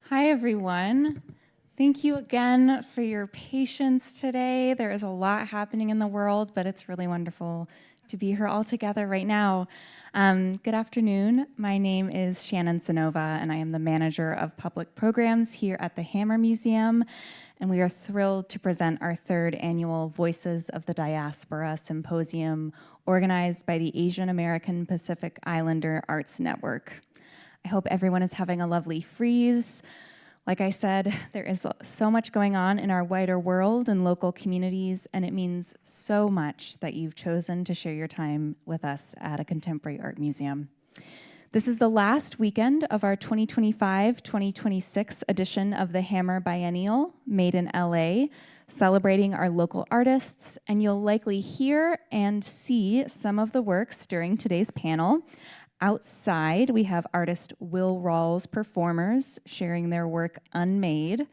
Hi, everyone. Thank you again for your patience today. There is a lot happening in the world, but it's really wonderful to be here all together right now. Good afternoon. My name is Shannon Sanova, and I am the manager of public programs here at the Hammer Museum. And we are thrilled to present our third annual Voices of the Diaspora symposium organized by the Asian American Pacific Islander Arts Network. I hope everyone is having a lovely Frieze. Like I said, there is so much going on in our wider world and local communities, and it means so much that you've chosen to share your time with us at a contemporary art museum. This is the last weekend of our 2025-2026 edition of the Hammer Biennial, made in LA, celebrating our local artists, and you'll likely hear and see some of the works during today's panel. Outside, we have artist Will Rawls' performers sharing their work Unmade.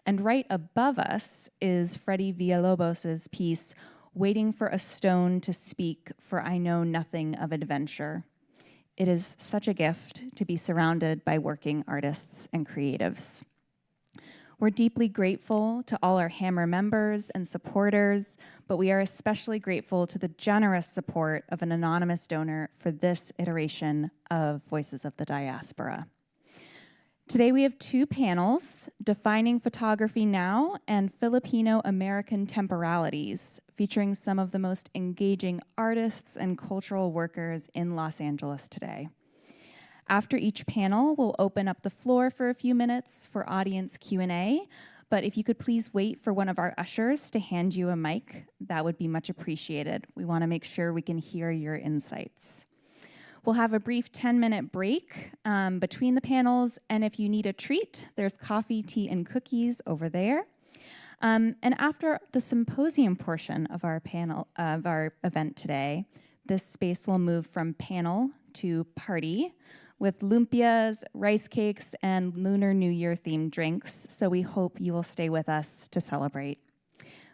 And right above us is Freddie Villalobos' piece, Waiting for a Stone to Speak, for I Know Nothing of Adventure. It is such a gift to be surrounded by working artists and creatives. We're deeply grateful to all our Hammer members and supporters, but we are especially grateful to the generous support of an anonymous donor for this iteration of Voices of the Diaspora. Today we have two panels, Defining Photography Now and Filipino American Temporalities, featuring some of the most engaging artists and cultural workers in Los Angeles today. After each panel, we'll open up the floor for a few minutes for audience Q&A, but if you could please wait for one of our ushers to hand you a mic, that would be much appreciated. We want to make sure we can hear your insights. We'll have a brief 10-minute break between the panels, and if you need a treat, there's coffee, tea, and cookies over there. And after the symposium portion of our event today, this space will move from panel to party, with lumpias, rice cakes, and Lunar New Year themed drinks, so we hope you will stay with us to celebrate.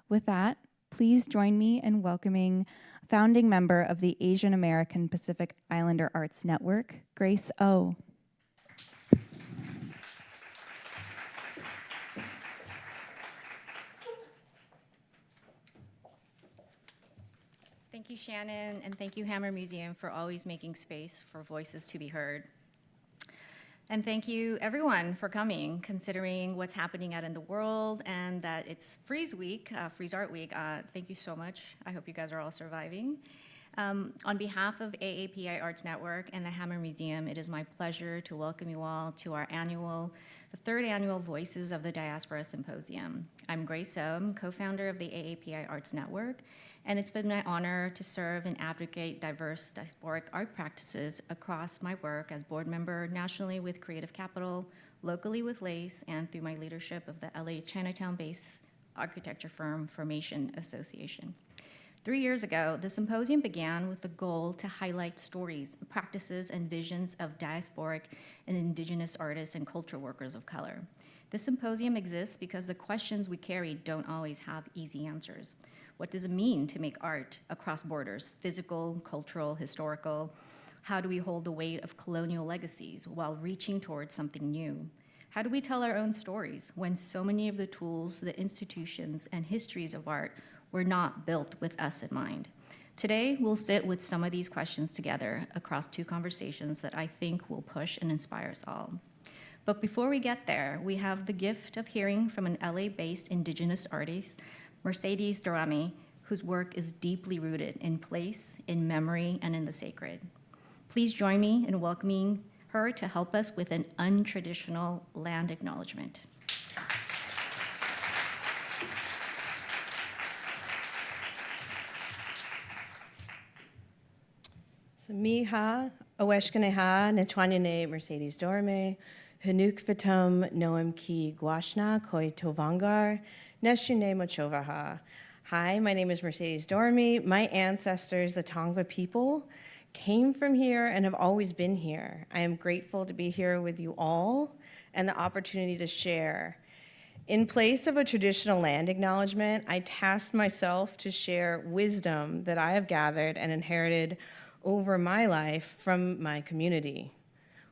With that, please join me in welcoming founding member of the Asian American Pacific Islander Arts Network, Grace O. Thank you, Shannon, and thank you, Hammer Museum, for always making space for voices to be heard. And thank you, everyone, for coming, considering what's happening out in the world and that it's Frieze Week, Frieze Art Week. Thank you so much. I hope you guys are all surviving. On behalf of AAPI Arts Network and the Hammer Museum, it is my pleasure to welcome you all to our the third annual Voices of the Diaspora Symposium. I'm Grace O, co-founder of the AAPI Arts Network, and it's been my honor to serve and advocate diverse diasporic art practices across my work as board member nationally with Creative Capital, locally with LACE, and through my leadership of the LA Chinatown-based architecture firm Formation Association. 3 years ago, the symposium began with the goal to highlight stories, practices, and visions of diasporic and indigenous artists and cultural workers of color. This symposium exists because the questions we carry don't always have easy answers. What does it mean to make art across borders, physical, cultural, historical? How do we hold the weight of colonial legacies while reaching towards something new? How do we tell our own stories when so many of the tools, the institutions, and histories of art were not built with us in mind? Today, we'll sit with some of these questions together across two conversations that I think will push and inspire us all. But before we get there, we have the gift of hearing from an LA-based Indigenous artist, Mercedes Dorame, whose work is deeply rooted in place, in memory, and in the sacred. Please join me in welcoming her to help us with an untraditional land acknowledgement. So miha, aweshkaneha, netwanyane Mercedes Dorame, hanuk vitum noam ki guashna koi tovangar, neshune mochovaha. Hi, my name is Mercedes Dorame. My ancestors, the Tongva people, came from here and have always been here. I am grateful to be here with you all and the opportunity to share. In place of a traditional land acknowledgement, I tasked myself to share wisdom that I have gathered and inherited over my life from my community,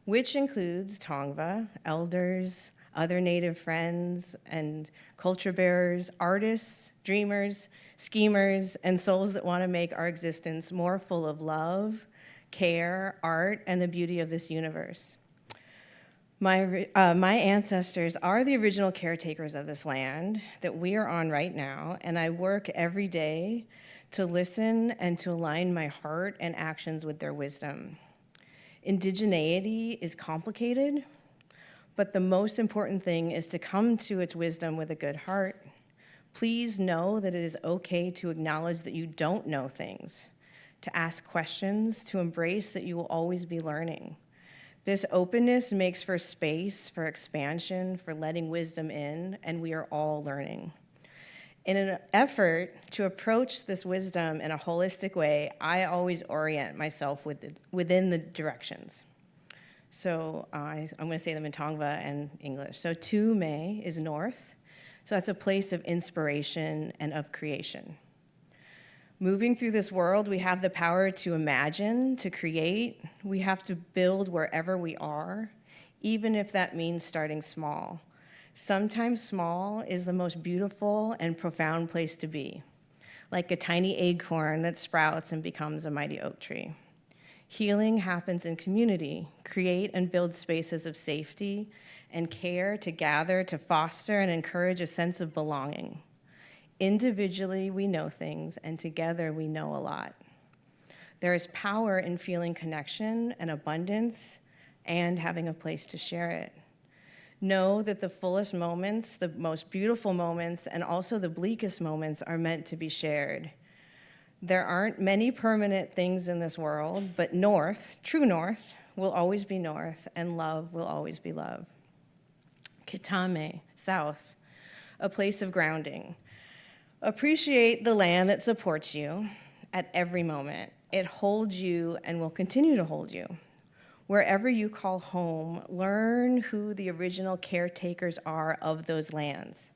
which includes Tongva, elders, other Native friends and culture bearers, artists, dreamers, schemers, and souls that want to make our existence more full of love, care, art, and the beauty of this universe. My ancestors are the original caretakers of this land that we are on right now, and I work every day to listen and to align my heart and actions with their wisdom. Indigeneity is complicated, but the most important thing is to come to its wisdom with a good heart. Please know that it is okay to acknowledge that you don't know things, to ask questions, to embrace that you will always be learning. This openness makes for space, for expansion, for letting wisdom in, and we are all learning. In an effort to approach this wisdom in a holistic way, I always orient myself within the directions. So I'm going to say them in Tongva and English. So Tu-me is north, so that's a place of inspiration and of creation. Moving through this world, we have the power to imagine, to create. We have to build wherever we are, even if that means starting small. Sometimes small is the most beautiful and profound place to be, like a tiny acorn that sprouts and becomes a mighty oak tree. Healing happens in community. Create and build spaces of safety and care to gather, to foster and encourage a sense of belonging. Individually, we know things, and together we know a lot. There is power in feeling connection and abundance and having a place to share it. Know that the fullest moments, the most beautiful moments, and also the bleakest moments are meant to be shared. There aren't many permanent things in this world, but north, true north, will always be north, and love will always be love. Kitame, south, a place of grounding. Appreciate the land that supports you at every moment. It holds you and will continue to hold you. Wherever you call home, learn who the original caretakers are of those lands.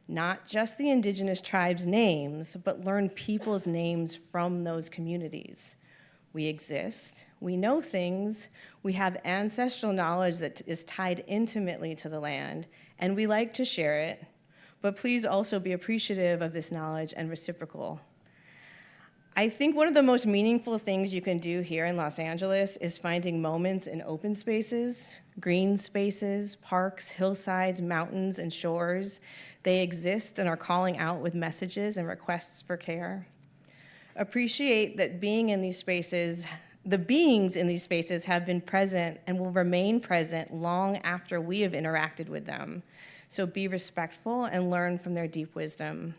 Not just the indigenous tribes' names, but learn people's names from those communities. We exist, we know things, we have ancestral knowledge that is tied intimately to the land, and we like to share it, but please also be appreciative of this knowledge and reciprocal. I think one of the most meaningful things you can do here in Los Angeles is finding moments in open spaces, green spaces, parks, hillsides, mountains, and shores. They exist and are calling out with messages and requests for care. Appreciate that being in these spaces, the beings in these spaces have been present and will remain present long after we have interacted with them. So be respectful and learn from their deep wisdom.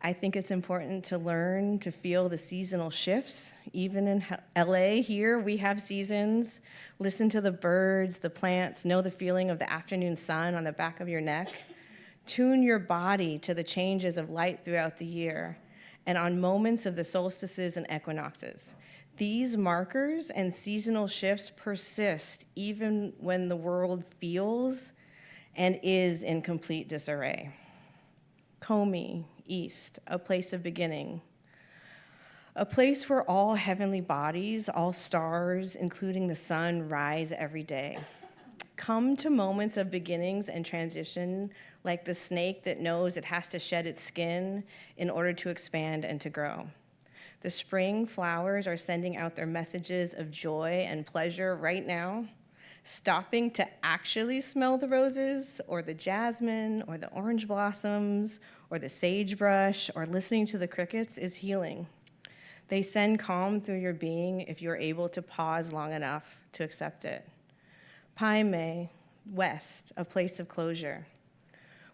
I think it's important to learn to feel the seasonal shifts. Even in LA here, we have seasons. Listen to the birds, the plants, know the feeling of the afternoon sun on the back of your neck. Tune your body to the changes of light throughout the year and on moments of the solstices and equinoxes. These markers and seasonal shifts persist even when the world feels and is in complete disarray. Komi, east, a place of beginning. A place where all heavenly bodies, all stars, including the sun, rise every day. Come to moments of beginnings and transition like the snake that knows it has to shed its skin in order to expand and to grow. The spring flowers are sending out their messages of joy and pleasure right now. Stopping to actually smell the roses or the jasmine or the orange blossoms or the sagebrush or listening to the crickets is healing. They send calm through your being if you're able to pause long enough to accept it. Paime, west, a place of closure,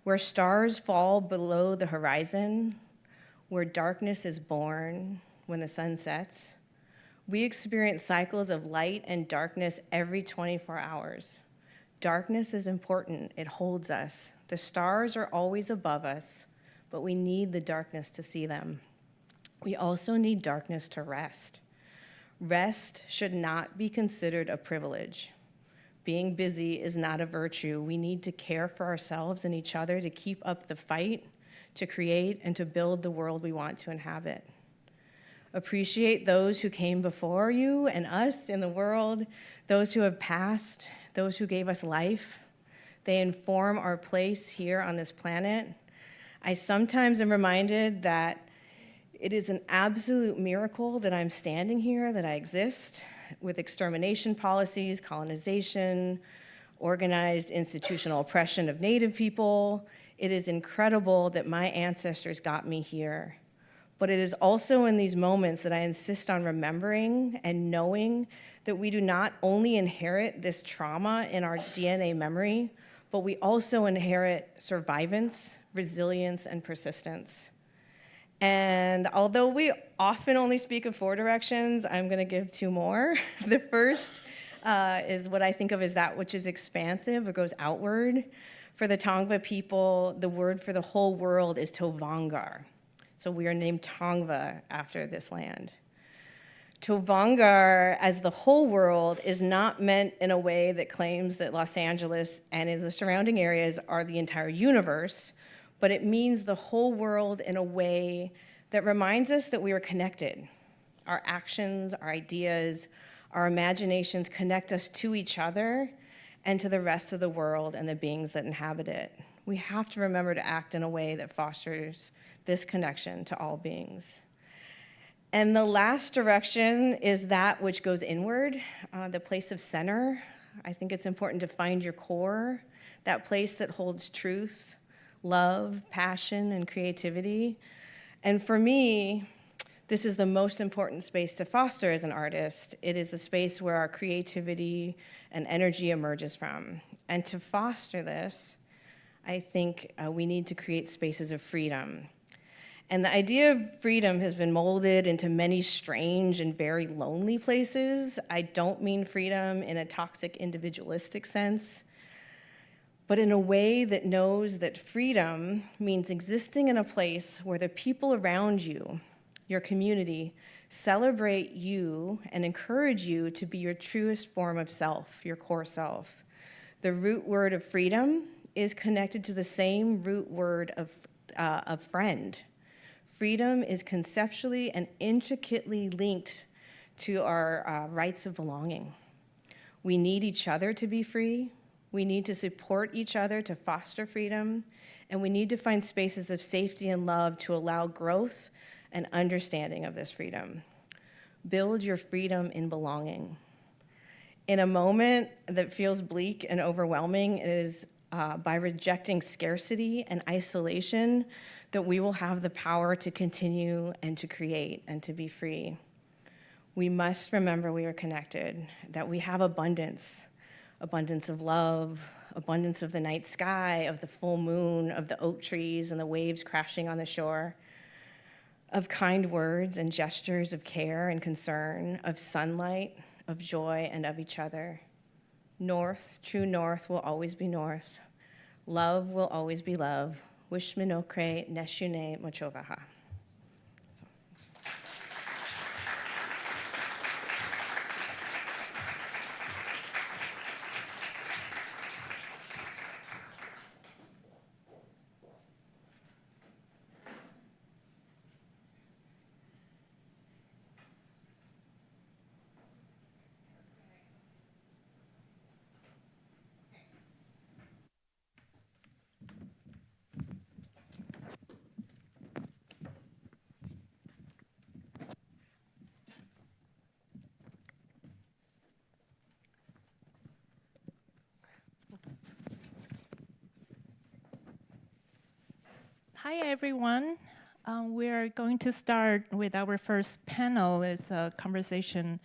where stars fall below the horizon, where darkness is born when the sun sets. We experience cycles of light and darkness every 24 hours. Darkness is important, it holds us. The stars are always above us, but we need the darkness to see them. We also need darkness to rest. Rest should not be considered a privilege. Being busy is not a virtue. We need to care for ourselves and each other to keep up the fight, to create and to build the world we want to inhabit. Appreciate those who came before you and us in the world, those who have passed, those who gave us life, They inform our place here on this planet. I sometimes am reminded that it is an absolute miracle that I'm standing here, that I exist, with extermination policies, colonization, organized institutional oppression of Native people. It is incredible that my ancestors got me here. But it is also in these moments that I insist on remembering and knowing that we do not only inherit this trauma in our DNA memory, but we also inherit survivance, resilience, and persistence. And although we often only speak of 4 directions, I'm going to give 2 more. The first is what I think of as that which is expansive or goes outward. For the Tongva people, the word for the whole world is Tovangar. So we are named Tongva after this land. Tovangar, as the whole world, is not meant in a way that claims that Los Angeles and the surrounding areas are the entire universe, but it means the whole world in a way that reminds us that we are connected. Our actions, our ideas, our imaginations connect us to each other and to the rest of the world and the beings that inhabit it. We have to remember to act in a way that fosters this connection to all beings. And the last direction is that which goes inward, the place of center. I think it's important to find your core, that place that holds truth, love, passion, and creativity. And for me, this is the most important space to foster as an artist. It is the space where our creativity and energy emerges from. And to foster this, I think we need to create spaces of freedom. And the idea of freedom has been molded into many strange and very lonely places. I don't mean freedom in a toxic individualistic sense, but in a way that knows that freedom means existing in a place where the people around you, your community, celebrate you and encourage you to be your truest form of self, your core self. The root word of freedom is connected to the same root word of friend. Freedom is conceptually and intricately linked to our rights of belonging. We need each other to be free. We need to support each other to foster freedom. And we need to find spaces of safety and love to allow growth and understanding of this freedom. Build your freedom in belonging. In a moment that feels bleak and overwhelming, it is by rejecting scarcity and isolation that we will have the power to continue and to create and to be free. We must remember we are connected, that we have abundance of love, abundance of the night sky, of the full moon, of the oak trees and the waves crashing on the shore, of kind words and gestures of care and concern, of sunlight, of joy, and of each other. North, true north, will always be north. Love will always be love. Wishminokre neshune mochovaha. Hi, everyone. We're going to start with our first panel. It's a conversation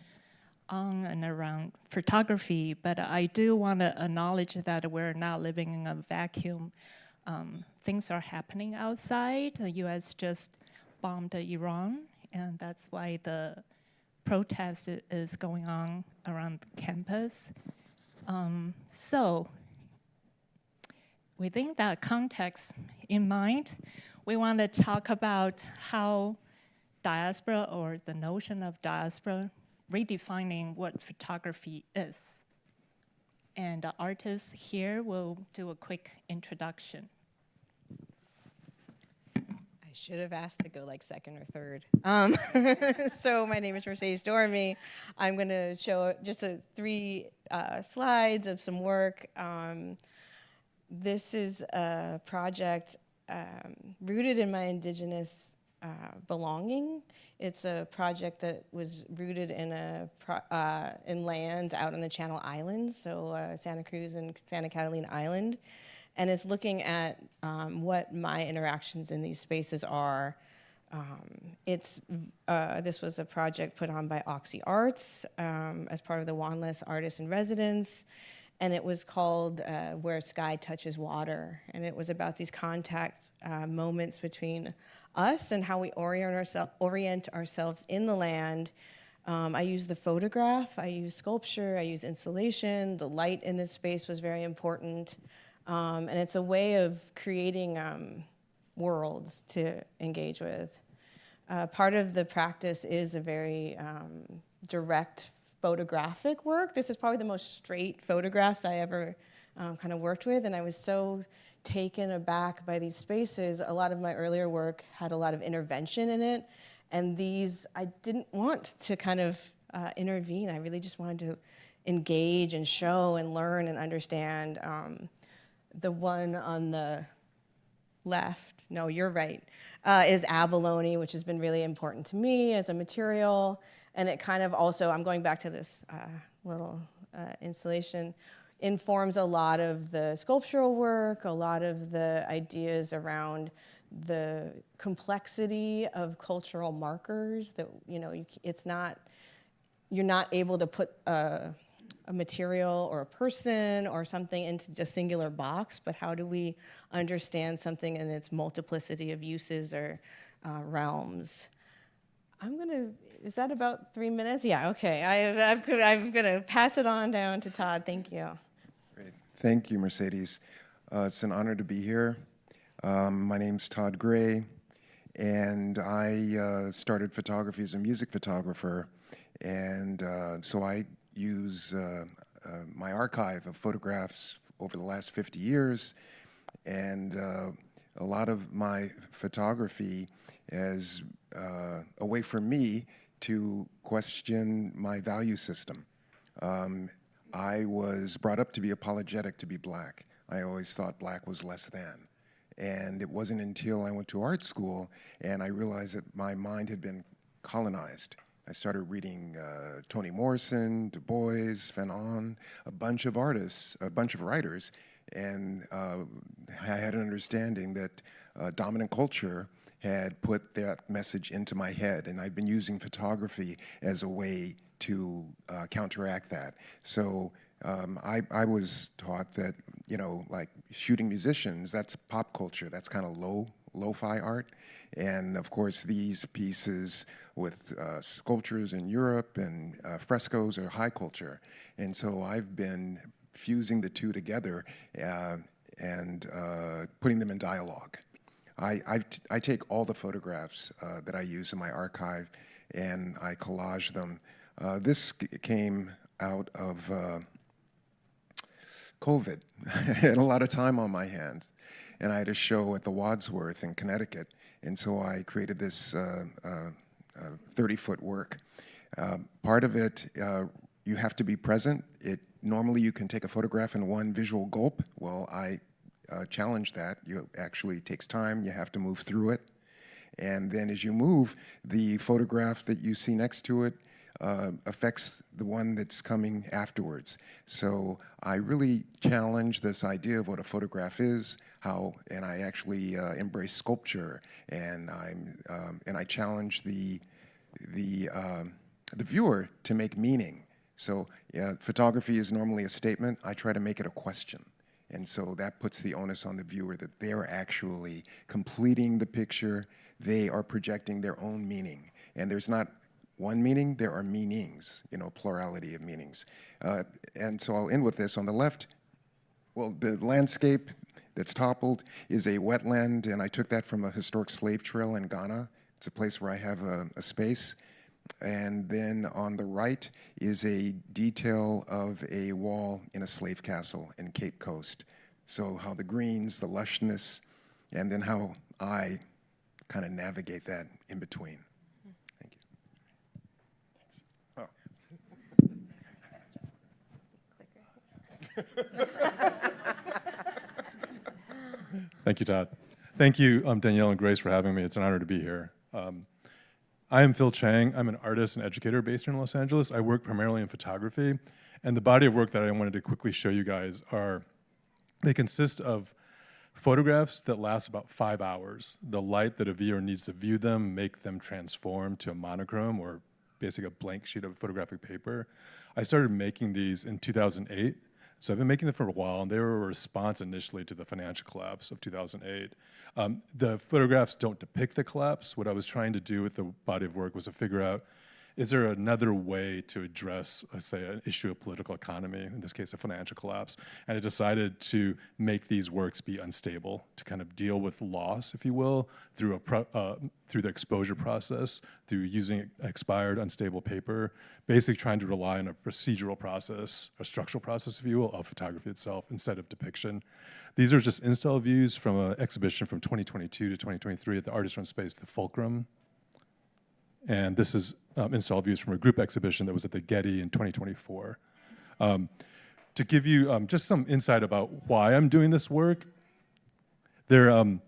on and around photography, but I do want to acknowledge that we're not living in a vacuum. Things are happening outside. The U.S. just bombed Iran, and that's why the protest is going on around campus. So, within that context in mind, we want to talk about how diaspora, or the notion of diaspora, redefining what photography is. And the artist here will do a quick introduction. I should have asked to go like second or third. So my name is Mercedes Dorame. I'm going to show just 3 slides of some work. This is a project rooted in my Indigenous belonging. It's a project that was rooted in in lands out on the Channel Islands, so Santa Cruz and Santa Catalina Island, and it's looking at what my interactions in these spaces are. This was a project put on by Oxy Arts as part of the Wanless Artists in Residence, and it was called Where Sky Touches Water, and it was about these contact moments between us and how we orient ourselves in the land. I used the photograph, I used sculpture, I used installation. The light in this space was very important, and it's a way of creating worlds to engage with. Part of the practice is a very direct photographic work. This is probably the most straight photographs I ever kind of worked with, and I was so taken aback by these spaces. A lot of my earlier work had a lot of intervention in it, and these, I didn't want to kind of intervene. I really just wanted to engage and show and learn and understand. The one on the left, no, you're right, is abalone, which has been really important to me as a material. And it kind of also, I'm going back to this little installation, informs a lot of the sculptural work, a lot of the ideas around the complexity of cultural markers that, you know, you're not able to put a material or a person or something into just singular box, but how do we understand something in its multiplicity of uses or realms? Is that about 3 minutes? Yeah, okay. I'm gonna pass it on down to Todd. Thank you. Great. Thank you, Mercedes. It's an honor to be here. My name's Todd Gray, and I started photography as a music photographer, and so I use my archive of photographs over the last 50 years, and a lot of my photography is a way for me to question my value system. I was brought up to be apologetic to be black. I always thought black was less than. And it wasn't until I went to art school and I realized that my mind had been colonized. I started reading Toni Morrison, Du Bois, Fanon, a bunch of artists, a bunch of writers, and I had an understanding that dominant culture had put that message into my head, and I've been using photography as a way to counteract that. So I was taught that, you know, like shooting musicians, that's pop culture, that's kind of lo-fi art. And of course, these pieces with sculptures in Europe and frescoes are high culture. And so I've been fusing the two together and putting them in dialogue. I take all the photographs that I use in my archive and I collage them. This came out of COVID. I had a lot of time on my hands, and I had a show at the Wadsworth in Connecticut, and so I created this 30-foot work. Part of it, you have to be present. Normally you can take a photograph in one visual gulp. Well, I challenge that. It actually takes time. You have to move through it. And then as you move, the photograph that you see next to it affects the one that's coming afterwards. So I really challenge this idea of what a photograph is, and I actually embrace sculpture, and I challenge the viewer to make meaning. So yeah, photography is normally a statement. I try to make it a question. And so that puts the onus on the viewer that they're actually completing the picture. They are projecting their own meaning. And there's not one meaning, there are meanings, you know, plurality of meanings. And so I'll end with this. On the left, well, the landscape that's toppled is a wetland, and I took that from a historic slave trail in Ghana. It's a place where I have a space. And then on the right is a detail of a wall in a slave castle in Cape Coast. So how the greens, the lushness, and then how I kind of navigate that in between. Thank you. Oh. Thank you, Todd. Thank you, Danielle and Grace, for having me. It's an honor to be here. I am Phil Chang. I'm an artist and educator based here in Los Angeles. I work primarily in photography, and the body of work that I wanted to quickly show you guys they consist of photographs that last about 5 hours. The light that a viewer needs to view them, make them transform to a monochrome or basically a blank sheet of photographic paper. I started making these in 2008. So I've been making them for a while, and they were a response initially to the financial collapse of 2008. The photographs don't depict the collapse. What I was trying to do with the body of work was to figure out, is there another way to address, let's say, an issue of political economy, in this case, a financial collapse? And I decided to make these works be unstable, to kind of deal with loss, if you will, through the exposure process, through using expired, unstable paper, basically trying to rely on a procedural process, a structural process, if you will, of photography itself instead of depiction. These are just install views from an exhibition from 2022 to 2023 at the Artist Run Space, the Fulcrum. And this is install views from a group exhibition that was at the Getty in 2024. To give you just some insight about why I'm doing this work, the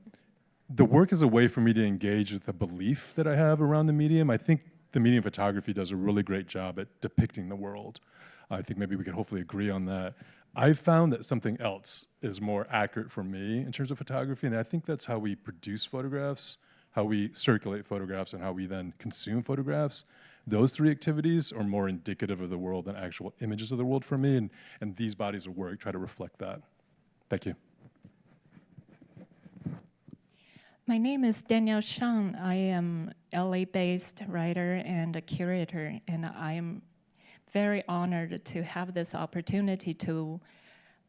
work is a way for me to engage with the belief that I have around the medium. I think the medium photography does a really great job at depicting the world. I think maybe we could hopefully agree on that. I've found that something else is more accurate for me in terms of photography, and I think that's how we produce photographs, how we circulate photographs, and how we then consume photographs. Those three activities are more indicative of the world than actual images of the world for me, and these bodies of work try to reflect that. Thank you. My name is Danielle Shang. I am LA-based writer and a curator, and I am very honored to have this opportunity to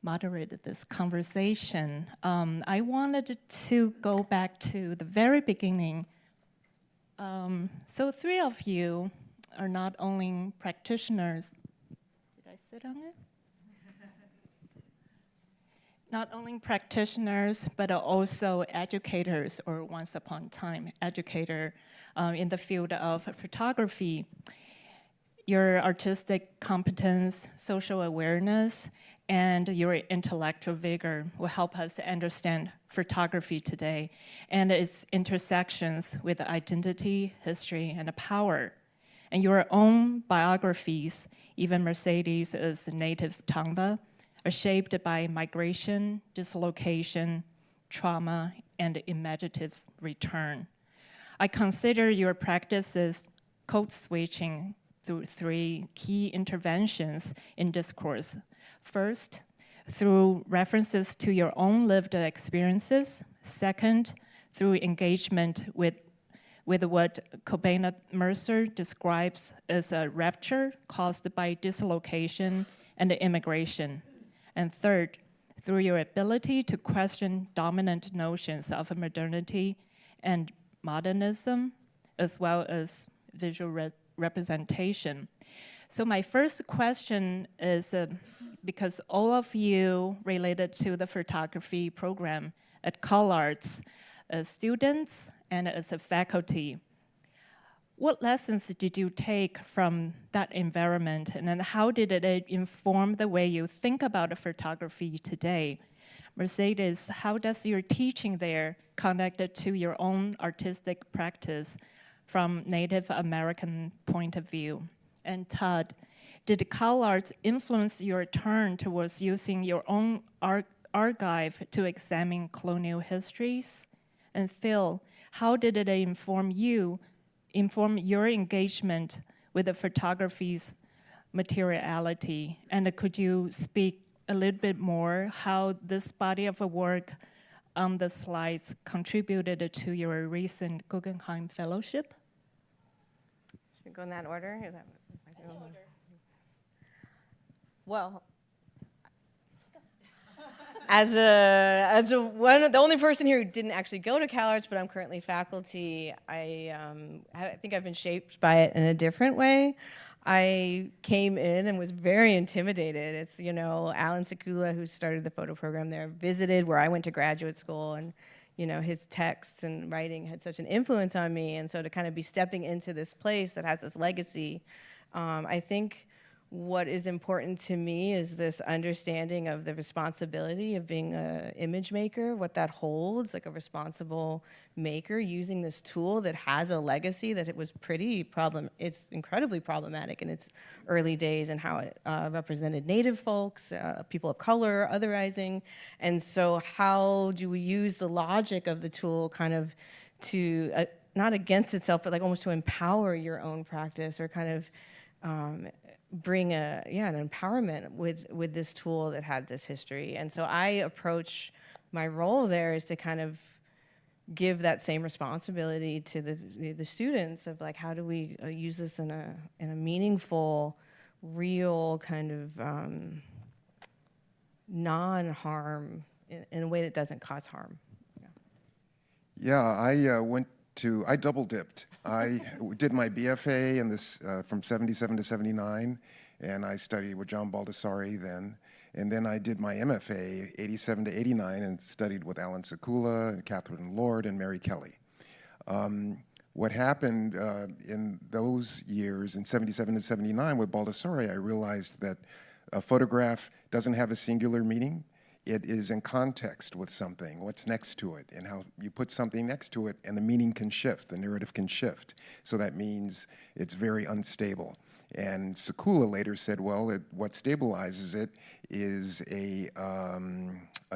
moderate this conversation. I wanted to go back to the very beginning. So 3 of you are not only practitioners. Did I sit on it? Not only practitioners, but also educators, or once upon a time, educator in the field of photography. Your artistic competence, social awareness, and your intellectual vigor will help us understand photography today and its intersections with identity, history, and power. And your own biographies, even Mercedes is native Tongva, are shaped by migration, dislocation, trauma, and imaginative return. I consider your practices code switching through 3 key interventions in discourse. First, through references to your own lived experiences. Second, through engagement with what Kobena Mercer describes as a rupture caused by dislocation and immigration. And third, through your ability to question dominant notions of modernity and modernism, as well as visual representation. So my first question is, because all of you related to the photography program at CalArts as students and as a faculty, what lessons did you take from that environment, and then how did it inform the way you think about photography today? Mercedes, how does your teaching there connect to your own artistic practice from Native American point of view? And Todd, did CalArts influence your turn towards using your own archive to examine colonial histories? And Phil, how did it inform your engagement with the photography's materiality? And could you speak a little bit more how this body of work on the slides contributed to your recent Guggenheim Fellowship? Should we go in that order? Is that Any order. Well, the only person here who didn't actually go to CalArts, but I'm currently faculty, I think I've been shaped by it in a different way. I came in and was very intimidated. It's, Alan Sekula, who started the photo program there, visited where I went to graduate school, and, his texts and writing had such an influence on me. And so to kind of be stepping into this place that has this legacy, I think what is important to me is this understanding of the responsibility of being an image maker, what that holds, like a responsible maker using this tool that has a legacy that it was it's incredibly problematic in its early days, and how it represented Native folks, people of color, otherizing. And so how do we use the logic of the tool kind of to, not against itself, but like almost to empower your own practice, or kind of bring an empowerment with this tool that had this history. And so I approach my role there is to kind of give that same responsibility to the students of like, how do we use this in a meaningful, real kind of non-harm, in a way that doesn't cause harm. Yeah, I double dipped. I did my BFA in this from 77 to 79, and I studied with John Baldessari then. And then I did my MFA 87 to 89 and studied with Alan Sekula and Catherine Lord and Mary Kelly. What happened in those years, in 77 to 79 with Baldessari, I realized that a photograph doesn't have a singular meaning. It is in context with something, what's next to it, and how you put something next to it, and the meaning can shift, the narrative can shift. So that means it's very unstable. And Sekula later said, well, what stabilizes it is a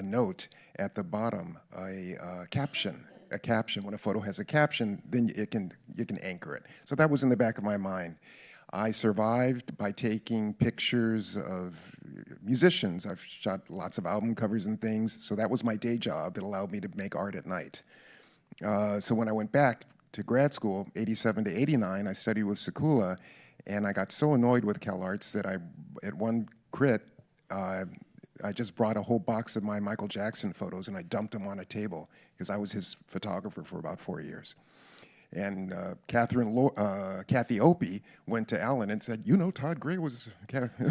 note at the bottom, a caption. A caption. When a photo has a caption, then you can anchor it. So that was in the back of my mind. I survived by taking pictures of musicians. I've shot lots of album covers and things, so that was my day job that allowed me to make art at night. So when I went back to grad school, 87 to 89, I studied with Sekula, and I got so annoyed with CalArts that at one crit, I just brought a whole box of my Michael Jackson photos and I dumped them on a table because I was his photographer for about 4 years. And Kathy Opie went to Alan and said, you know, Todd Gray was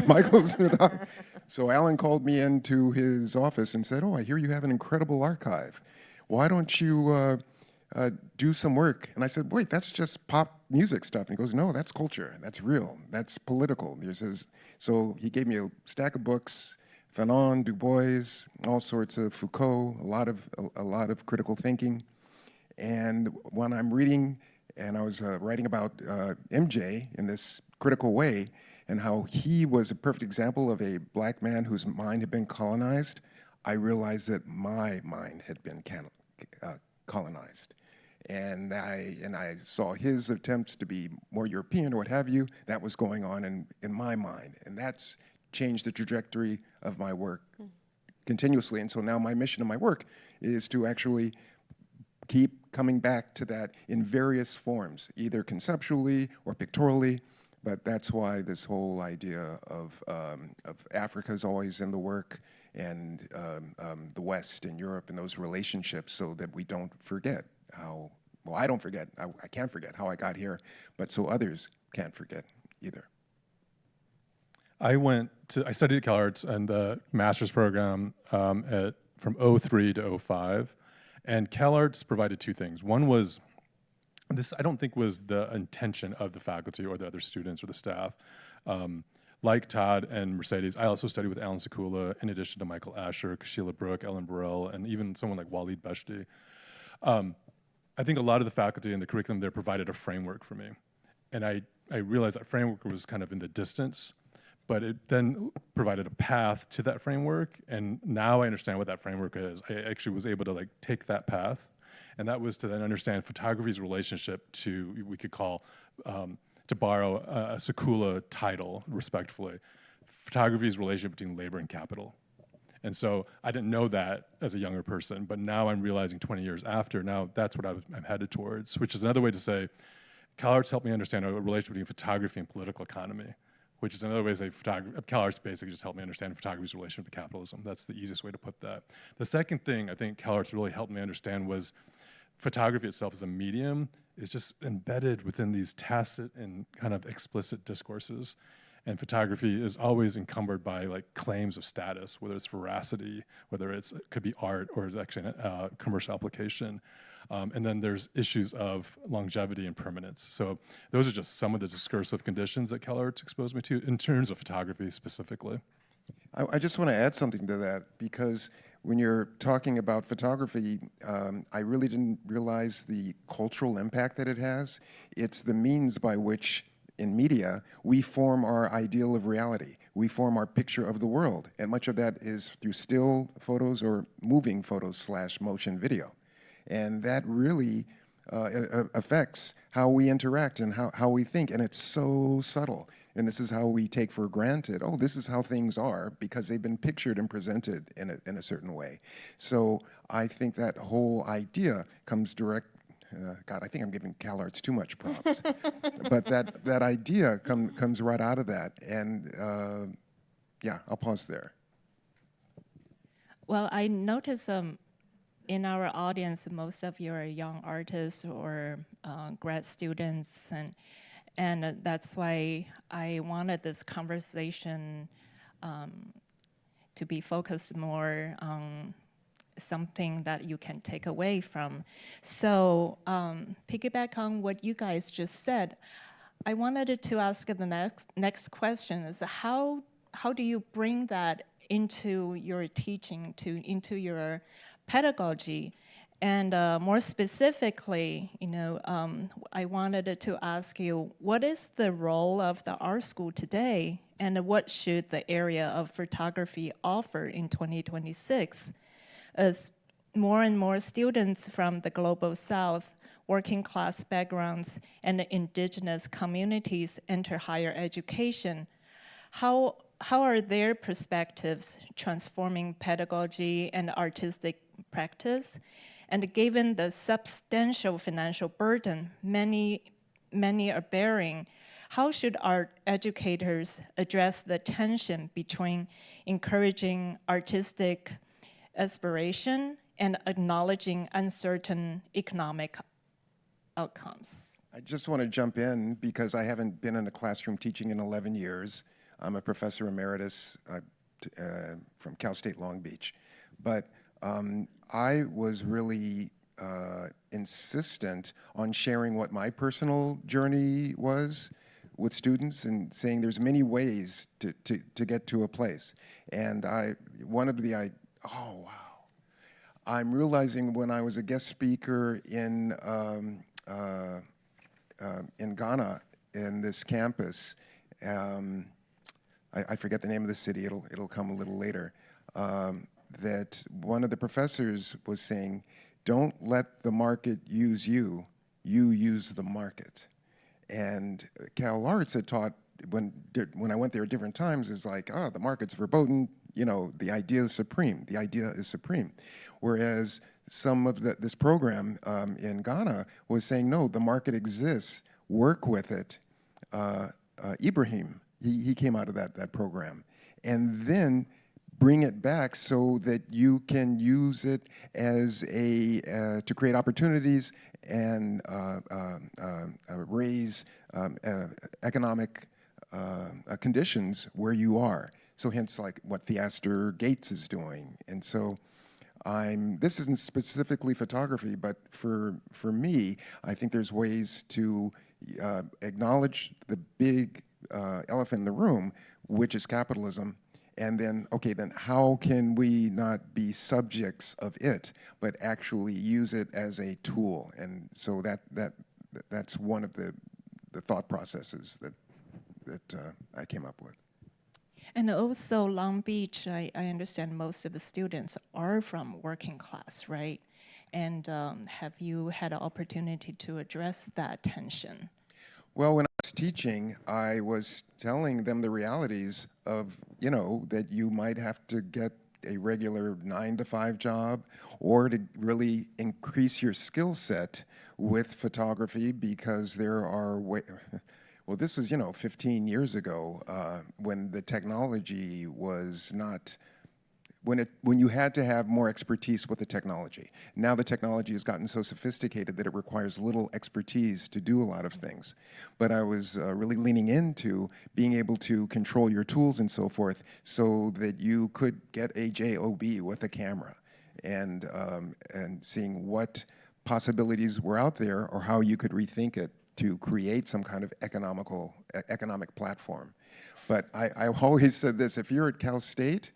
Michael's photographer. So Alan called me into his office and said, oh, I hear you have an incredible archive. Why don't you do some work? And I said, wait, that's just pop music stuff. And he goes, no, that's culture. That's real. That's political. So he gave me a stack of books, Fanon, Du Bois, all sorts of Foucault, a lot of critical thinking. And when I'm reading, and I was writing about MJ in this critical way, and how he was a perfect example of a black man whose mind had been colonized, I realized that my mind had been colonized. And I saw his attempts to be more European or what have you. That was going on in my mind. And that's changed the trajectory of my work continuously. And so now my mission in my work is to actually keep coming back to that in various forms, either conceptually or pictorially. But that's why this whole idea of Africa is always in the work, and the West and Europe and those relationships, so that we don't forget how, well, I don't forget, I can't forget how I got here, but so others can't forget either. I studied at CalArts and the master's program from 03 to 05. And CalArts provided two things. One was, this I don't think was the intention of the faculty or the other students or the staff. Like Todd and Mercedes, I also studied with Alan Sekula, in addition to Michael Asher, Sheila Brooke, Ellen Burrell, and even someone like Waleed Bashti. I think a lot of the faculty and the curriculum there provided a framework for me. And I realized that framework was kind of in the distance, but it then provided a path to that framework, and now I understand what that framework is. I actually was able to take that path, and that was to then understand photography's relationship to, we could call, to borrow a Sekula title, respectfully, photography's relationship between labor and capital. And so I didn't know that as a younger person, but now I'm realizing 20 years after, now that's what I'm headed towards, which is another way to say, CalArts helped me understand a relationship between photography and political economy, which is another way to say CalArts basically just helped me understand photography's relationship to capitalism. That's the easiest way to put that. The second thing I think CalArts really helped me understand was photography itself as a medium is just embedded within these tacit and kind of explicit discourses. And photography is always encumbered by like claims of status, whether it's veracity, whether it could be art or it's actually a commercial application. And then there's issues of longevity and permanence. So those are just some of the discursive conditions that CalArts exposed me to in terms of photography specifically. I just want to add something to that, because when you're talking about photography, I really didn't realize the cultural impact that it has. It's the means by which, in media, we form our ideal of reality. We form our picture of the world, and much of that is through still photos or moving photos / motion video. And that really affects how we interact and how we think, and it's so subtle. And this is how we take for granted, oh, this is how things are, because they've been pictured and presented in a certain way. So I think that whole idea comes direct, God, I think I'm giving CalArts too much props. But that idea comes right out of that. And yeah, I'll pause there. Well, I noticed in our audience, most of you are young artists or grad students, and that's why I wanted this conversation to be focused more on something that you can take away from. So piggyback on what you guys just said, I wanted to ask the next question is how do you bring that into your teaching, into your pedagogy? And more specifically, I wanted to ask you, what is the role of the art school today, and what should the area of photography offer in 2026? As more and more students from the Global South, working class backgrounds, and indigenous communities enter higher education, how are their perspectives transforming pedagogy and artistic practice? And given the substantial financial burden many are bearing, how should art educators address the tension between encouraging artistic aspiration and acknowledging uncertain economic outcomes? I just want to jump in because I haven't been in a classroom teaching in 11 years. I'm a professor emeritus from Cal State Long Beach. But I was really insistent on sharing what my personal journey was with students and saying there's many ways to get to a place. And oh, wow. I'm realizing when I was a guest speaker in Ghana, in this campus, I forget the name of the city, it'll come a little later, that one of the professors was saying, don't let the market use you, you use the market. And CalArts had taught, when I went there at different times, is like, the market's verboten, the idea is supreme, the idea is supreme. Whereas some of this program in Ghana was saying, no, the market exists, work with it. Ibrahim, he came out of that program. And then bring it back so that you can use it as to create opportunities and raise economic conditions where you are. So hence like what Theaster Gates is doing. And so this isn't specifically photography, but for me, I think there's ways to acknowledge the big elephant in the room, which is capitalism. And then, okay, then how can we not be subjects of it, but actually use it as a tool? And so that's one of the thought processes that I came up with. And also Long Beach, I understand most of the students are from working class, right? And have you had an opportunity to address that tension? Well, when I was teaching, I was telling them the realities of, that you might have to get a regular 9-to-5 job or to really increase your skill set with photography, because there are well, this was, 15 years ago when the technology was when you had to have more expertise with the technology. Now the technology has gotten so sophisticated that it requires little expertise to do a lot of things. But I was really leaning into being able to control your tools and so forth so that you could get a job with a camera and seeing what possibilities were out there or how you could rethink it to create some kind of economic platform. But I've always said this, if you're at Cal State,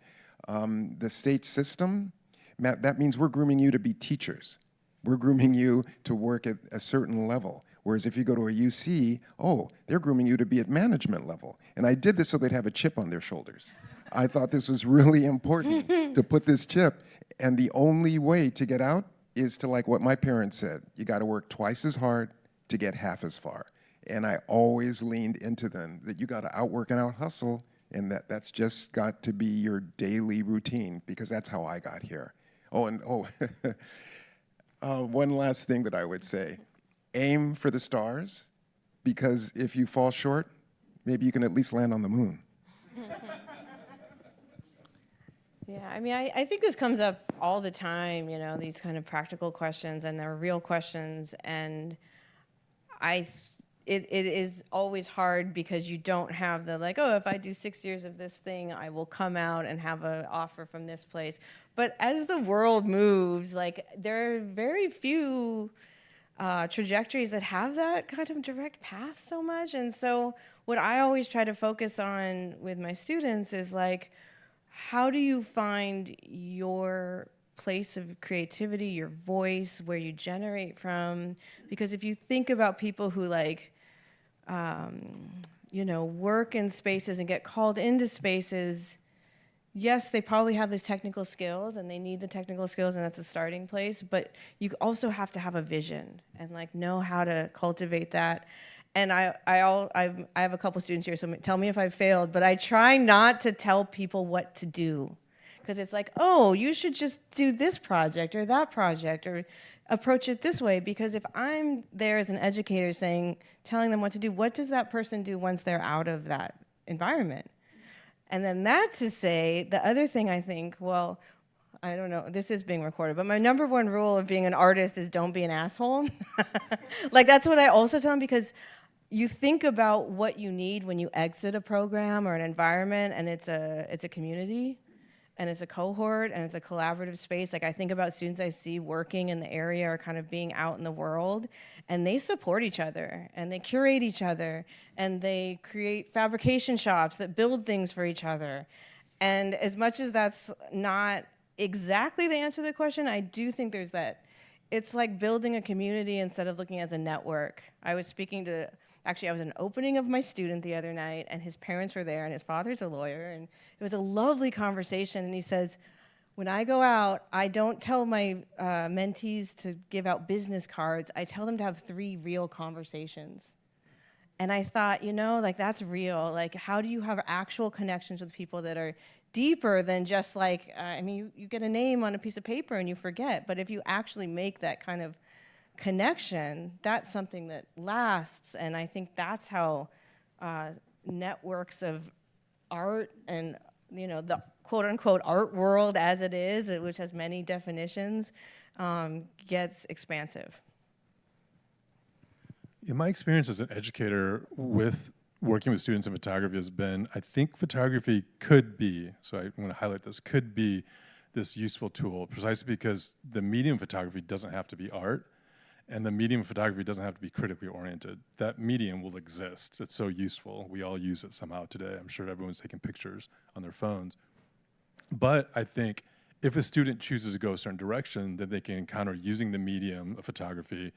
the state system, that means we're grooming you to be teachers. We're grooming you to work at a certain level. Whereas if you go to a UC, oh, they're grooming you to be at management level. And I did this so they'd have a chip on their shoulders. I thought this was really important to put this chip. And the only way to get out is to, like what my parents said, you got to work twice as hard to get half as far. And I always leaned into them that you got to outwork and out hustle, and that's just got to be your daily routine, because that's how I got here. One last thing that I would say, aim for the stars, because if you fall short, maybe you can at least land on the moon. Yeah, I mean, I think this comes up all the time, you know, these kind of practical questions, and they're real questions, and it is always hard because you don't have the, like, oh, if I do 6 years of this thing, I will come out and have an offer from this place. But as the world moves, like, there are very few trajectories that have that kind of direct path so much. And so what I always try to focus on with my students is, like, how do you find your place of creativity, your voice, where you generate from? Because if you think about people who, like, you know, work in spaces and get called into spaces, yes, they probably have these technical skills and they need the technical skills, and that's a starting place, but you also have to have a vision and, like, know how to cultivate that. And I have a couple students here, so tell me if I've failed, but I try not to tell people what to do, because it's like, oh, you should just do this project or that project or approach it this way, because if I'm there as an educator telling them what to do, what does that person do once they're out of that environment? And then that to say, the other thing I think, well, I don't know, this is being recorded, but my number one rule of being an artist is don't be an asshole. Like, that's what I also tell them, because you think about what you need when you exit a program or an environment, and it's a community, and it's a cohort, and it's a collaborative space. Like, I think about students I see working in the area or kind of being out in the world, and they support each other, and they curate each other, and they create fabrication shops that build things for each other. And as much as that's not exactly the answer to the question, I do think there's that. It's like building a community instead of looking as a network. I was at an opening of my student the other night, and his parents were there, and his father's a lawyer, and it was a lovely conversation. And he says, when I go out, I don't tell my mentees to give out business cards. I tell them to have 3 real conversations. And I thought, you know, like, that's real. Like, how do you have actual connections with people that are deeper than just, like, I mean, you get a name on a piece of paper and you forget, but if you actually make that kind of connection, that's something that lasts. And I think that's how networks of art and, you know, the quote-unquote art world as it is, which has many definitions, gets expansive. In my experience as an educator with working with students in photography has been, I think photography could be, so I want to highlight this, could be this useful tool, precisely because the medium of photography doesn't have to be art, and the medium of photography doesn't have to be critically oriented. That medium will exist. It's so useful. We all use it somehow today. I'm sure everyone's taking pictures on their phones. But I think if a student chooses to go a certain direction, then they can encounter using the medium of photography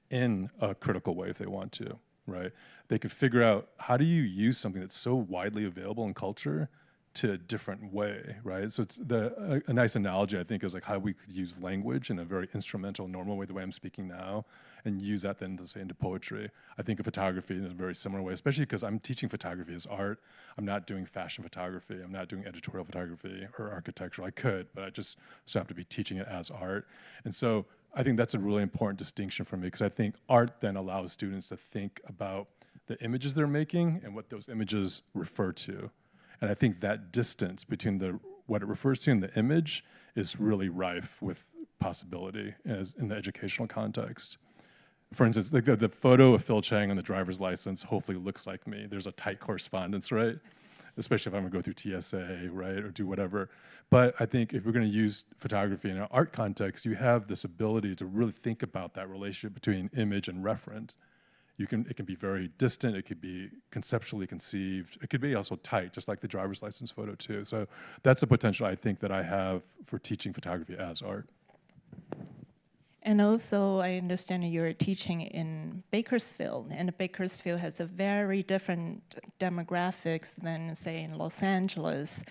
in a critical way if they want to, right? They could figure out, how do you use something that's so widely available in culture to a different way, right? So it's a nice analogy, I think, is like how we could use language in a very instrumental, normal way, the way I'm speaking now, and use that then to say into poetry. I think of photography in a very similar way, especially because I'm teaching photography as art. I'm not doing fashion photography. I'm not doing editorial photography or architecture. I could, but I just so have to be teaching it as art. And so I think that's a really important distinction for me, because I think art then allows students to think about the images they're making and what those images refer to. And I think that distance between the what it refers to in the image is really rife with possibility as in the educational context. For instance, like the photo of Phil Chang on the driver's license hopefully looks like me. There's a tight correspondence, right? Especially if I'm gonna go through TSA, right, or do whatever. But I think if we're gonna use photography in an art context, you have this ability to really think about that relationship between image and referent. It can be very distant, it could be conceptually conceived, it could be also tight, just like the driver's license photo too. So that's a potential I think that I have for teaching photography as art. And also, I understand you're teaching in Bakersfield, and Bakersfield has a very different demographics than, say, in Los Angeles.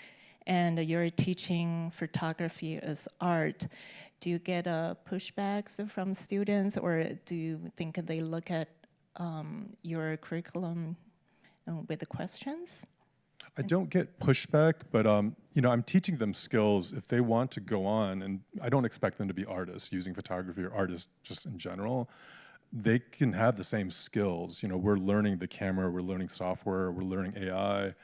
And you're teaching photography as art. Do you get pushbacks from students, or do you think they look at your curriculum with the questions? I don't get pushback, but you know, I'm teaching them skills if they want to go on, and I don't expect them to be artists using photography or artists just in general. They can have the same skills. You know, we're learning the camera, we're learning software, we're learning AI,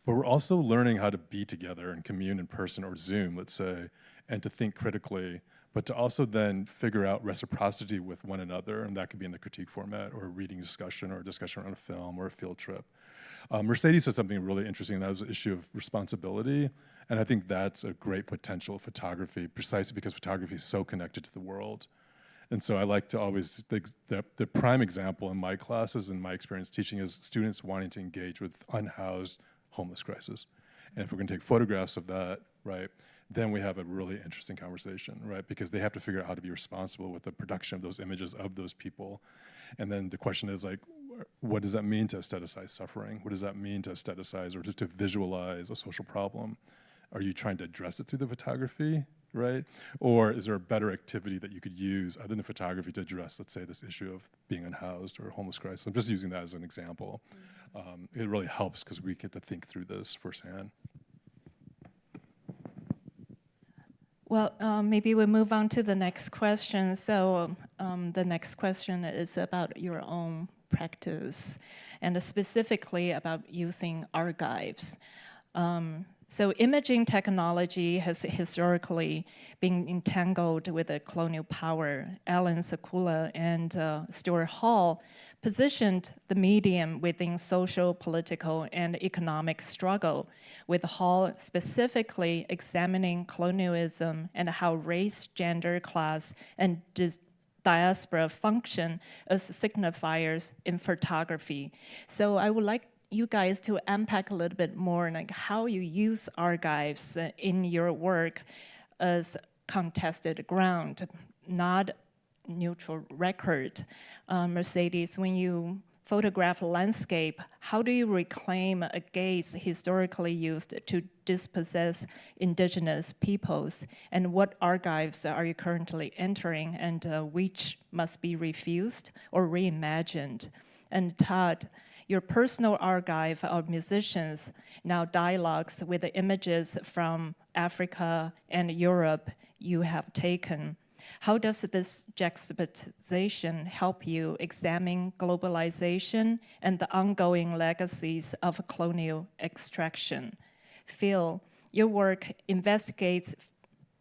but we're also learning how to be together and commune in person or Zoom, let's say, and to think critically, but to also then figure out reciprocity with one another, and that could be in the critique format or a reading discussion or a discussion around a film or a field trip. Mercedes said something really interesting, and that was the issue of responsibility, and I think that's a great potential of photography, precisely because photography is so connected to the world. And so I like to always, the prime example in my classes and my experience teaching is students wanting to engage with unhoused homeless crisis. And if we're gonna take photographs of that, right, then we have a really interesting conversation, right? Because they have to figure out how to be responsible with the production of those images of those people. And then the question is like, what does that mean to aestheticize suffering? What does that mean to aestheticize or to visualize a social problem? Are you trying to address it through the photography, right? Or is there a better activity that you could use other than photography to address, let's say, this issue of being unhoused or homeless crisis? I'm just using that as an example. It really helps because we get to think through this firsthand. Well, maybe we move on to the next question. So the next question is about your own practice, and specifically about using archives. So imaging technology has historically been entangled with the colonial power. Alan Sekula and Stuart Hall positioned the medium within social, political, and economic struggle, with Hall specifically examining colonialism and how race, gender, class, and diaspora function as signifiers in photography. So I would like you guys to unpack a little bit more like how you use archives in your work as contested ground, not neutral record. Mercedes, when you photograph a landscape, how do you reclaim a gaze historically used to dispossess indigenous peoples? And what archives are you currently entering, and which must be refused or reimagined? And Todd, your personal archive of musicians now dialogues with the images from Africa and Europe you have taken. How does this juxtaposition help you examine globalization and the ongoing legacies of colonial extraction? Phil, your work investigates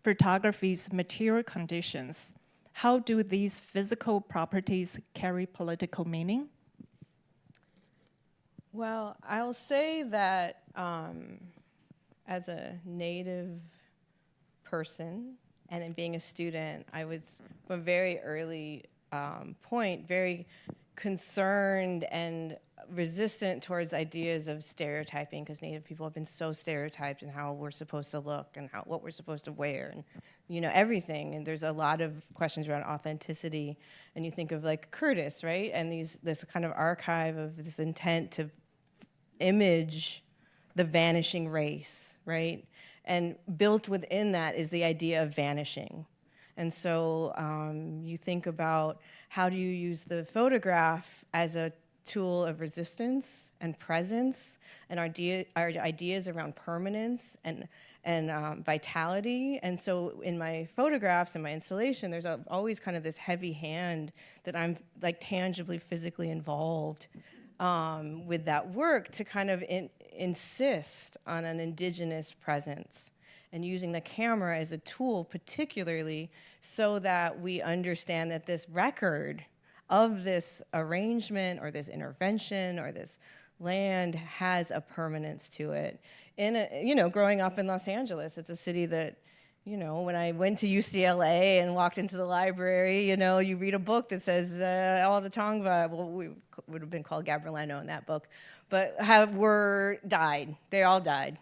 photography's material conditions. How do these physical properties carry political meaning? Well, I'll say that as a Native person and in being a student, I was from a very early point very concerned and resistant towards ideas of stereotyping, because Native people have been so stereotyped in how we're supposed to look and what we're supposed to wear and everything. And there's a lot of questions around authenticity. And you think of like Curtis, right? And this kind of archive of this intent to image the vanishing race, right? And built within that is the idea of vanishing. And so you think about how do you use the photograph as a tool of resistance and presence, and our ideas around permanence and vitality. And so in my photographs and my installation, there's always kind of this heavy hand that I'm like tangibly, physically involved with that work to kind of insist on an indigenous presence and using the camera as a tool, particularly so that we understand that this record of this arrangement or this intervention or this land has a permanence to it. Growing up in Los Angeles, it's a city that, when I went to UCLA and walked into the library, you read a book that says all the Tongva, well, we would have been called Gabrielino in that book, but died. They all died.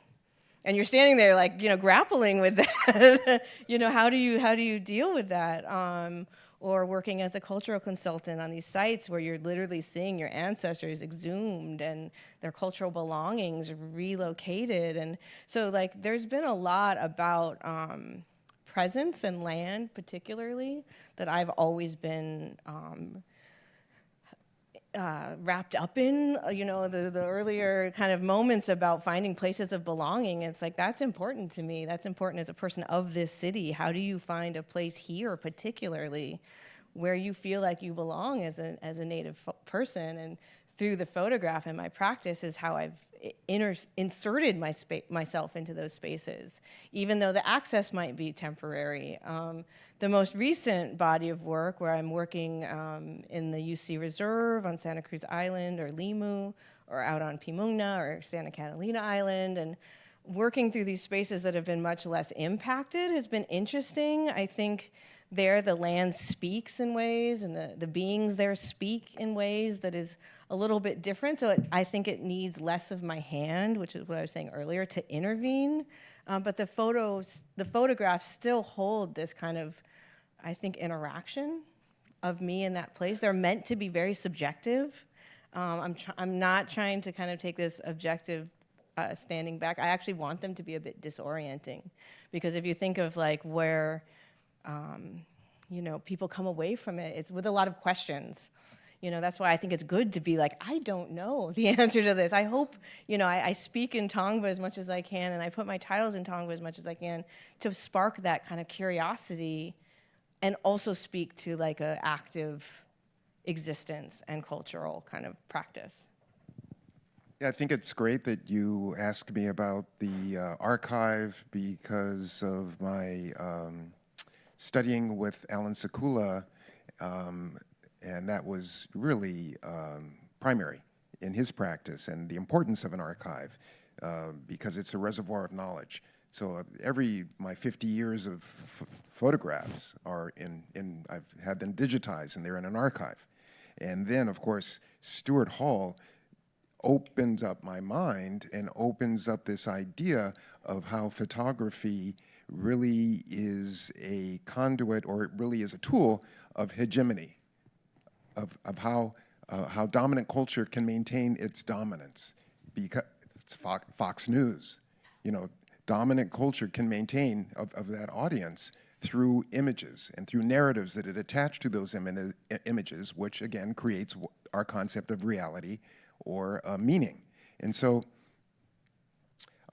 And you're standing there like, grappling with that. How do you deal with that? Or working as a cultural consultant on these sites where you're literally seeing your ancestors exhumed and their cultural belongings relocated. And so there's been a lot about presence and land particularly that I've always been wrapped up in, the earlier kind of moments about finding places of belonging. It's like, that's important to me. That's important as a person of this city. How do you find a place here particularly where you feel like you belong as a Native person? And through the photograph and my practice is how I've inserted myself into those spaces, even though the access might be temporary. The most recent body of work where I'm working in the UC Reserve on Santa Cruz Island or Limu, or out on Pimugna or Santa Catalina Island, and working through these spaces that have been much less impacted has been interesting. I think there the land speaks in ways, and the beings there speak in ways that is a little bit different. So I think it needs less of my hand, which is what I was saying earlier, to intervene. But the photographs still hold this kind of, I think, interaction of me in that place. They're meant to be very subjective. I'm not trying to kind of take this objective standing back. I actually want them to be a bit disorienting, because if you think of where people come away from it, it's with a lot of questions. That's why I think it's good to be I don't know the answer to this. I hope, I speak in Tongva as much as I can, and I put my titles in Tongva as much as I can to spark that kind of curiosity and also speak to a active existence and cultural kind of practice. Yeah, I think it's great that you asked me about the archive, because of my studying with Alan Sekula, and that was really primary in his practice, and the importance of an archive, because it's a reservoir of knowledge. So my 50 years of photographs are I've had them digitized, and they're in an archive. And then, of course, Stuart Hall opens up my mind and opens up this idea of how photography really is a conduit, or it really is a tool of hegemony, of how dominant culture can maintain its dominance. Because it's Fox News, dominant culture can maintain of that audience through images and through narratives that it attached to those images, which again creates our concept of reality or meaning. And so,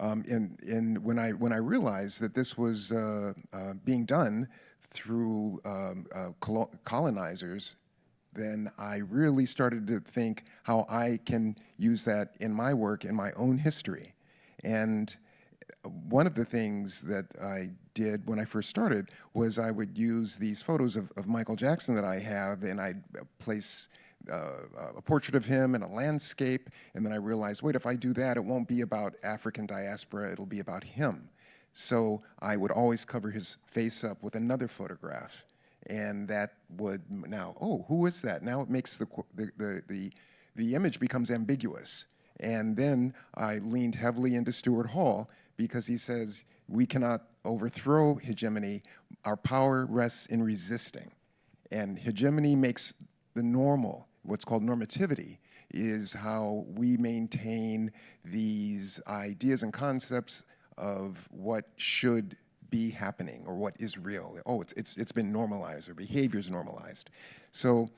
when I realized that this was being done through colonizers, then I really started to think how I can use that in my work, in my own history. And one of the things that I did when I first started was I would use these photos of Michael Jackson that I have, and I'd place a portrait of him and a landscape, and then I realized, wait, if I do that, it won't be about African diaspora, it'll be about him. So I would always cover his face up with another photograph, and that would now, oh, who is that? Now it makes the image becomes ambiguous. And then I leaned heavily into Stuart Hall, because he says, we cannot overthrow hegemony, our power rests in resisting. And hegemony makes the normal, what's called normativity, is how we maintain these ideas and concepts of what should be happening or what is real. Oh, it's been normalized, or behavior's normalized. So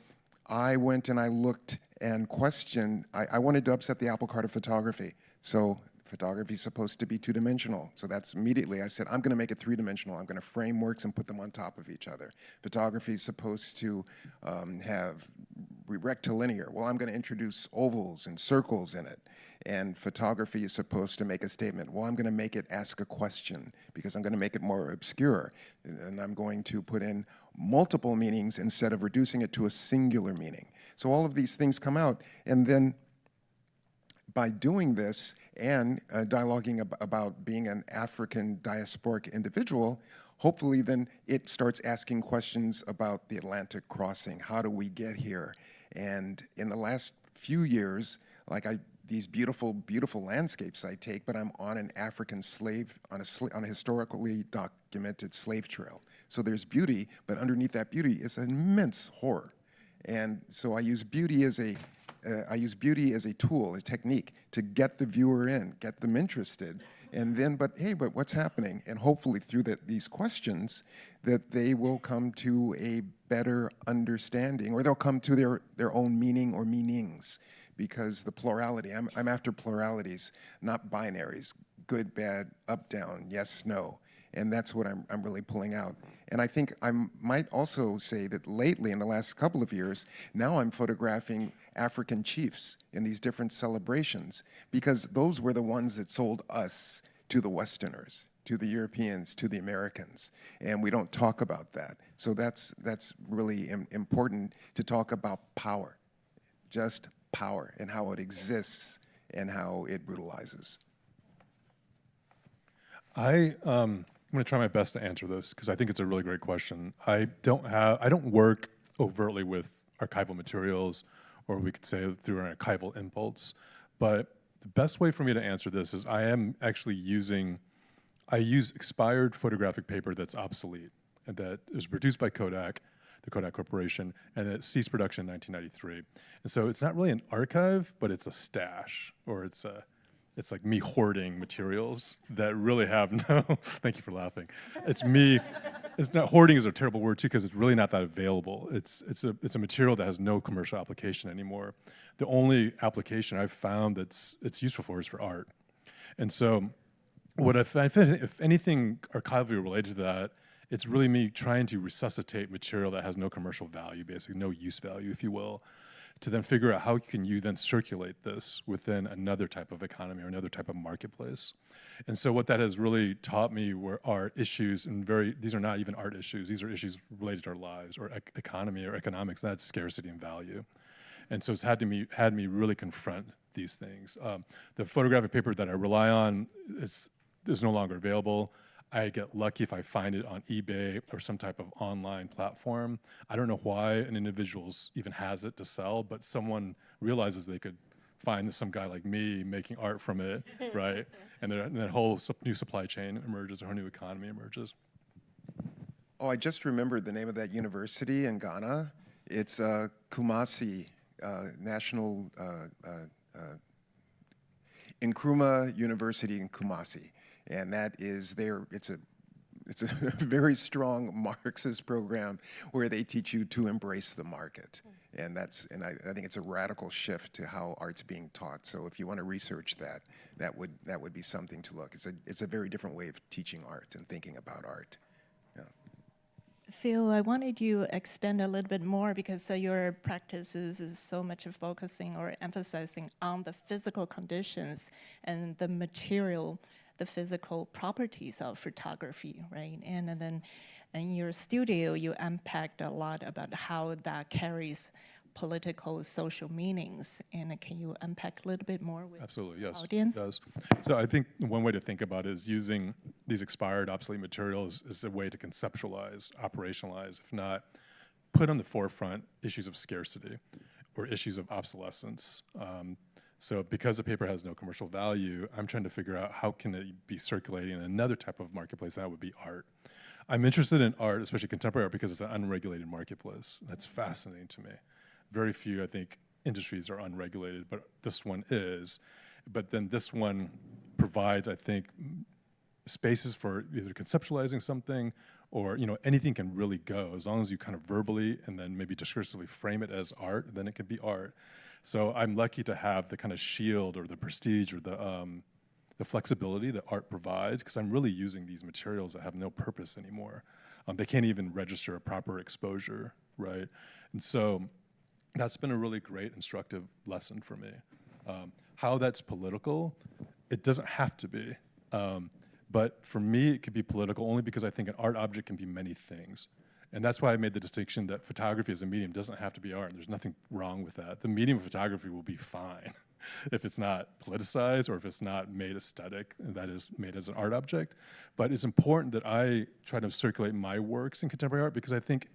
I went and I looked and questioned. I wanted to upset the apple cart of photography. So photography is supposed to be two-dimensional. So that's immediately I said, I'm going to make it three-dimensional. I'm going to frame works and put them on top of each other. Photography is supposed to have rectilinear. Well, I'm going to introduce ovals and circles in it. And photography is supposed to make a statement. Well, I'm going to make it ask a question because I'm going to make it more obscure. And I'm going to put in multiple meanings instead of reducing it to a singular meaning. So all of these things come out. And then by doing this and dialoguing about being an African diasporic individual, hopefully then it starts asking questions about the Atlantic crossing. How do we get here? And in the last few years, these beautiful, beautiful landscapes I take, but I'm on an African slave, on a historically documented slave trail. So there's beauty, but underneath that beauty is immense horror. And so I use beauty as a tool, a technique to get the viewer in, get them interested. And then, but what's happening? And hopefully through these questions, that they will come to a better understanding, or they'll come to their own meaning or meanings, because the plurality, I'm after pluralities, not binaries, good, bad, up, down, yes, no. And that's what I'm really pulling out. And I think I might also say that lately, in the last couple of years, now I'm photographing African chiefs in these different celebrations, because those were the ones that sold us to the Westerners, to the Europeans, to the Americans. And we don't talk about that. So that's really important to talk about power, just power, and how it exists and how it brutalizes. I'm going to try my best to answer this because I think it's a really great question. I don't work overtly with archival materials, or we could say through an archival impulse, but the best way for me to answer this is I use expired photographic paper that's obsolete and that was produced by Kodak, the Kodak Corporation, and it ceased production in 1993. And so it's not really an archive, but it's a stash, or it's like me hoarding materials that really have no, thank you for laughing. It's not, hoarding is a terrible word too, because it's really not that available. It's a material that has no commercial application anymore. The only application I've found it's useful for is for art. And so what I find, if anything archivally related to that, it's really me trying to resuscitate material that has no commercial value, basically no use value, if you will, to then figure out how can you then circulate this within another type of economy or another type of marketplace. And so what that has really taught me are issues, and these are not even art issues, these are issues related to our lives or economy or economics, and that's scarcity and value. And so it's had me really confront these things. The photographic paper that I rely on is no longer available. I get lucky if I find it on eBay or some type of online platform. I don't know why an individual even has it to sell, but someone realizes they could find some guy like me making art from it, right? And then that whole new supply chain emerges, or a new economy emerges. Oh, I just remembered the name of that university in Ghana. It's Kumasi National Nkrumah University in Kumasi. And that is it's a very strong Marxist program where they teach you to embrace the market. And I think it's a radical shift to how art's being taught. So if you want to research that would be something to look. It's a very different way of teaching art and thinking about art. Yeah. Phil, I wanted you to expand a little bit more, because your practice is so much focusing or emphasizing on the physical conditions and the material, the physical properties of photography, right? And then in your studio, you unpacked a lot about how that carries political, social meanings. And can you unpack a little bit more with Absolutely, yes, the audience? It does. So I think one way to think about it is using these expired, obsolete materials as a way to conceptualize, operationalize, if not put on the forefront issues of scarcity or issues of obsolescence. So because the paper has no commercial value, I'm trying to figure out how can it be circulating in another type of marketplace, and that would be art. I'm interested in art, especially contemporary art, because it's an unregulated marketplace. That's fascinating to me. Very few, I think, industries are unregulated, but this one is. But then this one provides, I think, spaces for either conceptualizing something, or anything can really go, as long as you kind of verbally and then maybe discursively frame it as art, then it can be art. So I'm lucky to have the kind of shield or the prestige or the flexibility that art provides, because I'm really using these materials that have no purpose anymore. They can't even register a proper exposure, right? And so that's been a really great instructive lesson for me. How that's political, it doesn't have to be. But for me, it could be political only because I think an art object can be many things. And that's why I made the distinction that photography as a medium doesn't have to be art. There's nothing wrong with that. The medium of photography will be fine if it's not politicized or if it's not made aesthetic, and that is made as an art object. But it's important that I try to circulate my works in contemporary art because I think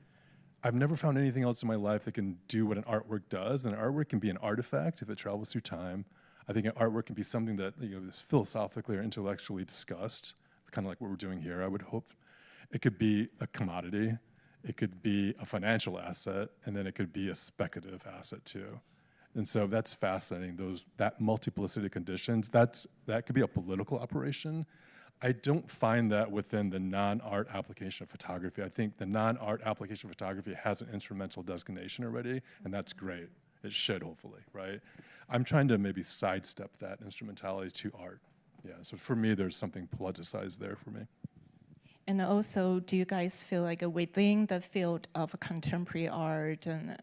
I've never found anything else in my life that can do what an artwork does. And an artwork can be an artifact if it travels through time. I think an artwork can be something that is philosophically or intellectually discussed, kind of like what we're doing here, I would hope. It could be a commodity. It could be a financial asset, and then it could be a speculative asset too. And so that's fascinating, that multiplicity of conditions. That could be a political operation. I don't find that within the non-art application of photography. I think the non-art application of photography has an instrumental designation already, and that's great. It should, hopefully, right? I'm trying to maybe sidestep that instrumentality to art. Yeah, so for me, there's something politicized there for me. And also, do you guys feel like within the field of contemporary art and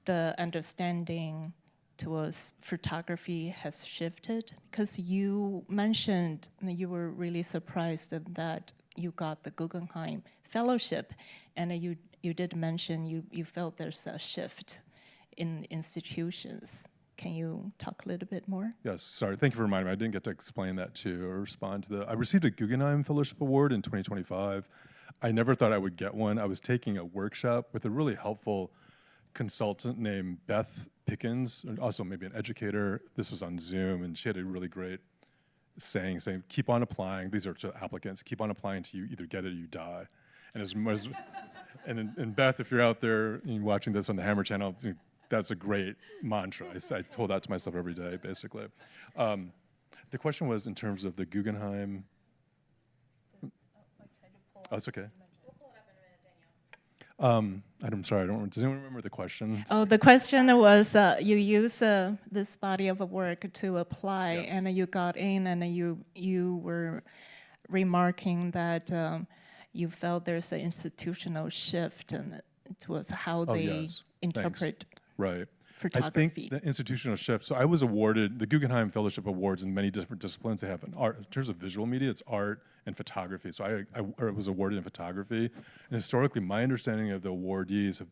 the understanding towards photography has shifted? Because you mentioned you were really surprised that you got the Guggenheim Fellowship, and you did mention you felt there's a shift in institutions. Can you talk a little bit more? Yes, sorry, thank you for reminding me. I didn't get to explain that too, or respond to I received a Guggenheim Fellowship Award in 2025. I never thought I would get one. I was taking a workshop with a really helpful consultant named Beth Pickens, and also maybe an educator. This was on Zoom, and she had a really great saying, keep on applying. These are to applicants. Keep on applying until you either get it or you die. And Beth, if you're out there and you're watching this on the Hammer channel, that's a great mantra. I told that to myself every day, basically. The question was in terms of the Guggenheim. Oh, it's okay. I'm sorry, does anyone remember the question? Oh, the question was, you use this body of work to apply, yes. And you got in, and you were remarking that you felt there's an institutional shift, and it was how they interpret right. photography. I think the institutional shift, so I was awarded the Guggenheim Fellowship Awards in many different disciplines. They have an art, in terms of visual media, it's art and photography. So I was awarded in photography. And historically, my understanding of the awardees have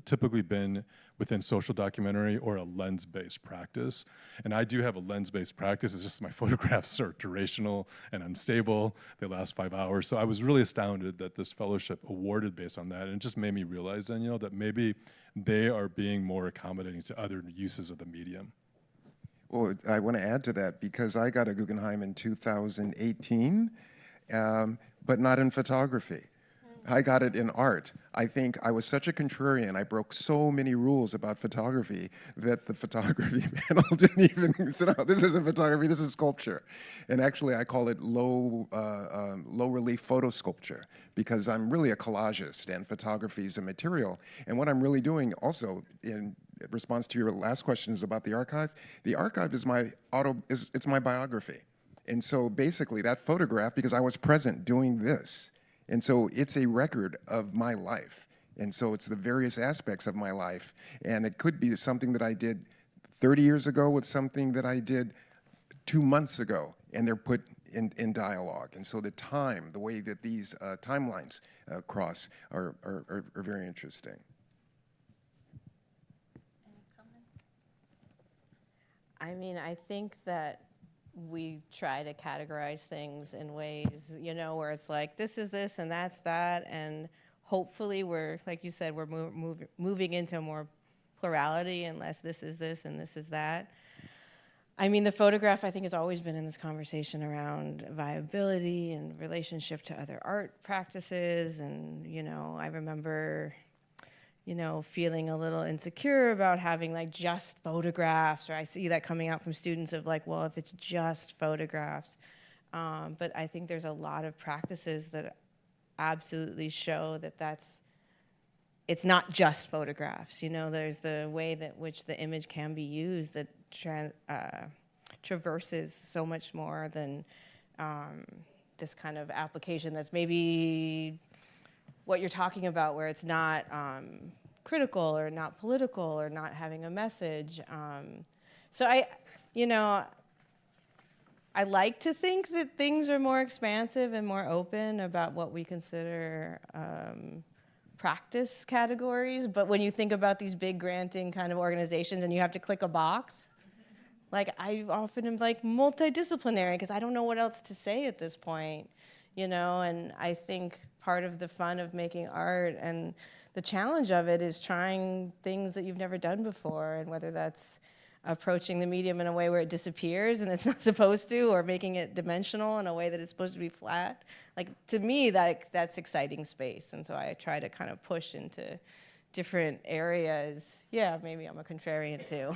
typically been within social documentary or a lens-based practice. And I do have a lens-based practice. It's just my photographs are durational and unstable. They last 5 hours. So I was really astounded that this fellowship awarded based on that. And it just made me realize, Danielle, that maybe they are being more accommodating to other uses of the medium. Well, I want to add to that because I got a Guggenheim in 2018, but not in photography. I got it in art. I think I was such a contrarian. I broke so many rules about photography that the photography panel didn't even say, no, this isn't photography, this is sculpture. And actually, I call it low relief photo sculpture because I'm really a collagist and photography is a material. And what I'm really doing also in response to your last question is about the archive. The archive is it's my biography. And so basically that photograph, because I was present doing this, and so it's a record of my life. And so it's the various aspects of my life. And it could be something that I did 30 years ago with something that I did 2 months ago. And they're put in dialogue. And so the way that these timelines cross are very interesting. Any comment? I mean, I think that we try to categorize things in ways, where it's like, this is this and that's that, and hopefully we're, like you said, we're moving into more plurality and less this is this and this is that. I mean, the photograph, I think, has always been in this conversation around viability and relationship to other art practices, and, I remember feeling a little insecure about having like just photographs, or I see that coming out from students of like, well, if it's just photographs. But I think there's a lot of practices that absolutely show that it's not just photographs. There's the way that which the image can be used that traverses so much more than this kind of application that's maybe what you're talking about, where it's not critical or not political or not having a message. So I like to think that things are more expansive and more open about what we consider practice categories. But when you think about these big granting kind of organizations and you have to click a box, like I often am like multidisciplinary because I don't know what else to say at this point, and I think part of the fun of making art and the challenge of it is trying things that you've never done before, and whether that's approaching the medium in a way where it disappears and it's not supposed to, or making it dimensional in a way that it's supposed to be flat. Like, to me, that's exciting space, and so I try to kind of push into different areas. Yeah, maybe I'm a contrarian too.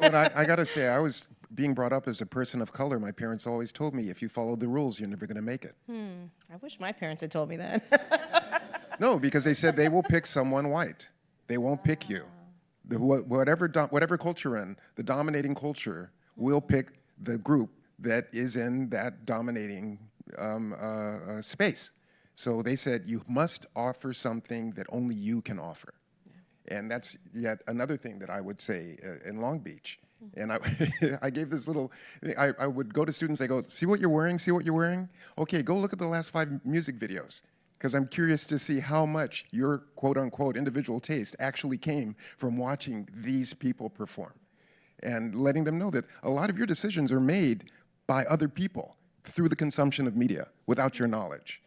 But I got to say, I was being brought up as a person of color. My parents always told me, if you follow the rules, you're never going to make it. I wish my parents had told me that. No, because they said they will pick someone white. They won't pick you. Whatever culture you're in, the dominating culture will pick the group that is in that dominating space. So they said, you must offer something that only you can offer. And that's yet another thing that I would say in Long Beach. And I gave this little, I would go to students, I go, see what you're wearing, see what you're wearing? Okay, go look at the last 5 music videos, because I'm curious to see how much your quote unquote individual taste actually came from watching these people perform. And letting them know that a lot of your decisions are made by other people through the consumption of media without your knowledge.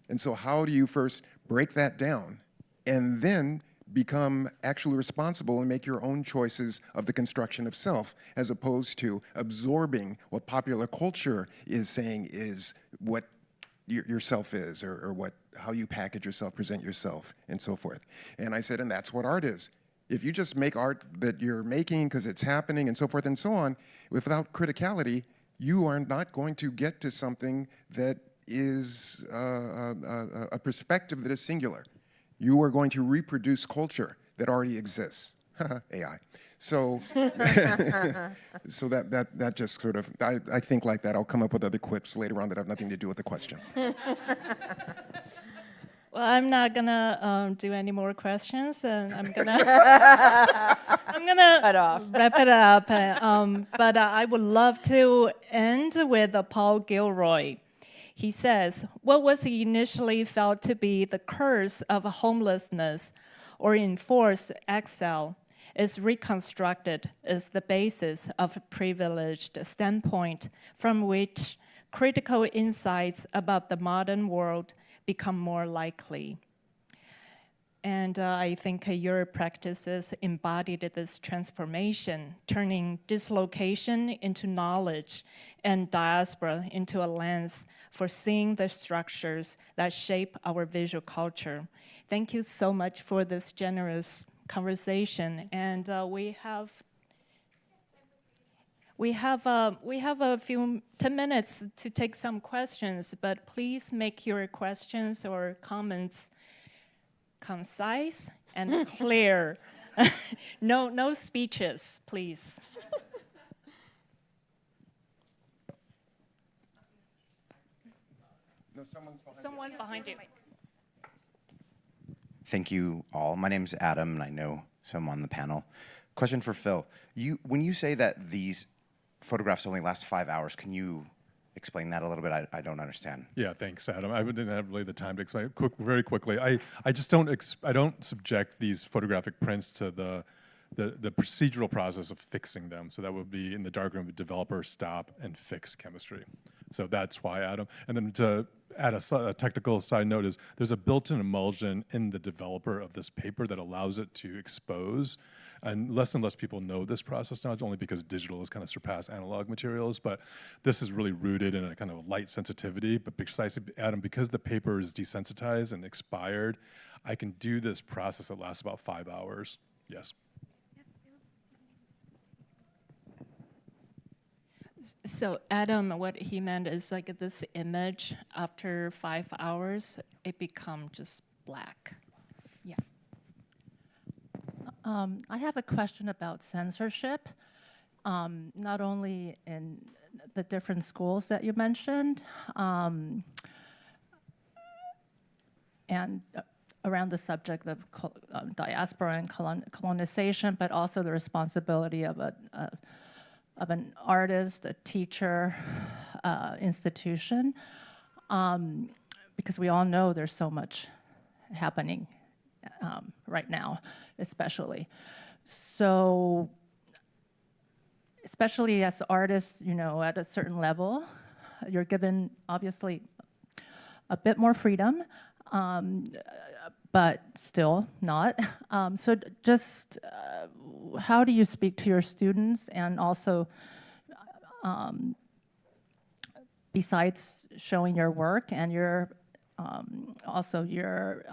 And so how do you first break that down and then become actually responsible and make your own choices of the construction of self, as opposed to absorbing what popular culture is saying is what your self is, or how you package yourself, present yourself, and so forth. And I said, and that's what art is. If you just make art that you're making because it's happening and so forth and so on, without criticality, you are not going to get to something that is a perspective that is singular. You are going to reproduce culture that already exists. AI. So, so that just sort of, I think like that. I'll come up with other quips later on that have nothing to do with the question. Well, I'm not gonna do any more questions, and I'm gonna Cut off. wrap it up. But I would love to end with Paul Gilroy. He says, "What was initially felt to be the curse of homelessness or enforced exile is reconstructed as the basis of a privileged standpoint from which critical insights about the modern world become more likely." And I think your practices embodied this transformation, turning dislocation into knowledge and diaspora into a lens for seeing the structures that shape our visual culture. Thank you so much for this generous conversation. And we have a few 10 minutes to take some questions, but please make your questions or comments concise and clear. No speeches, please. No, Someone behind you. Thank you all. My name is Adam, and I know some on the panel. Question for Phil. When you say that these photographs only last 5 hours, can you explain that a little bit? I don't understand. Yeah, thanks, Adam. I didn't have really the time to explain it very quickly. I just don't subject these photographic prints to the procedural process of fixing them. So that would be in the darkroom, developer, stop, and fix chemistry. So that's why, Adam. And then to add a technical side note is there's a built-in emulsion in the developer of this paper that allows it to expose. And less people know this process now, only because digital has kind of surpassed analog materials. But this is really rooted in a kind of light sensitivity. But precisely, Adam, because the paper is desensitized and expired, I can do this process that lasts about 5 hours. Yes. So Adam, what he meant is like this image, after 5 hours, it becomes just black. Yeah. I have a question about censorship, not only in the different schools that you mentioned, and around the subject of diaspora and colonization, but also the responsibility of an artist, a teacher, institution, because we all know there's so much happening right now, especially. So, especially as artists, you know, at a certain level, you're given obviously a bit more freedom, but still not. So just how do you speak to your students, and also besides showing your work and your also your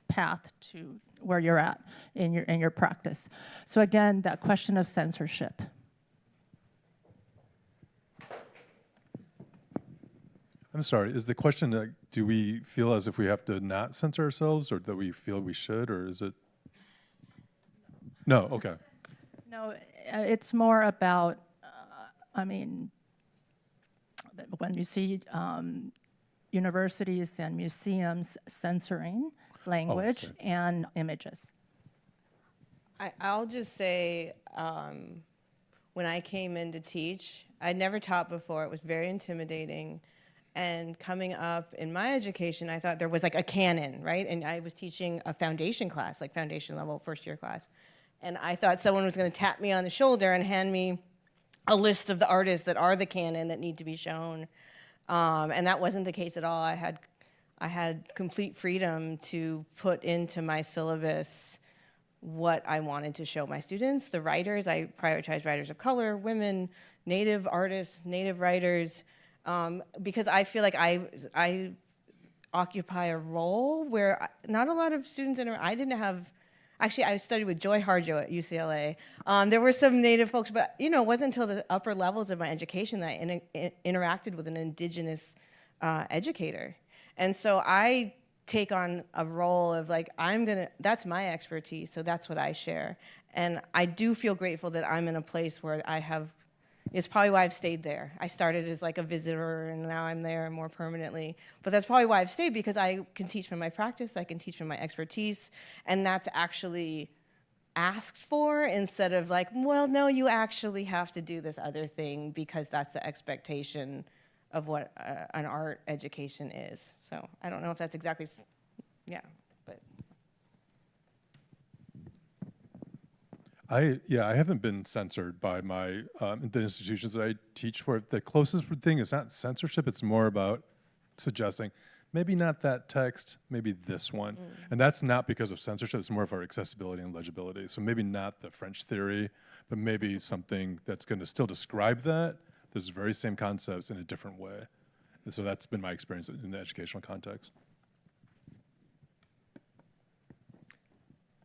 path to where you're at in your practice. So again, that question of censorship. I'm sorry, is the question, do we feel as if we have to not censor ourselves, or that we feel we should, or is it? No, okay. No, it's more about, I mean, when you see universities and museums censoring language and images. I'll just say, when I came in to teach, I'd never taught before. It was very intimidating. And coming up in my education, I thought there was like a canon, right? And I was teaching a foundation class, like foundation level, first year class. And I thought someone was going to tap me on the shoulder and hand me a list of the artists that are the canon that need to be shown. And that wasn't the case at all. I had complete freedom to put into my syllabus what I wanted to show my students. The writers, I prioritized writers of color, women, Native artists, Native writers, because I feel like I occupy a role where not a lot of students, I didn't have, actually I studied with Joy Harjo at UCLA. There were some Native folks, but you know, it wasn't until the upper levels of my education that I interacted with an Indigenous educator. And so I take on a role of like, that's my expertise, so that's what I share. And I do feel grateful that I'm in a place where it's probably why I've stayed there. I started as like a visitor, and now I'm there more permanently. But that's probably why I've stayed, because I can teach from my practice, I can teach from my expertise, and that's actually asked for instead of like, well, no, you actually have to do this other thing because that's the expectation of what an art education is. So I don't know if that's exactly, yeah, but. I haven't been censored by my the institutions that I teach for. The closest thing is not censorship, it's more about suggesting, maybe not that text, maybe this one. And that's not because of censorship, it's more of our accessibility and legibility. So maybe not the French theory, but maybe something that's gonna still describe that, those very same concepts in a different way. And so that's been my experience in the educational context.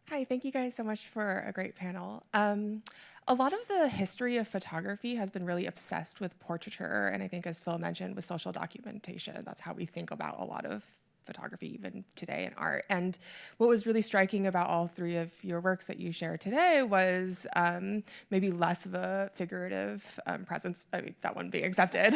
Hi, thank you guys so much for a great panel. A lot of the history of photography has been really obsessed with portraiture, and I think, as Phil mentioned, with social documentation. That's how we think about a lot of photography even today in art. And what was really striking about all three of your works that you shared today was maybe less of a figurative presence, I mean, that one being accepted,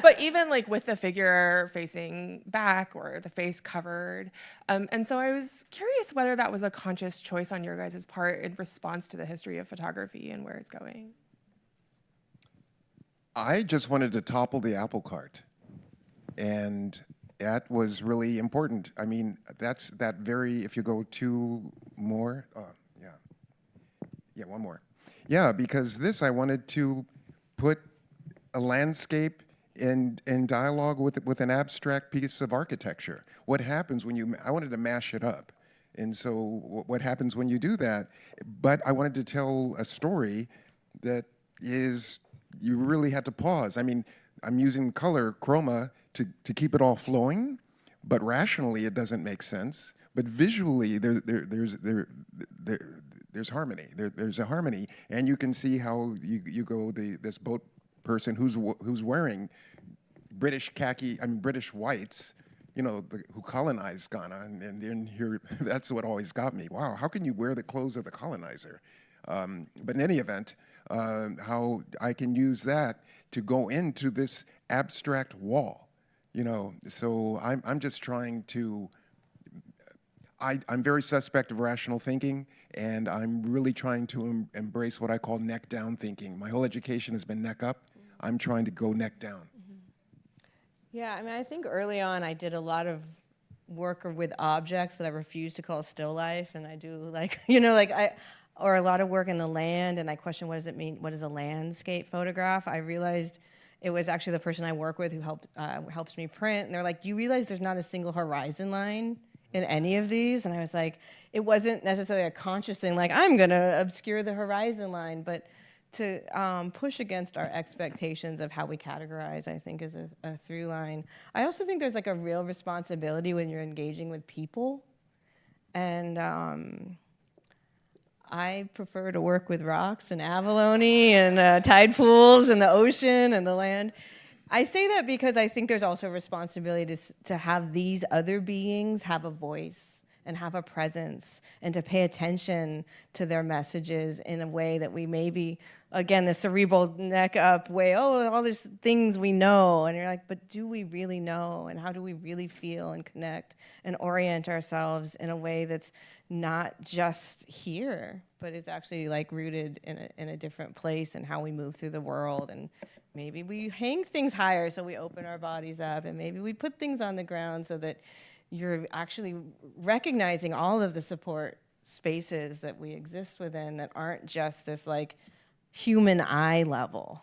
but even like with the figure facing back or the face covered. And so I was curious whether that was a conscious choice on your guys' part in response to the history of photography and where it's going. I just wanted to topple the apple cart, and that was really important. I mean, that's that very, if you go two more, one more. Yeah, because I wanted to put a landscape in dialogue with an abstract piece of architecture. What happens when I wanted to mash it up. And so what happens when you do that? But I wanted to tell a story that you really had to pause. I mean, I'm using color, chroma, to keep it all flowing, but rationally it doesn't make sense. But visually, there's harmony. There's a harmony, and you can see how you go this boat person who's wearing British whites, you know, who colonized Ghana, and then here that's what always got me. Wow, how can you wear the clothes of the colonizer? But in any event, how I can use that to go into this abstract wall, you know. So I'm just trying to I'm very suspect of rational thinking, and I'm really trying to embrace what I call neck down thinking. My whole education has been neck up. I'm trying to go neck down. Yeah, I mean, I think early on I did a lot of work with objects that I refused to call still life, and I do like, or a lot of work in the land, and I question what does it mean, what is a landscape photograph? I realized it was actually the person I work with who helps me print, and they're like, do you realize there's not a single horizon line in any of these? And I was like, it wasn't necessarily a conscious thing, like I'm gonna obscure the horizon line, but to push against our expectations of how we categorize, I think, is a through line. I also think there's like a real responsibility when you're engaging with people. And I prefer to work with rocks and abalone and tide pools and the ocean and the land. I say that because I think there's also a responsibility to have these other beings have a voice and have a presence and to pay attention to their messages in a way that we maybe, again, the cerebral neck up way, oh, all these things we know. And you're like, but do we really know? And how do we really feel and connect and orient ourselves in a way that's not just here, but is actually like rooted in a different place and how we move through the world. And maybe we hang things higher so we open our bodies up, and maybe we put things on the ground so that you're actually recognizing all of the support spaces that we exist within that aren't just this like human eye level,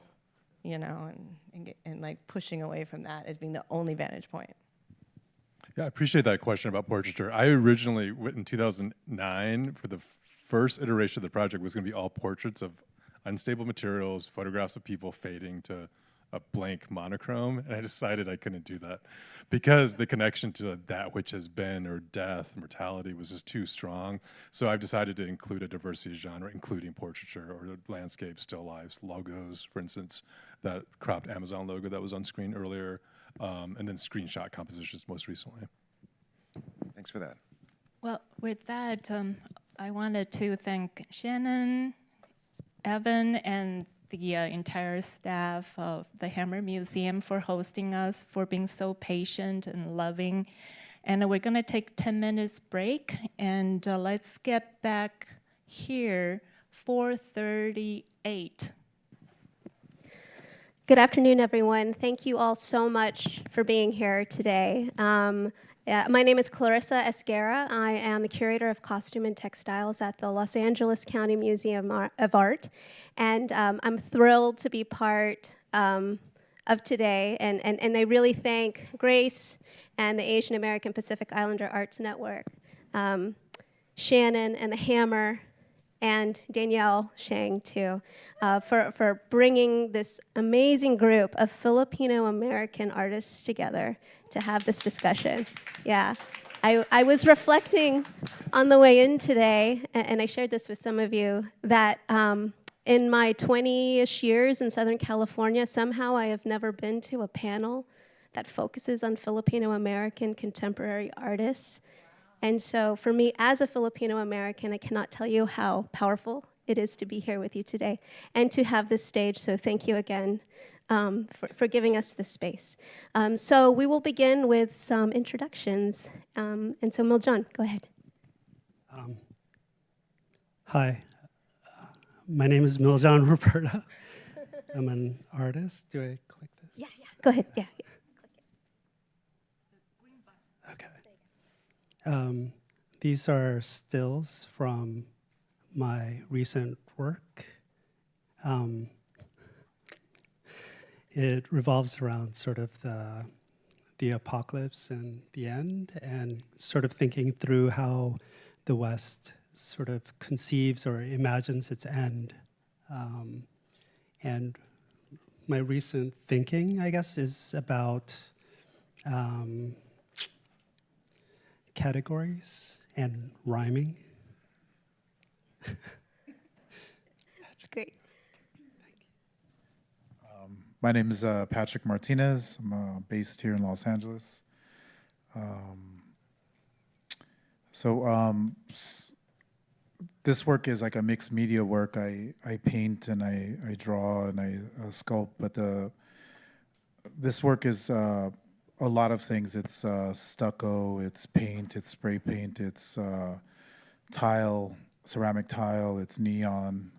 and like pushing away from that as being the only vantage point. Yeah, I appreciate that question about portraiture. I originally, in 2009, for the first iteration of the project, was going to be all portraits of unstable materials, photographs of people fading to a blank monochrome, and I decided I couldn't do that because the connection to that which has been, or death, mortality, was just too strong. So I've decided to include a diversity of genre, including portraiture or landscape, still lifes, logos, for instance, that cropped Amazon logo that was on screen earlier, and then screenshot compositions most recently. Thanks for that. Well, with that, I wanted to thank Shannon, Evan, and the entire staff of the Hammer Museum for hosting us, for being so patient and loving. And we're going to take 10 minutes break, and let's get back here, 4:38. Good afternoon, everyone. Thank you all so much for being here today. My name is Clarissa Esguerra. I am a curator of costume and textiles at the Los Angeles County Museum of Art, and I'm thrilled to be part of today, and I really thank Grace and the Asian American Pacific Islander Arts Network, Shannon and the Hammer, and Danielle Shang, too, for bringing this amazing group of Filipino-American artists together to have this discussion. Yeah, I was reflecting on the way in today, and I shared this with some of you, that in my 20-ish years in Southern California, somehow I have never been to a panel that focuses on Filipino-American contemporary artists. And so for me, as a Filipino-American, I cannot tell you how powerful it is to be here with you today and to have this stage. So thank you again for giving us this space. So we will begin with some introductions. And so Miljan, go ahead. Hi, my name is Miljan Roberta. I'm an artist. Do I click this? Yeah. Go ahead, yeah. Okay. These are stills from my recent work. It revolves around sort of the apocalypse and the end, and sort of thinking through how the West sort of conceives or imagines its end. And my recent thinking, I guess, is about categories and rhyming. That's great. My name is Patrick Martinez. I'm based here in Los Angeles. This work is like a mixed media work. I paint and I draw and I sculpt, but this work is a lot of things. It's stucco, it's paint, it's spray paint, it's tile, ceramic tile, it's neon.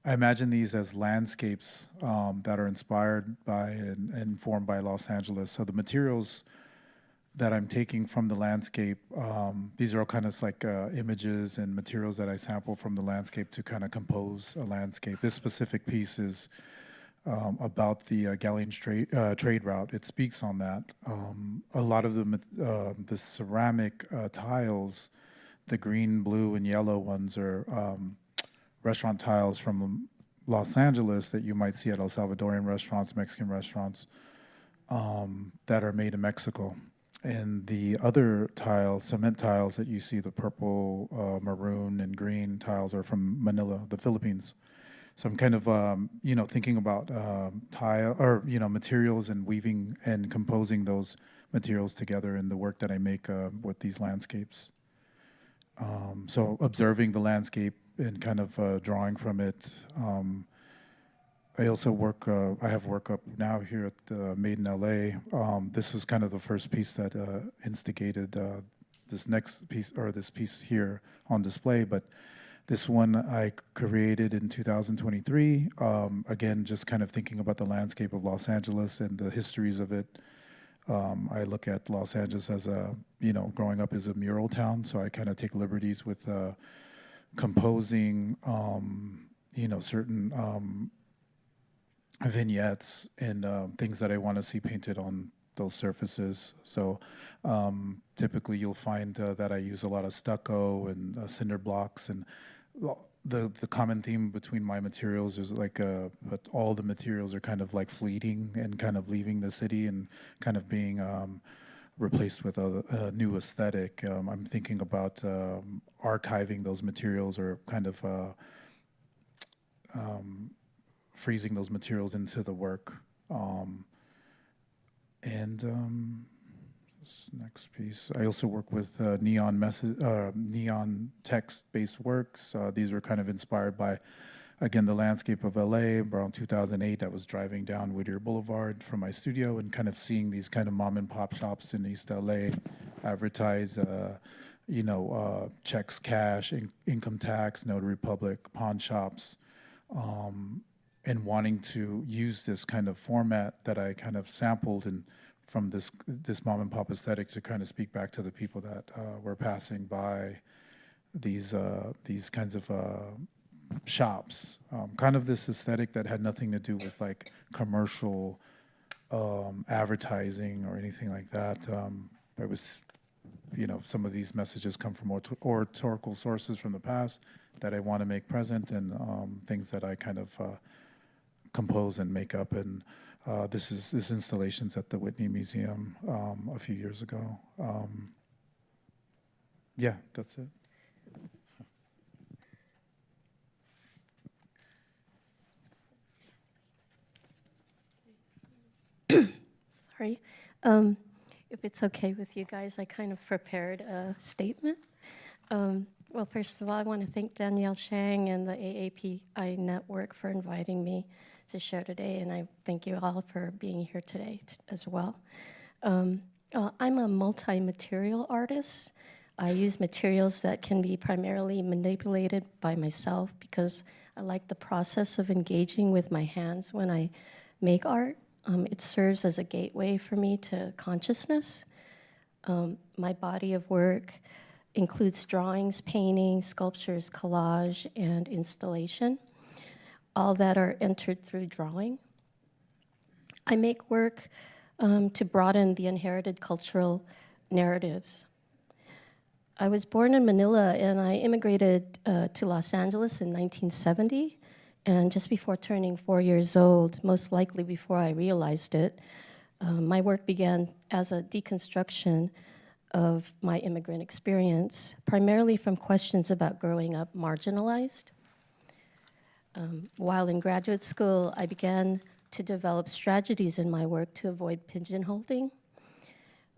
I imagine these as landscapes that are inspired by and informed by Los Angeles. So the materials that I'm taking from the landscape, these are all kind of like images and materials that I sample from the landscape to kind of compose a landscape. This specific piece is about the galleon trade route. It speaks on that. A lot of the ceramic tiles, the green, blue, and yellow ones are restaurant tiles from Los Angeles that you might see at El Salvadorian restaurants, Mexican restaurants, that are made in Mexico. And the other tiles, cement tiles that you see, the purple, maroon, and green tiles are from Manila, the Philippines. So I'm kind of, thinking about tile or, materials and weaving and composing those materials together in the work that I make with these landscapes. So observing the landscape and kind of drawing from it. I also work, I have work up now here at Made in LA. This was kind of the first piece that instigated this next piece, or this piece here on display, but this one I created in 2023. Again, just kind of thinking about the landscape of Los Angeles and the histories of it. I look at Los Angeles as growing up as a mural town, so I kind of take liberties with composing, certain vignettes and things that I want to see painted on those surfaces. So typically you'll find that I use a lot of stucco and cinder blocks, and the common theme between my materials is like but all the materials are kind of like fleeting and kind of leaving the city and kind of being replaced with a new aesthetic. I'm thinking about archiving those materials, or kind of freezing those materials into the work. This next piece, I also work with neon text-based works. These were kind of inspired by, again, the landscape of LA. Around 2008, I was driving down Whittier Boulevard from my studio and kind of seeing these kind of mom and pop shops in East LA advertise, checks, cash, income tax, notary public, pawn shops, and wanting to use this kind of format that I kind of sampled and from this mom and pop aesthetic to kind of speak back to the people that were passing by these kinds of shops. Kind of this aesthetic that had nothing to do with like commercial advertising or anything like that. It was, some of these messages come from oratorical sources from the past that I want to make present, and things that I kind of compose and make up. And this installation's at the Whitney Museum a few years ago. Yeah, that's it. Sorry. If it's okay with you guys, I kind of prepared a statement. Well, first of all, I want to thank Danielle Shang and the AAPI network for inviting me to share today, and I thank you all for being here today as well. I'm a multi-material artist. I use materials that can be primarily manipulated by myself because I like the process of engaging with my hands when I make art. It serves as a gateway for me to consciousness. My body of work includes drawings, paintings, sculptures, collage, and installation, all that are entered through drawing. I make work to broaden the inherited cultural narratives. I was born in Manila, and I immigrated to Los Angeles in 1970. And just before turning 4 years old, most likely before I realized it, my work began as a deconstruction of my immigrant experience, primarily from questions about growing up marginalized. While in graduate school, I began to develop strategies in my work to avoid pigeonholing.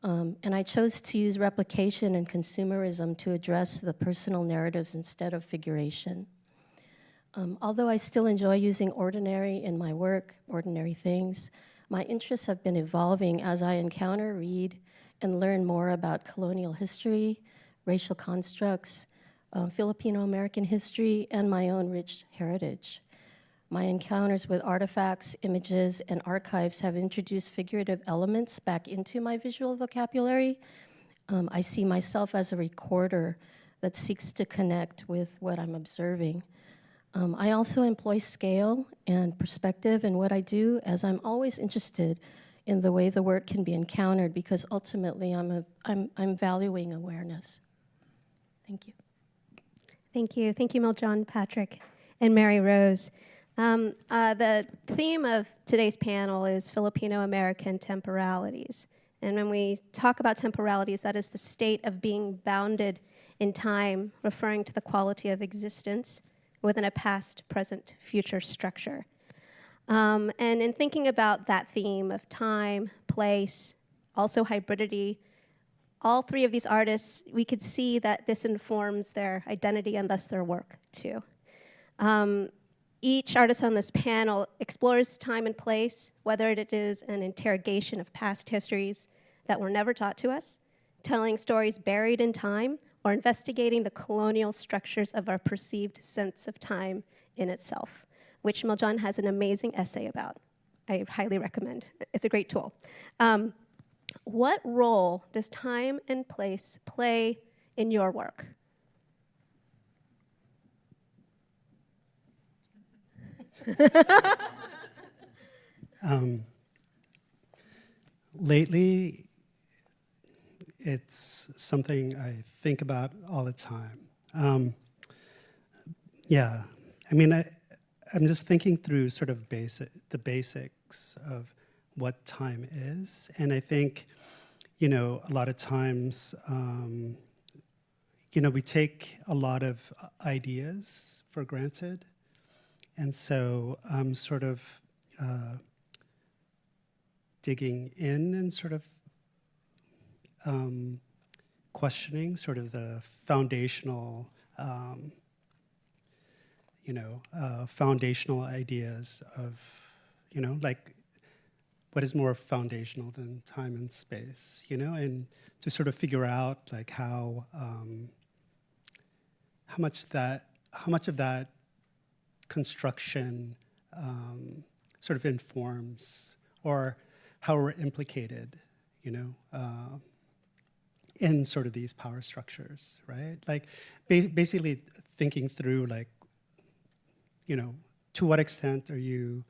And I chose to use replication and consumerism to address the personal narratives instead of figuration. Although I still enjoy using ordinary in my work, ordinary things, My interests have been evolving as I encounter, read, and learn more about colonial history, racial constructs, Filipino-American history, and my own rich heritage. My encounters with artifacts, images, and archives have introduced figurative elements back into my visual vocabulary. I see myself as a recorder that seeks to connect with what I'm observing. I also employ scale and perspective in what I do, as I'm always interested in the way the work can be encountered, because ultimately I'm valuing awareness. Thank you. Thank you. Thank you, Miljon, Patrick, and Mary Rose. The theme of today's panel is Filipino-American temporalities. And when we talk about temporalities, that is the state of being bounded in time, referring to the quality of existence within a past, present, future structure. And in thinking about that theme of time, place, also hybridity, all three of these artists, we could see that this informs their identity and thus their work too. Each artist on this panel explores time and place, whether it is an interrogation of past histories that were never taught to us, telling stories buried in time, or investigating the colonial structures of our perceived sense of time in itself, which Miljon has an amazing essay about. I highly recommend. It's a great tool. What role does time and place play in your work? Lately, it's something I think about all the time. Yeah, I mean, I'm just thinking through sort of the basics of what time is, and I think, you know, a lot of times, you know, we take a lot of ideas for granted, and so I'm sort of digging in and sort of questioning sort of the foundational, foundational ideas of, you know, like what is more foundational than time and space, you know, and to sort of figure out like how much of that construction sort of informs, or how we're implicated, you know, in sort of these power structures, right? Like basically thinking through like, you know, to what extent are you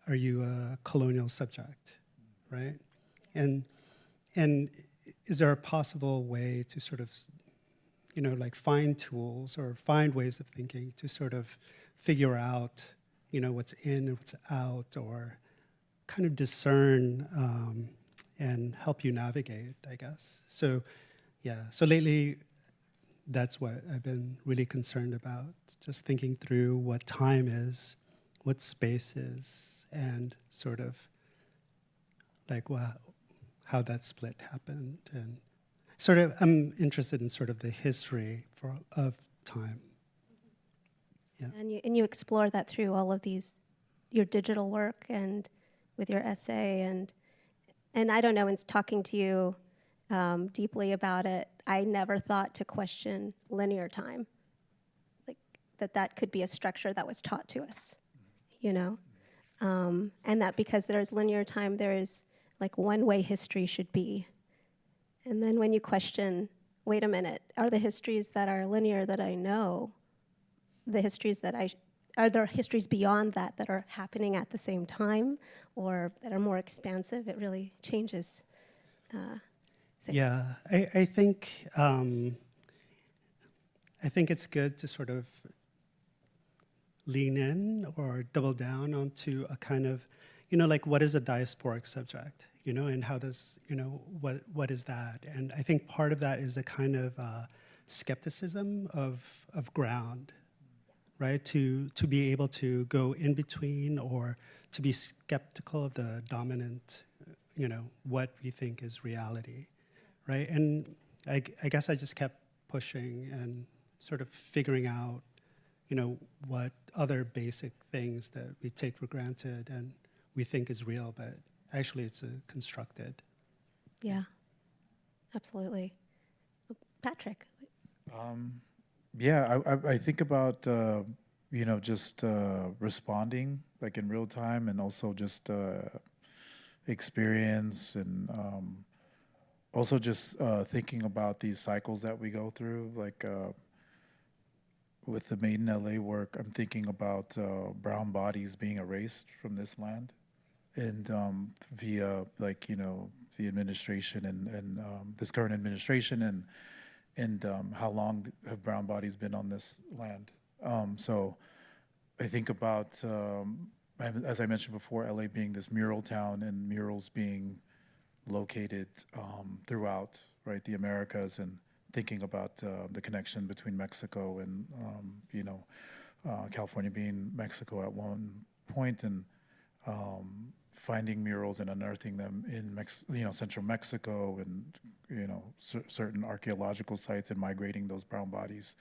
a colonial subject, right? And is there a possible way to sort of, you know, like find tools or find ways of thinking to sort of figure out, you know, what's in and what's out, or kind of discern and help you navigate, I guess. So, yeah, so lately, that's what I've been really concerned about, just thinking through what time is, what space is, and sort of like how that split happened. And sort of, I'm interested in sort of the history of time. Yeah. And you explore that through all of these, your digital work and with your essay, and I don't know, in talking to you deeply about it, I never thought to question linear time, like that could be a structure that was taught to us, you know, and that because there's linear time, there is like one way history should be, and then when you question, wait a minute, are the histories that are linear that I know, the histories that are there histories beyond that that are happening at the same time or that are more expansive? It really changes things. Yeah, I think it's good to sort of lean in or double down onto a kind of, you know, like what is a diasporic subject, you know, and how does, you know, what is that? And I think part of that is a kind of skepticism of ground, right? To be able to go in between, or to be skeptical of the dominant, you know, what we think is reality, right? And I guess I just kept pushing and sort of figuring out, you know, what other basic things that we take for granted and we think is real, but actually it's constructed. Yeah, absolutely. Patrick. Yeah, I think about just responding like in real time, and also just experience, and also just thinking about these cycles that we go through. Like with the Made in LA work, I'm thinking about brown bodies being erased from this land, and via the administration and this current administration, and how long have brown bodies been on this land. So I think about, as I mentioned before, LA being this mural town, and murals being located throughout, right, the Americas, and thinking about the connection between Mexico and, California being Mexico at one point, and finding murals and unearthing them in central Mexico, and certain archaeological sites, and migrating those brown bodies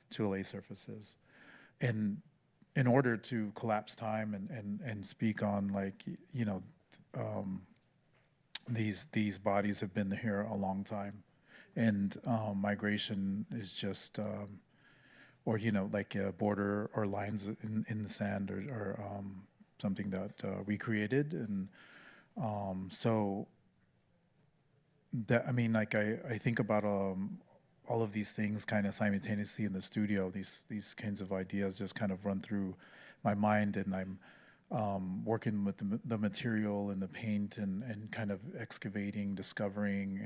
to LA surfaces, and in order to collapse time and speak on these bodies have been here a long time, and migration is just or a border or lines in the sand, or something that we created. And so that, I think about all of these things kind of simultaneously in the studio. These kinds of ideas just kind of run through my mind, and I'm working with the material and the paint, and kind of excavating, discovering,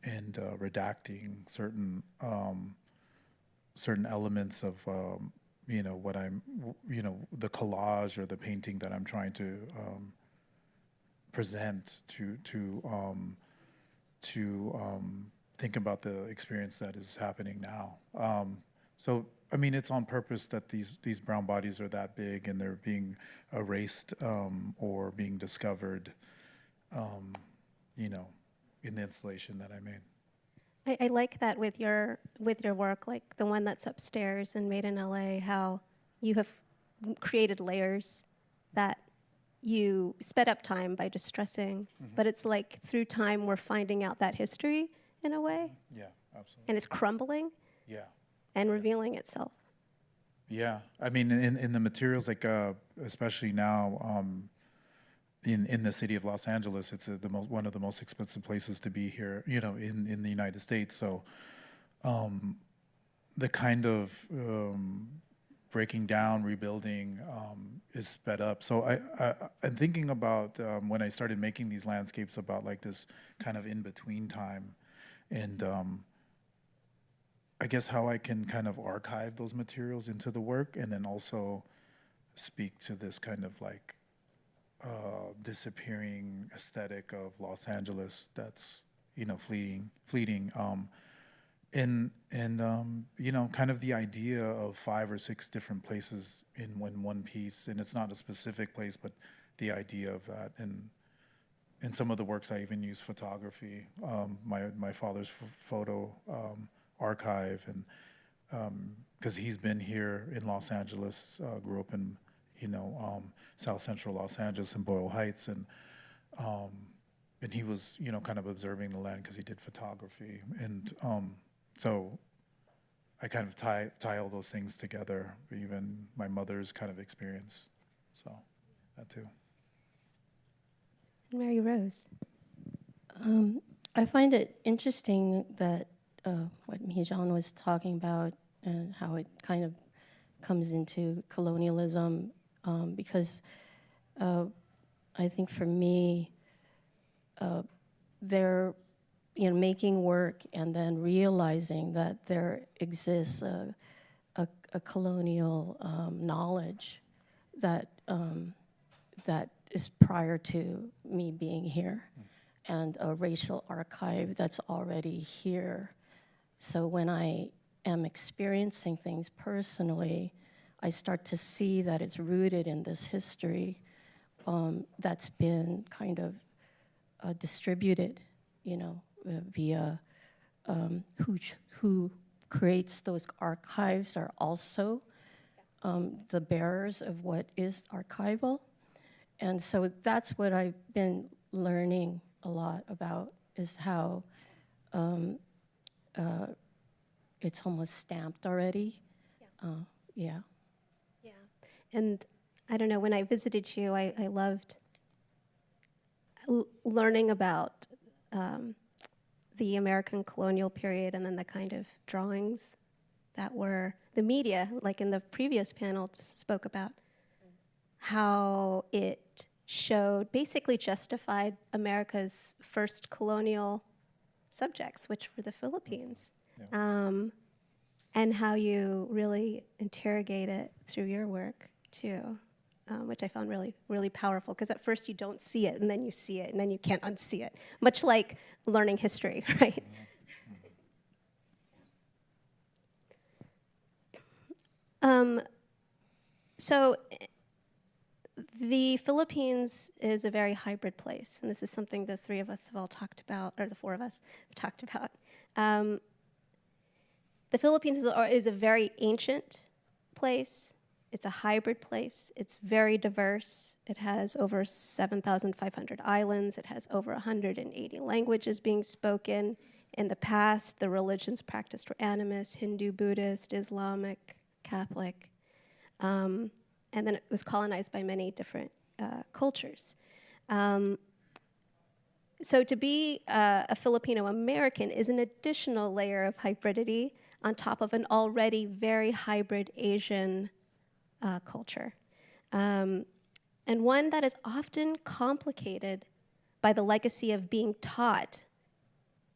and redacting certain elements of what I'm, the collage or the painting that I'm trying to present to think about the experience that is happening now. So it's on purpose that these brown bodies are that big, and they're being erased or being discovered, in the installation that I made. I like that with your work, like the one that's upstairs and Made in LA, how you have created layers that you sped up time by distressing, but it's like through time we're finding out that history in a way. Yeah, absolutely. And it's crumbling. Yeah. And revealing itself. Yeah, in the materials, especially now, in the city of Los Angeles, it's one of the most expensive places to be here, in the United States. So, the kind of breaking down, rebuilding is sped up. So I'm thinking about when I started making these landscapes, about this kind of in between time, and I guess how I can kind of archive those materials into the work, and then also speak to this kind of disappearing aesthetic of Los Angeles that's fleeting, and kind of the idea of 5 or 6 different places in one piece, and it's not a specific place, but the idea of that. And in some of the works, I even use photography, my father's photo archive, and because he's been here in Los Angeles, grew up in South Central Los Angeles in Boyle Heights, and he was kind of observing the land because he did photography, and so I kind of tie all those things together, even my mother's kind of experience, so that too. Mary Rose. I find it interesting that what Mijan was talking about, and how it kind of comes into colonialism, because I think for me, they're making work and then realizing that there exists a colonial knowledge that that is prior to me being here, and a racial archive that's already here. So when I am experiencing things personally, I start to see that it's rooted in this history that's been kind of distributed, via who creates those archives are also the bearers of what is archival. And so that's what I've been learning a lot about, is how it's almost stamped already. Yeah. Yeah. And I don't know, when I visited you, I loved learning about the American colonial period, and then the kind of drawings that were the media, like in the previous panel, just spoke about how it basically justified America's first colonial subjects, which were the Philippines. Yeah. And how you really interrogate it through your work too, which I found really, really powerful, because at first you don't see it, and then you see it, and then you can't unsee it, much like learning history, right? So the Philippines is a very hybrid place, and this is something the three of us have all talked about, or the four of us have talked about. The Philippines is a very ancient place. It's a hybrid place. It's very diverse. It has over 7,500 islands. It has over 180 languages being spoken. In the past, the religions practiced were animist, Hindu, Buddhist, Islamic, Catholic. And then it was colonized by many different cultures. So to be a Filipino American is an additional layer of hybridity on top of an already very hybrid Asian culture. And one that is often complicated by the legacy of being taught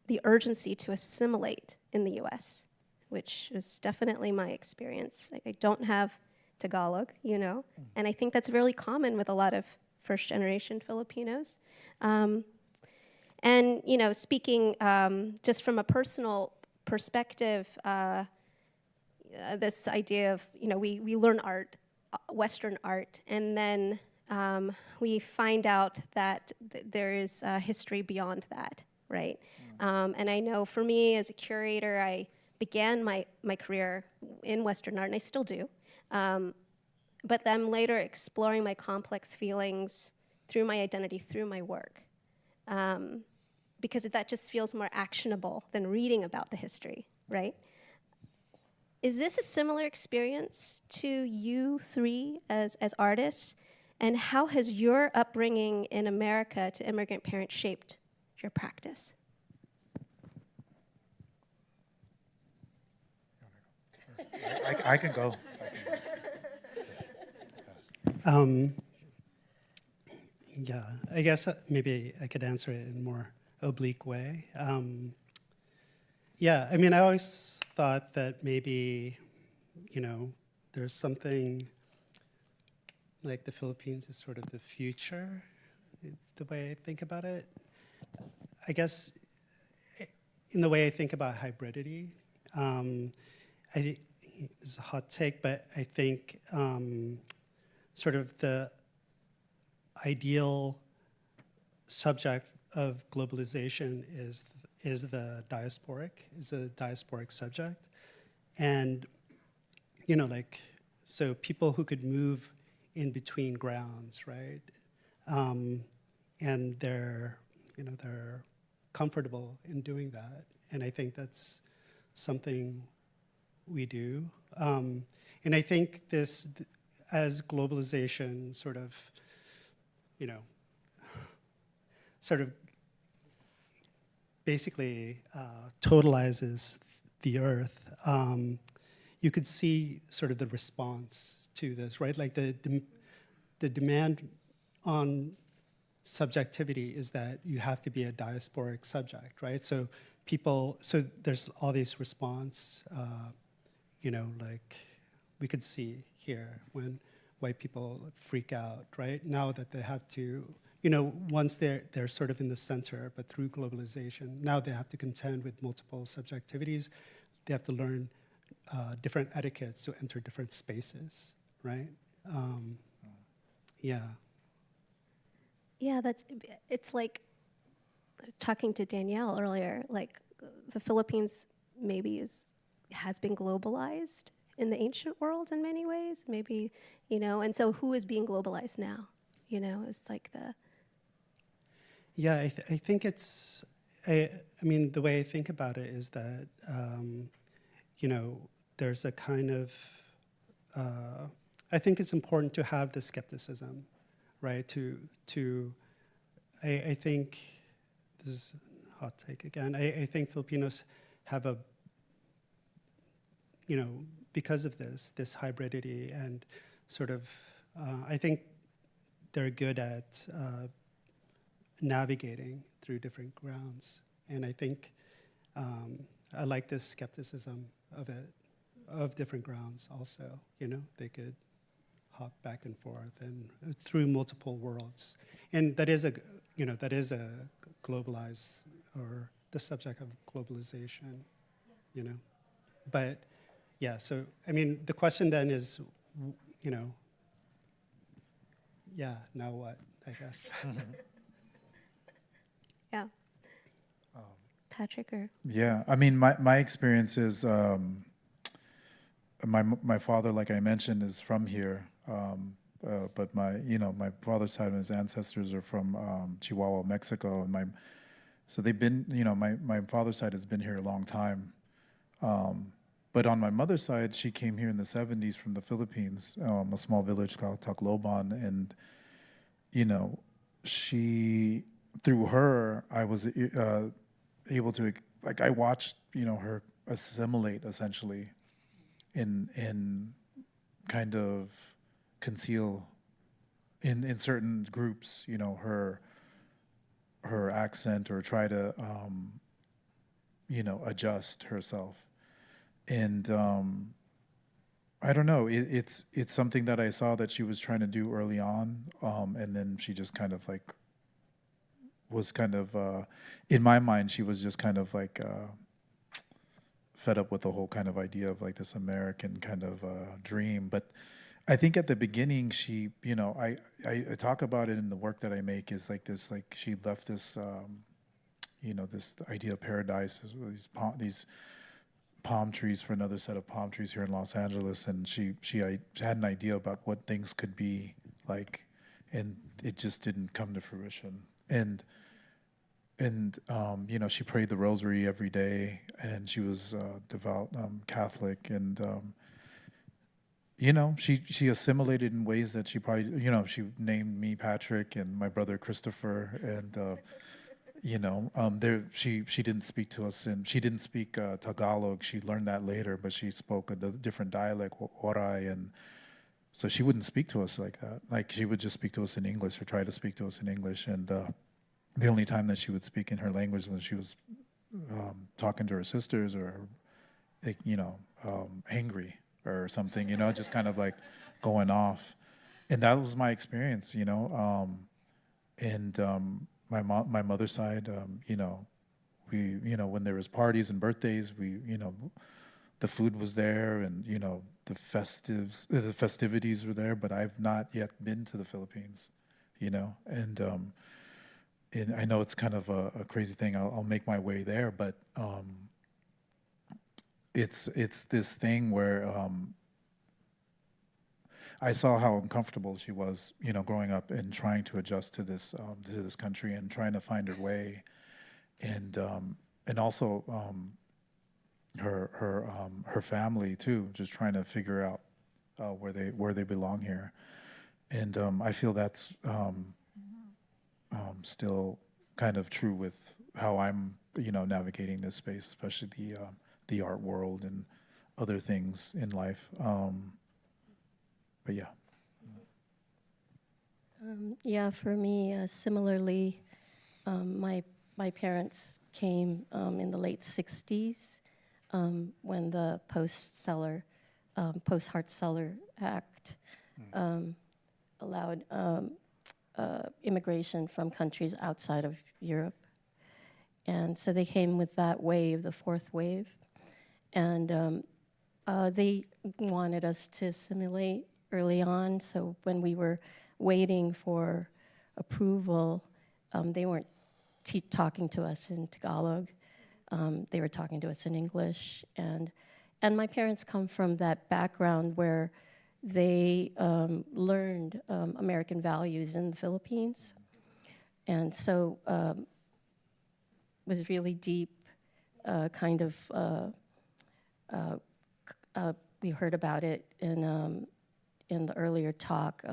the urgency to assimilate in the US, which is definitely my experience. I don't have Tagalog, and I think that's really common with a lot of first-generation Filipinos. And, speaking just from a personal perspective, this idea of, we learn art, Western art, and then we find out that there is history beyond that, right? And I know for me as a curator, I began my career in Western art, and I still do. But then later exploring my complex feelings through my identity, through my work. Because that just feels more actionable than reading about the history, right? Is this a similar experience to you three as artists? And how has your upbringing in America to immigrant parents shaped your practice? I can go. Yeah, I guess maybe I could answer it in a more oblique way. Yeah, I mean, I always thought that maybe, there's something like the Philippines is sort of the future, the way I think about it. I guess in the way I think about hybridity, this is a hot take, but I think sort of the ideal subject of globalization is the diasporic subject. And, so people who could move in between grounds, right? And they're comfortable in doing that. And I think that's something we do. And I think as globalization sort of basically totalizes the earth, you could see sort of the response to this, right? Like the demand on subjectivity is that you have to be a diasporic subject, right? So there's all these response, like we could see here when white people freak out, right? Now that they have to, once they're sort of in the center, but through globalization, now they have to contend with multiple subjectivities. They have to learn different etiquettes to enter different spaces, right? Yeah. Yeah, it's like talking to Danielle earlier, like the Philippines maybe has been globalized in the ancient world in many ways, maybe, and so who is being globalized now, is like the... Yeah, I think it's, I mean, the way I think about it is that, there's a kind of, I think it's important to have the skepticism, right? I think, this is a hot take again, I think Filipinos have a, because of this hybridity and sort of, I think they're good at navigating through different grounds. And I think I like this skepticism of it, of different grounds also, they could hop back and forth and through multiple worlds. And that is a globalized, or the subject of globalization, But yeah, so, I mean, the question then is, yeah, now what, I guess. Yeah. Patrick or? Yeah, I mean, my experience is, my father, like I mentioned, is from here, but my father's side of his ancestors are from Chihuahua, Mexico, and so they've been, my father's side has been here a long time. But on my mother's side, she came here in the 70s from the Philippines, a small village called Tacloban, and she, through her, I was able to, like, I watched, her assimilate essentially, in kind of conceal in certain groups, her accent, or try to adjust herself. And I don't know, it's something that I saw that she was trying to do early on, and then she just kind of like was kind of in my mind, she was just kind of like fed up with the whole kind of idea of like this American kind of dream. But I think at the beginning, she, I talk about it in the work that I make, is like this, like she left this this idea of paradise, these palm trees for another set of palm trees here in Los Angeles, and she had an idea about what things could be like, and it just didn't come to fruition. And she prayed the rosary every day, and she was devout Catholic, and she assimilated in ways that she probably, she named me Patrick and my brother Christopher, and she didn't speak to us, and she didn't speak Tagalog. She learned that later, but she spoke a different dialect, Oray, and so she wouldn't speak to us like that. Like, she would just speak to us in English, or try to speak to us in English, and the only time that she would speak in her language was when she was talking to her sisters, or angry or something, just kind of like going off. And that was my experience, my mother's side, we, when there was parties and birthdays, we, the food was there, and, the festivities were there, but I've not yet been to the Philippines, and I know it's kind of a crazy thing. I'll make my way there, but it's this thing where I saw how uncomfortable she was, growing up and trying to adjust to this country and trying to find her way, and also her family too, just trying to figure out where they belong here, and I feel that's still kind of true with how I'm navigating this space, especially the art world and other things in life. But yeah. Yeah, for me, similarly, my parents came in the late 60s when the Post-Hart-Celler Act allowed immigration from countries outside of Europe. And so they came with that wave, the fourth wave. And they wanted us to assimilate early on. So when we were waiting for approval, they weren't talking to us in Tagalog. They were talking to us in English. And and my parents come from that background where they learned American values in the Philippines. And so was really deep, we heard about it in the earlier talk.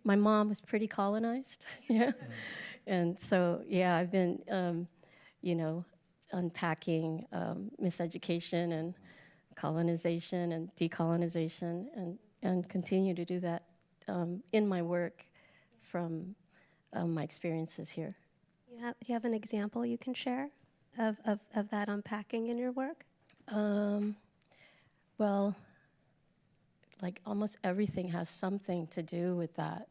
My mom was pretty colonized, yeah. And so, yeah, I've been, unpacking miseducation and colonization and decolonization and continue to do that in my work from my experiences here. Do you have an example you can share of that unpacking in your work? Well, like almost everything has something to do with that.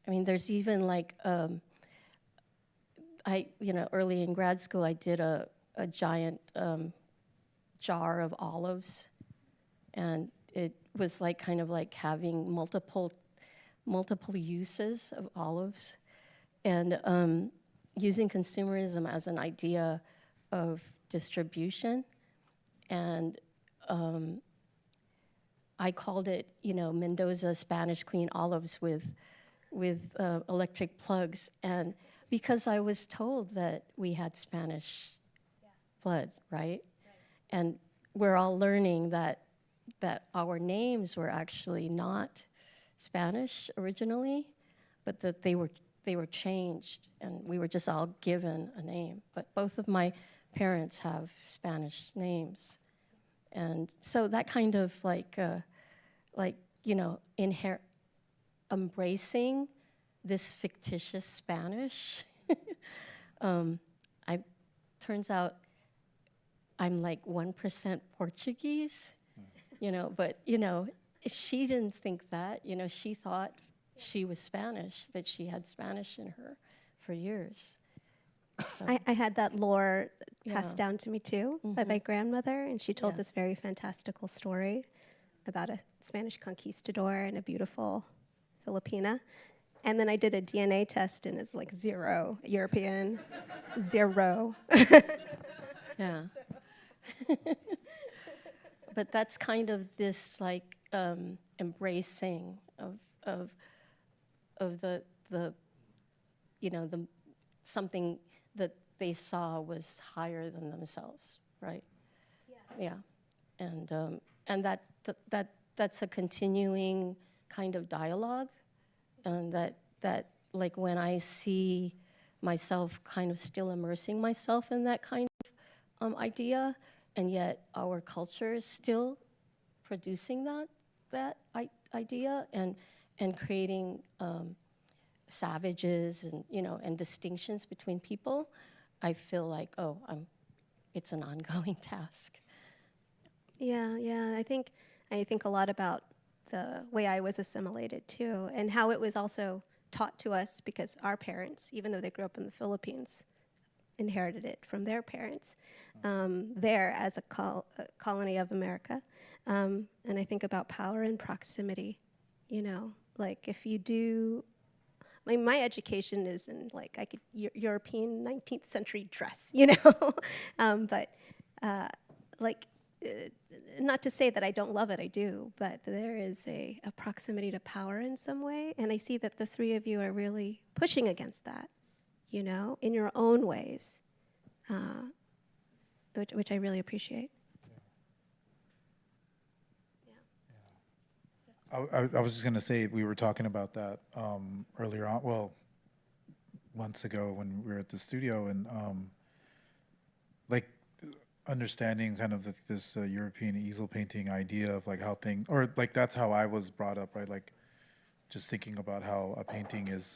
I mean, there's even like, early in grad school, I did a giant jar of olives, and it was like kind of like having multiple uses of olives, and using consumerism as an idea of distribution. And I called it, Mendoza Spanish Queen olives with electric plugs, and because I was told that we had Spanish blood, right? And we're all learning that our names were actually not Spanish originally, but that they were changed, and we were just all given a name. But both of my parents have Spanish names, and so that kind of embracing this fictitious Spanish. Turns out I'm like 1% Portuguese, but she didn't think that. She thought she was Spanish, that she had Spanish in her for years. So. I had that lore passed down to me too by my grandmother, and she told this very fantastical story about a Spanish conquistador and a beautiful Filipina. And then I did a DNA test, and it's like 0 European, 0. Yeah. But that's kind of this like embracing of the something that they saw was higher than themselves, right? Yeah. And that's a continuing kind of dialogue, and that like when I see myself kind of still immersing myself in that kind of idea, and yet our culture is still producing that idea and creating savages and and distinctions between people, I feel like it's an ongoing task. Yeah. I think a lot about the way I was assimilated too, and how it was also taught to us because our parents, even though they grew up in the Philippines, inherited it from their parents there as a colony of America. And I think about power and proximity, like if you do, my education is in like European 19th century dress, but not to say that I don't love it, I do, but there is a proximity to power in some way, and I see that the three of you are really pushing against that, in your own ways, which I really appreciate. I was just going to say, we were talking about that earlier on, well, months ago when we were at the studio, and understanding kind of this European easel painting idea of like how things, or like that's how I was brought up, right? Like just thinking about how a painting is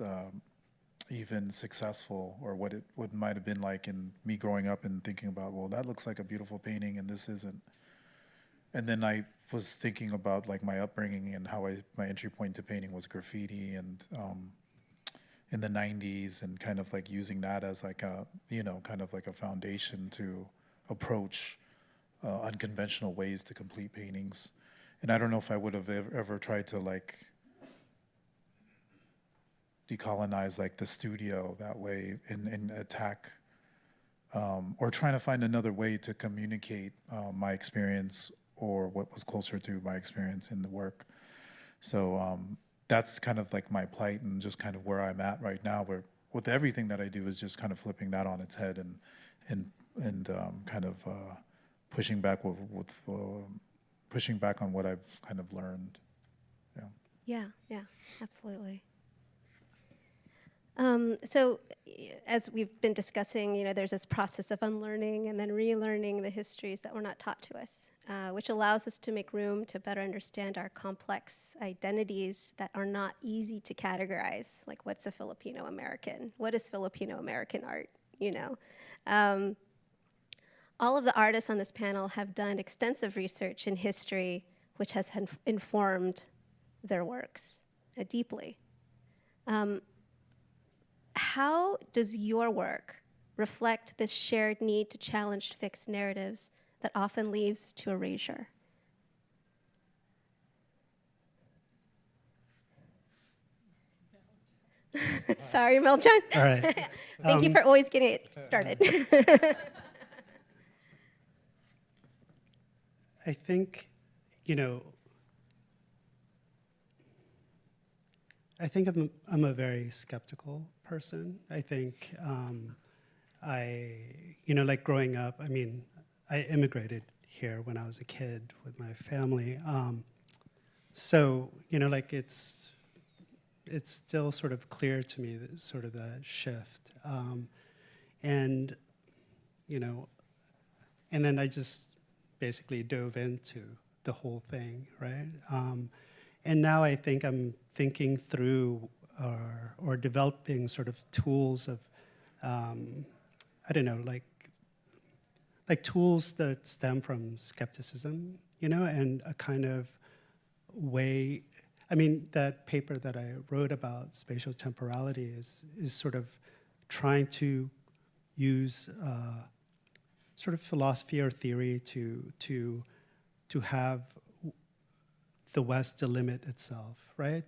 even successful, or what might have been like in me growing up and thinking about, well, that looks like a beautiful painting and this isn't. And then I was thinking about like my upbringing and how my entry point to painting was graffiti, and in the 90s, and kind of like using that as like a, kind of like a foundation to approach unconventional ways to complete paintings. And I don't know if I would have ever tried to like decolonize like the studio that way and attack or trying to find another way to communicate my experience or what was closer to my experience in the work. So that's kind of like my plight and just kind of where I'm at right now, where with everything that I do is just kind of flipping that on its head and kind of pushing back pushing back on what I've kind of learned. Yeah, absolutely. So as we've been discussing, there's this process of unlearning and then relearning the histories that were not taught to us, which allows us to make room to better understand our complex identities that are not easy to categorize, like what's a Filipino American? What is Filipino American art, All of the artists on this panel have done extensive research in history, which has informed their works deeply. How does your work reflect this shared need to challenge fixed narratives that often leads to erasure? Sorry, Melchan. All right. Thank you for always getting it started. I think, I'm a very skeptical person. I think like growing up, I immigrated here when I was a kid with my family. So, it's still sort of clear to me that sort of the shift. And then I just basically dove into the whole thing, right? And now I think I'm thinking through or developing sort of tools of, like tools that stem from skepticism, and a kind of way. That paper that I wrote about spatial temporality is sort of trying to use sort of philosophy or theory to have the West delimit itself, right?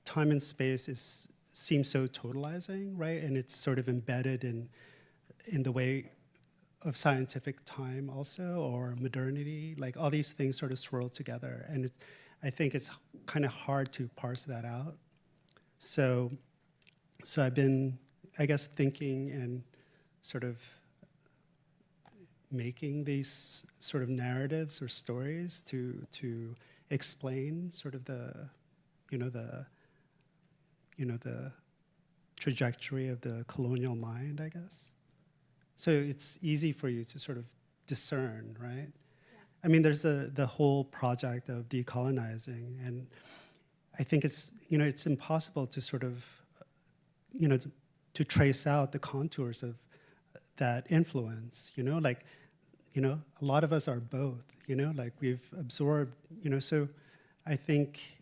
Time and space seems so totalizing, right? And it's sort of embedded in the way of scientific time also, or modernity, like all these things sort of swirl together. And I think it's kind of hard to parse that out. So I've been, I guess, thinking and sort of making these sort of narratives or stories to explain sort of the trajectory of the colonial mind, I guess. So it's easy for you to sort of discern, right? Yeah. There's the whole project of decolonizing, and I think it's impossible to sort of to trace out the contours of that influence. A lot of us are both. We've absorbed. So I think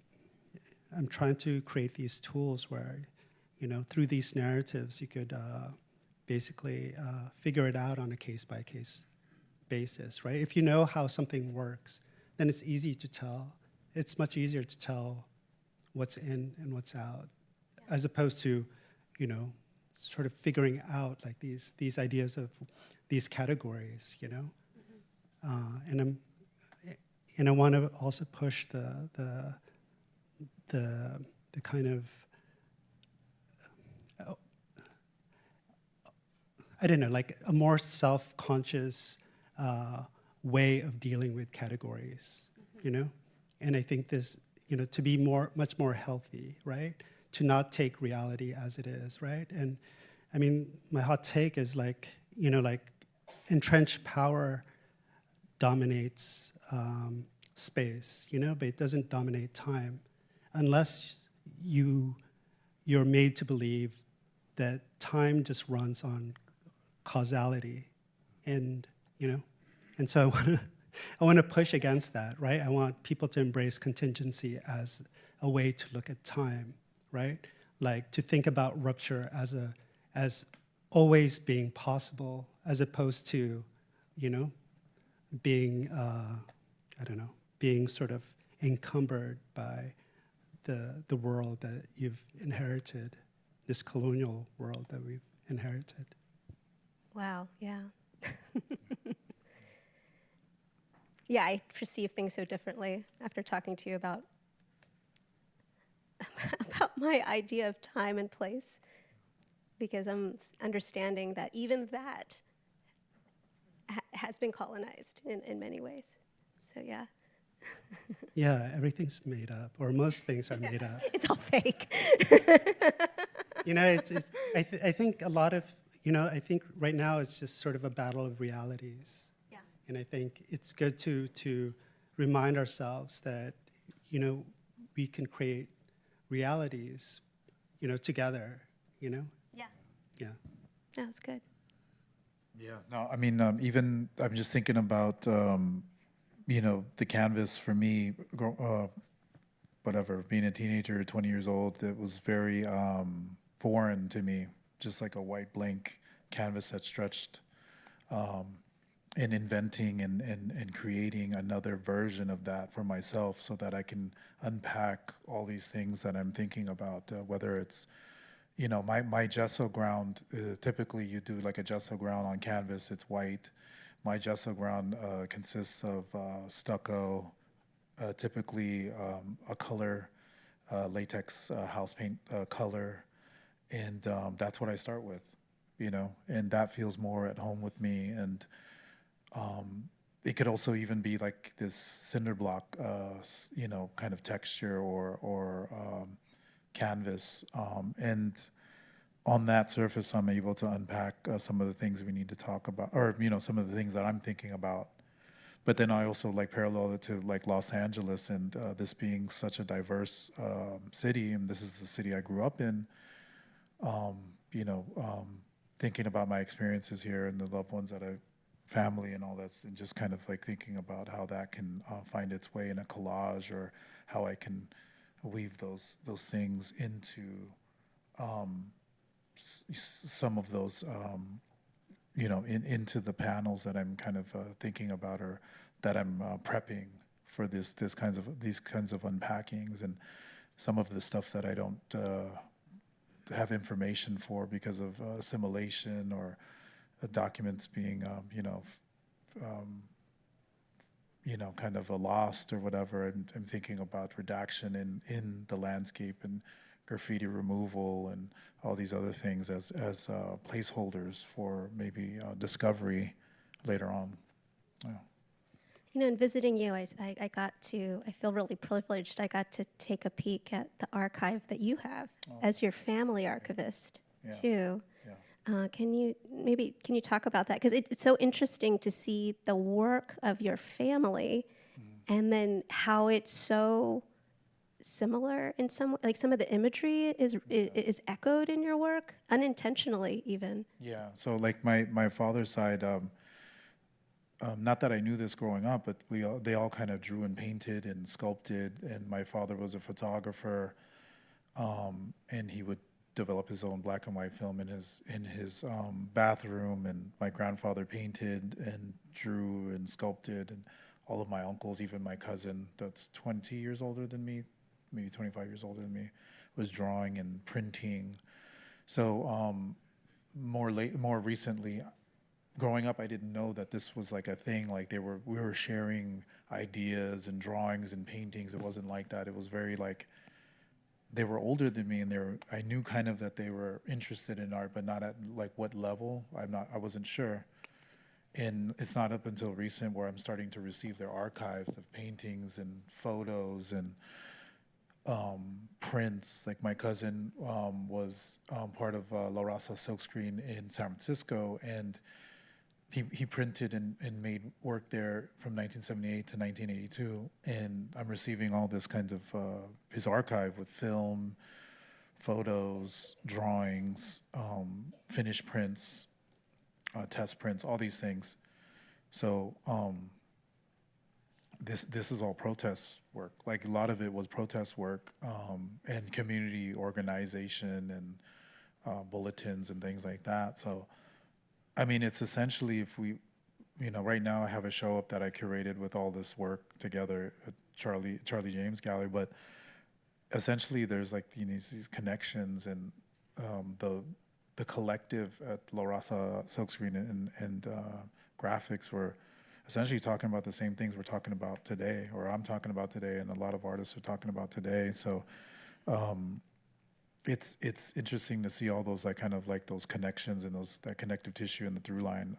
I'm trying to create these tools where, through these narratives, you could basically figure it out on a case-by-case basis, right? If you know how something works, then it's easy to tell. It's much easier to tell what's in and what's out, as opposed to, sort of figuring out like these ideas of these categories, And I want to also push the kind of like a more self-conscious way of dealing with categories, And I think this, to be much more healthy, right? To not take reality as it is, right? And my hot take is like entrenched power dominates space, but it doesn't dominate time, unless you're made to believe that time just runs on causality, and so I want to push against that, right? I want people to embrace contingency as a way to look at time, right? Like to think about rupture as always being possible, as opposed to, being being sort of encumbered by the world that you've inherited, this colonial world that we've inherited. Wow, yeah. Yeah, I perceive things so differently after talking to you about my idea of time and place, because I'm understanding that even that has been colonized in many ways. So yeah. Yeah, everything's made up, or most things are made up. It's all fake. You know, I think a lot of, I think right now it's just sort of a battle of realities. Yeah. And I think it's good to remind ourselves that, we can create realities, together, Yeah. Yeah. That's good. Yeah, no, I mean, even I'm just thinking about, the canvas for me, whatever, being a teenager, 20 years old, it was very foreign to me, just like a white blank canvas that stretched, and inventing and creating another version of that for myself so that I can unpack all these things that I'm thinking about, whether it's, my gesso ground, typically you do like a gesso ground on canvas, it's white. My gesso ground consists of stucco, typically a color, latex house paint color, and that's what I start with, and that feels more at home with me. And it could also even be like this cinder block, kind of texture or canvas, and on that surface, I'm able to unpack some of the things we need to talk about, or some of the things that I'm thinking about. But then I also like parallel it to like Los Angeles, and this being such a diverse city, and this is the city I grew up in. Thinking about my experiences here and the loved ones that I, family and all that, and just kind of like thinking about how that can find its way in a collage, or how I can weave those things into some of those, into the panels that I'm kind of thinking about, or that I'm prepping for these kinds of unpackings, and some of the stuff that I don't have information for because of assimilation, or documents being, kind of lost or whatever. I'm thinking about redaction in the landscape, and graffiti removal, and all these other things as placeholders for maybe discovery later on. Yeah. In visiting you, I feel really privileged. I got to take a peek at the archive that you have as your family archivist, too. Yeah. Can you talk about that? Because it's so interesting to see the work of your family, and then how it's so similar in some of the imagery is echoed in your work, unintentionally even. Yeah. So like my father's side. Not that I knew this growing up, but they all kind of drew and painted and sculpted. And my father was a photographer, and he would develop his own black and white film in his bathroom. And my grandfather painted and drew and sculpted, and all of my uncles, even my cousin that's 20 years older than me, maybe 25 years older than me, was drawing and printing. So more recently, growing up, I didn't know that this was like a thing. Like we were sharing ideas and drawings and paintings. It wasn't like that. It was very like, they were older than me, and I knew kind of that they were interested in art, but not at like what level. I wasn't sure. And it's not up until recent where I'm starting to receive their archives of paintings and photos and prints. Like my cousin was part of La Raza Silkscreen in San Francisco, and he printed and made work there from 1978 to 1982, and I'm receiving all this kind of his archive with film, photos, drawings, finished prints, test prints, all these things. So this is all protest work. Like a lot of it was protest work, and community organization and bulletins and things like that. So I mean, it's essentially, if we, right now I have a show up that I curated with all this work together at Charlie James Gallery, but essentially there's like these connections, and the collective at La Raza Silkscreen and graphics were essentially talking about the same things we're talking about today, or I'm talking about today, and a lot of artists are talking about today. So it's interesting to see all those like kind of like those connections and that connective tissue and the through line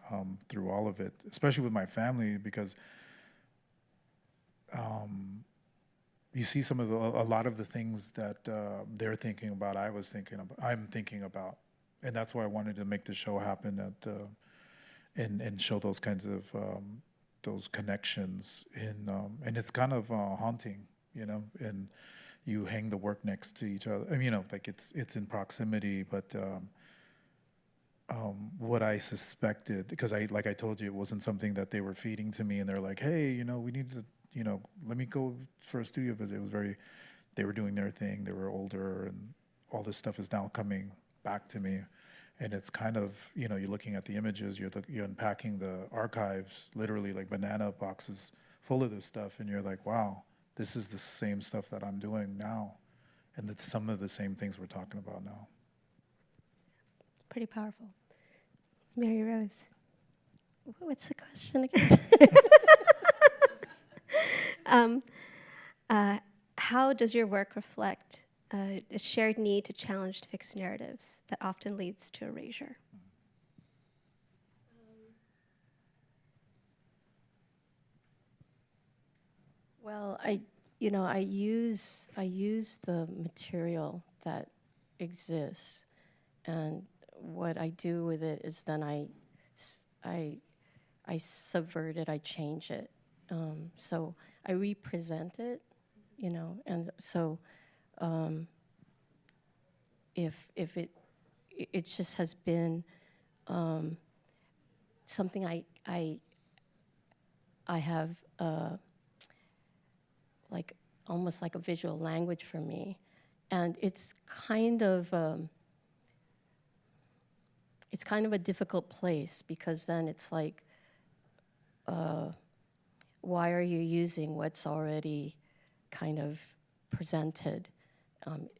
through all of it, especially with my family, because you see some of a lot of the things that they're thinking about, I'm thinking about, and that's why I wanted to make the show happen and show those kinds of those connections and it's kind of haunting, and you hang the work next to each other. I mean, like it's in proximity, but what I suspected, because like I told you, it wasn't something that they were feeding to me, and they're like, hey, we need to, let me go for a studio visit. It was they were doing their thing. They were older, and all this stuff is now coming back to me. And it's kind of, you're looking at the images, you're unpacking the archives, literally like banana boxes full of this stuff, and you're like, wow, this is the same stuff that I'm doing now. And that's some of the same things we're talking about now. Pretty powerful. Mary Rose. What's the question again? How does your work reflect a shared need to challenge fixed narratives that often leads to erasure? Well, I use the material that exists, and what I do with it is then I subvert it, I change it. So I represent it, and so if it just has been something I have like almost like a visual language for me, and it's kind of a difficult place, because then it's like, why are you using what's already kind of presented?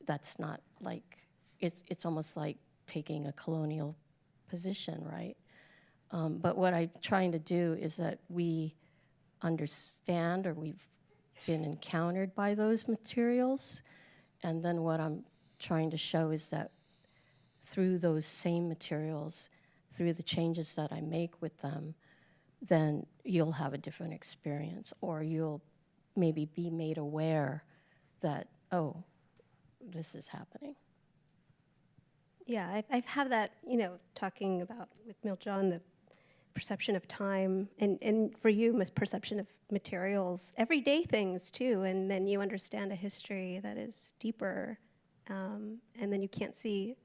That's not like, it's almost like taking a colonial position, right? But what I'm trying to do is that we understand, or we've been encountered by those materials, and then what I'm trying to show is that through those same materials, through the changes that I make with them, then you'll have a different experience, or you'll maybe be made aware that, oh, this is happening. Yeah, I've had that, talking about with Miljon, the perception of time, and for you, perception of materials, everyday things too, and then you understand a history that is deeper, and then you can't see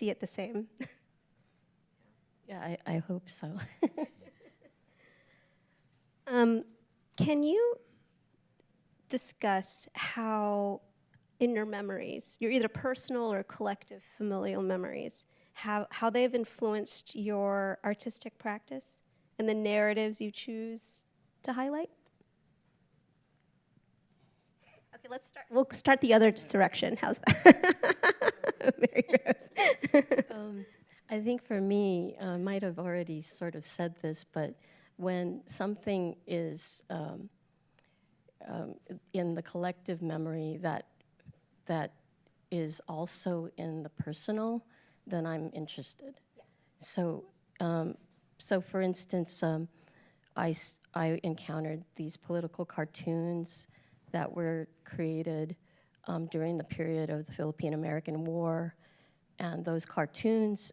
it the same. Yeah, I hope so. Can you discuss how in your memories, your either personal or collective familial memories, how they've influenced your artistic practice and the narratives you choose to highlight? Okay, let's start. We'll start the other direction. How's that? Mary Rose. I think for me, I might have already sort of said this, but when something is in the collective memory that is also in the personal, then I'm interested. Yeah. So for instance, I encountered these political cartoons that were created during the period of the Philippine-American War, and those cartoons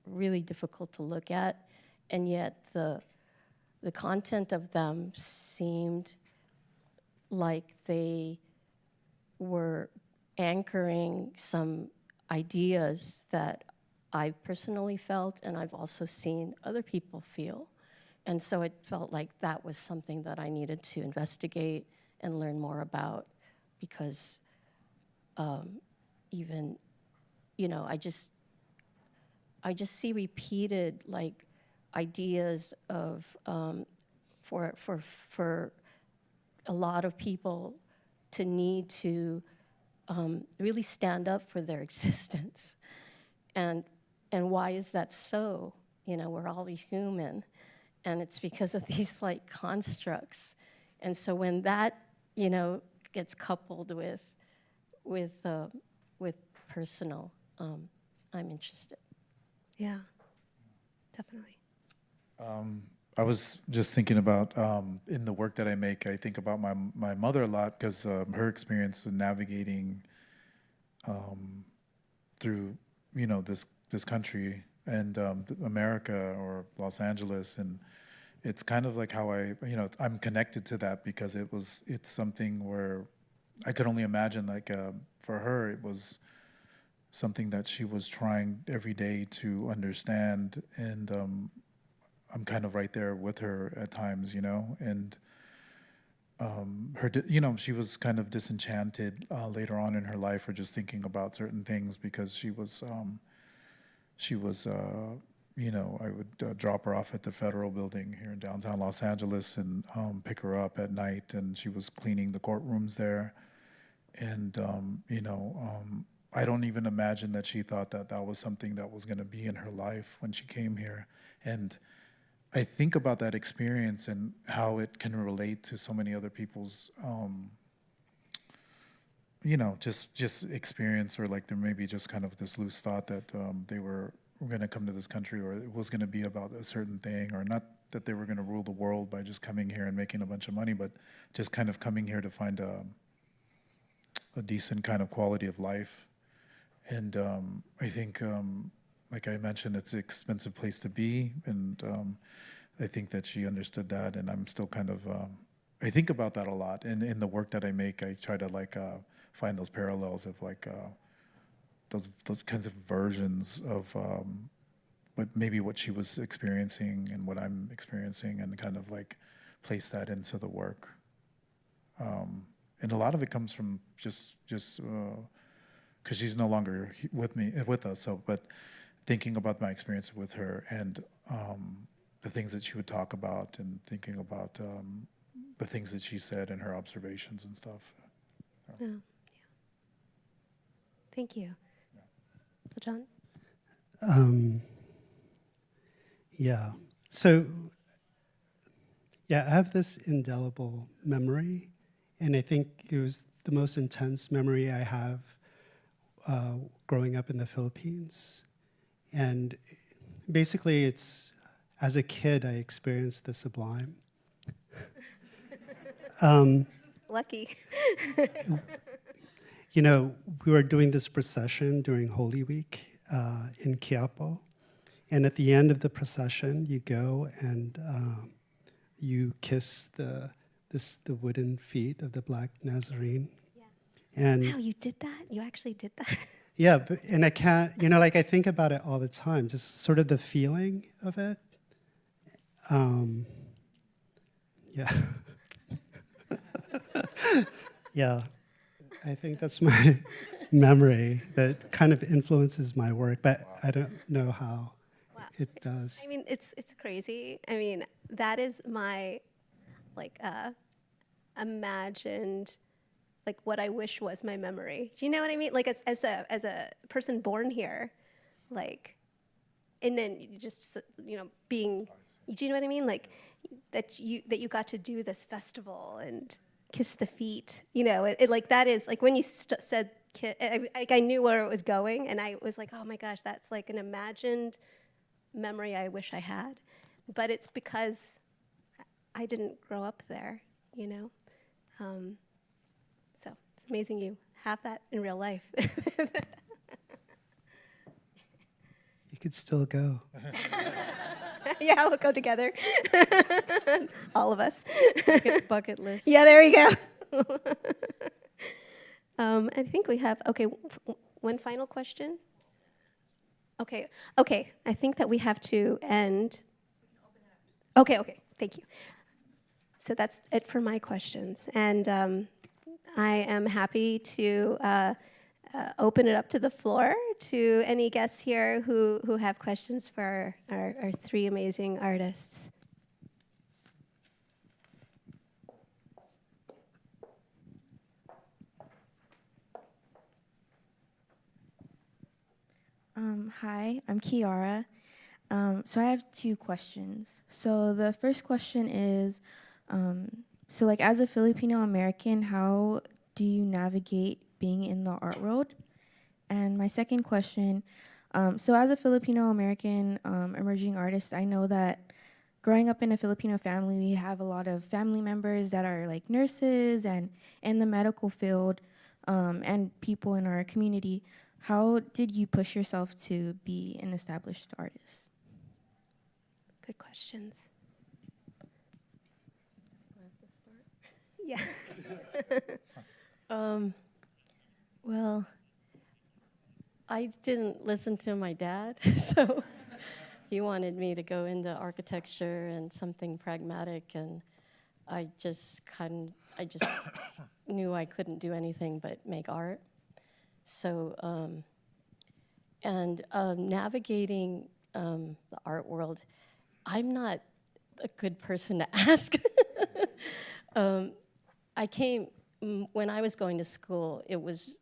really difficult to look at, and yet the content of them seemed like they were anchoring some ideas that I personally felt, and I've also seen other people feel. And so it felt like that was something that I needed to investigate and learn more about, because even, I just see repeated like ideas of for a lot of people to need to really stand up for their existence. And why is that so? You know, we're all human, and it's because of these like constructs. And so when that, you know, gets coupled with personal, I'm interested. Yeah, definitely. I was just thinking about in the work that I make, I think about my mother a lot because her experience in navigating through, you know, this country and America or Los Angeles, and it's kind of like how I'm connected to that because it's something where I could only imagine, like for her it was something that she was trying every day to understand, and I'm kind of right there with her at times, you know, and you know, she was kind of disenchanted later on in her life for just thinking about certain things because she was, you know, I would drop her off at the Federal Building here in downtown Los Angeles and pick her up at night, and she was cleaning the courtrooms there, and you know, I don't even imagine that she thought that that was something that was going to be in her life when she came here, and I think about that experience and how it can relate to so many other people's, you know, just experience, or like there may be just kind of this loose thought that they were going to come to this country, or it was going to be about a certain thing, or not that they were going to rule the world by just coming here and making a bunch of money, but just kind of coming here to find a decent kind of quality of life. And I think, like I mentioned, it's an expensive place to be, and I think that she understood that, and I'm still kind of, I think about that a lot, and in the work that I make, I try to like find those parallels of like those kinds of versions of what she was experiencing and what I'm experiencing, and kind of like place that into the work. And a lot of it comes from just because she's no longer with us. So, but thinking about my experience with her and the things that she would talk about, and thinking about the things that she said and her observations and stuff. Yeah. Thank you. John? Yeah. So, yeah, I have this indelible memory, and I think it was the most intense memory I have growing up in the Philippines. And basically, it's, as a kid, I experienced the sublime. Lucky. You know, we were doing this procession during Holy Week in Quiapo. And at the end of the procession, you go and you kiss the wooden feet of the Black Nazarene. Yeah. And wow, you did that? You actually did that? yeah, and I can't, you know, like I think about it all the time, just sort of the feeling of it. Yeah. Yeah. I think that's my memory that kind of influences my work, but I don't know how it does. I mean, it's crazy. I mean, that is my, like, imagined, like, what I wish was my memory. Do you know what I mean? Like, as a person born here, like, and then you just, you know, being, do you know what I mean? Like, that you got to do this festival and kiss the feet, you know, it like that is, like when you said I knew where it was going, and I was like, oh my gosh, that's like an imagined memory I wish I had. But it's because I didn't grow up there, you know. So it's amazing you have that in real life. You could still go. Yeah, we'll go together. All of us. Bucket list. Yeah, there we go. I think we have, okay, one final question. Okay, I think that we have to end. Okay, thank you. So that's it for my questions. And I am happy to open it up to the floor to any guests here who have questions for our three amazing artists. Hi, I'm Kiara. So I have two questions. So the first question is, so like as a Filipino American, how do you navigate being in the art world? And my second question, so as a Filipino American emerging artist, I know that growing up in a Filipino family, we have a lot of family members that are like nurses and in the medical field, and people in our community. How did you push yourself to be an established artist? Good questions. Yeah. Well, I didn't listen to my dad, so he wanted me to go into architecture and something pragmatic, and I just knew I couldn't do anything but make art. So, navigating the art world, I'm not a good person to ask. I came when I was going to school. There was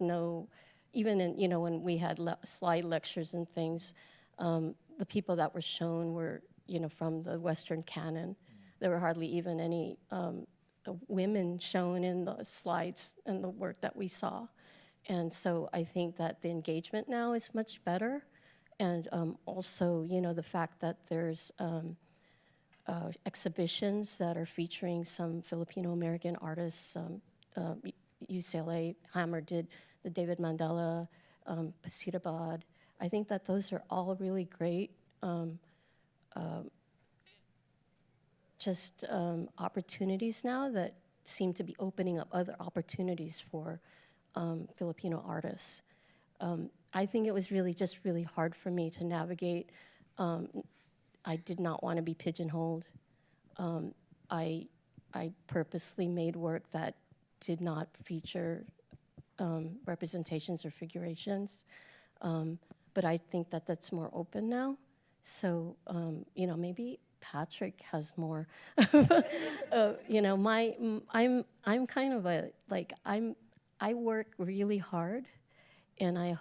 no, even in, when we had slide lectures and things, the people that were shown were from the Western canon. There were hardly even any women shown in the slides and the work that we saw. And so I think that the engagement now is much better. And also, the fact that there's exhibitions that are featuring some Filipino American artists. UCLA Hammer did the David Mandela, Pasitabad. I think that those are all really great opportunities now that seem to be opening up other opportunities for Filipino artists. I think it was really hard for me to navigate. I did not want to be pigeonholed. I purposely made work that did not feature representations or figurations. But I think that that's more open now. So, maybe Patrick has more. I'm kind of I work really hard, and I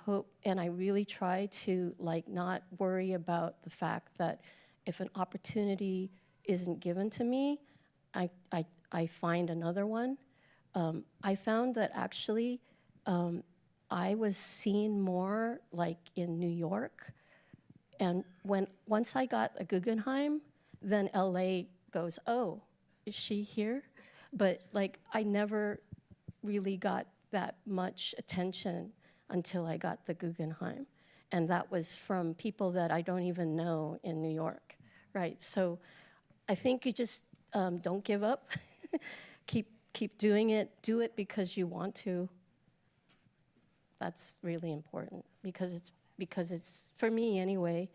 really try to not worry about the fact that if an opportunity isn't given to me, I find another one. I found that actually I was seen more in New York, and once I got a Guggenheim, then LA goes, oh, is she here? But I never really got that much attention until I got the Guggenheim. And that was from people that I don't even know in New York, right? So I think you just don't give up. Keep doing it. Do it because you want to. That's really important because it's for me anyway.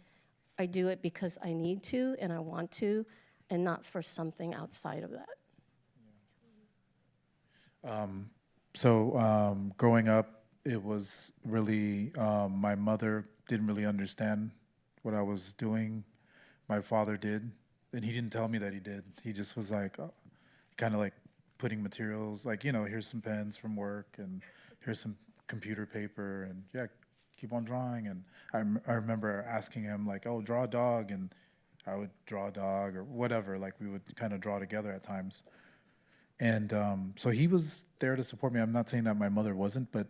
I do it because I need to and I want to, and not for something outside of that. Growing up, it was really, my mother didn't really understand what I was doing. My father did, and he didn't tell me that he did. He just was kind of putting materials, here's some pens from work, and here's some computer paper, and yeah, keep on drawing. And I remember asking him, oh, draw a dog, and I would draw a dog or whatever. We would kind of draw together at times. And so he was there to support me. I'm not saying that my mother wasn't, but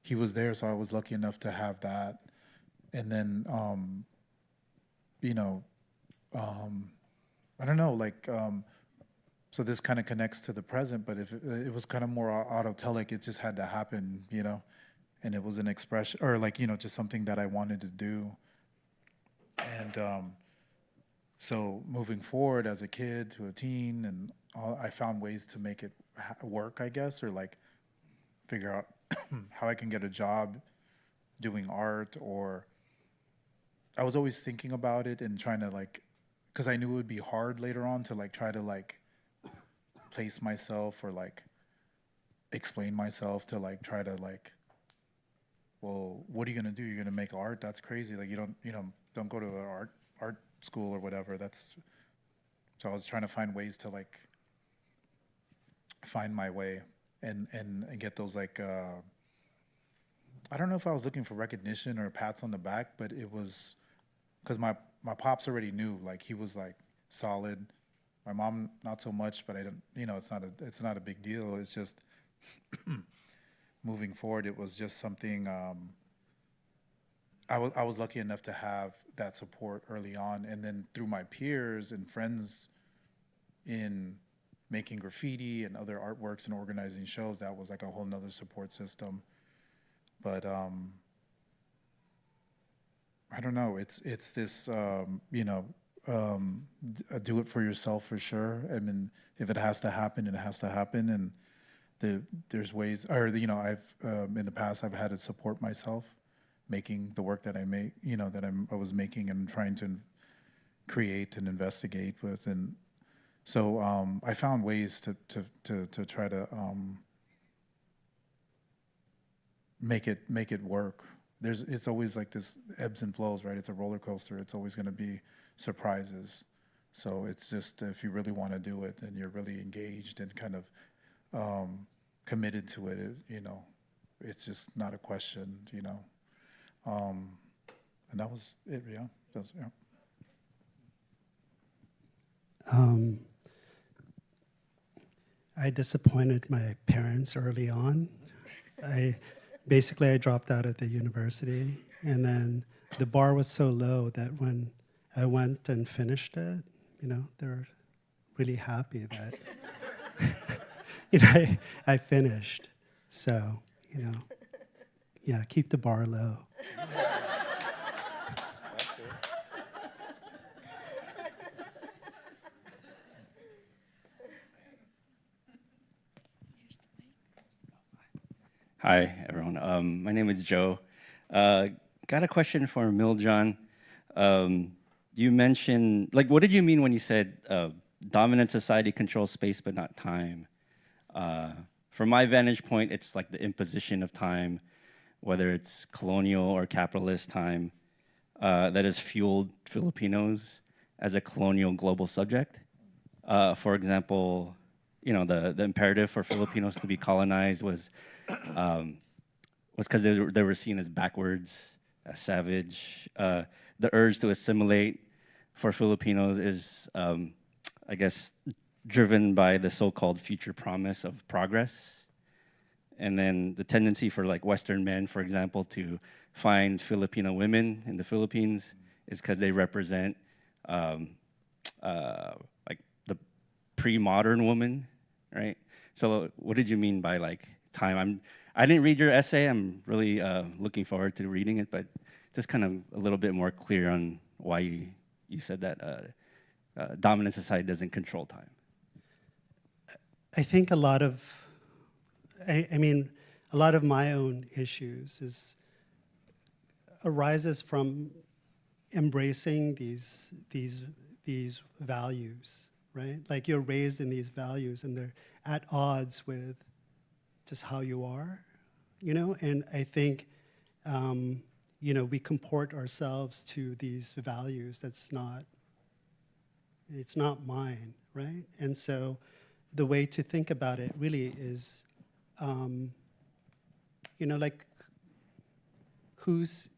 he was there, so I was lucky enough to have that. And then, I don't know, so this kind of connects to the present, but if it was kind of more autotelic, it just had to happen, and it was an expression, or just something that I wanted to do. And so moving forward as a kid to a teen, and I found ways to make it work, I guess, or figure out how I can get a job doing art, or I was always thinking about it and trying to because I knew it would be hard later on to try to place myself or explain myself to try to well, what are you gonna do? You're gonna make art? That's crazy. You don't go to an art school or whatever. So I was trying to find ways to find my way and get those I don't know if I was looking for recognition or pats on the back, but it was because my pops already knew, like he was like solid. My mom not so much, but I don't, you know, it's not a big deal. It's just moving forward. It was just something. I was lucky enough to have that support early on, and then through my peers and friends in making graffiti and other artworks and organizing shows, that was like a whole nother support system. But I don't know. It's this you know, do it for yourself for sure. I mean, if it has to happen, it has to happen. And there's ways, or you know, I've in the past I've had to support myself, making the work that I make, you know, that I was making and trying to create and investigate with. And so I found ways to try to make it work. It's always like this ebbs and flows, right? It's a roller coaster. It's always going to be surprises. So it's just, if you really want to do it and you're really engaged and kind of committed to it, you know, it's just not a question, you know. And that was it, yeah. Yeah. I disappointed my parents early on. I dropped out of the university, and then the bar was so low that when I went and finished it, you know, they were really happy that you know, I finished. So, you know, yeah, keep the bar low. Hi, everyone. My name is Joe. Got a question for Miljan. You mentioned, like, what did you mean when you said dominant society controls space but not time? From my vantage point, it's like the imposition of time, whether it's colonial or capitalist time, that has fueled Filipinos as a colonial global subject. For example, you know, the imperative for Filipinos to be colonized was because they were seen as backwards, as savage. The urge to assimilate for Filipinos is, I guess, driven by the so-called future promise of progress. And then the tendency for like Western men, for example, to find Filipino women in the Philippines is because they represent like the pre-modern woman, right? So what did you mean by like time? I didn't read your essay. I'm really looking forward to reading it, but just kind of a little bit more clear on why you said that dominant society doesn't control time. I think a lot of my own issues arises from embracing these values, right? Like you're raised in these values and they're at odds with just how you are, you know? And I think, you know, we comport ourselves to these values it's not mine, right? And so the way to think about it really is, you know, like whose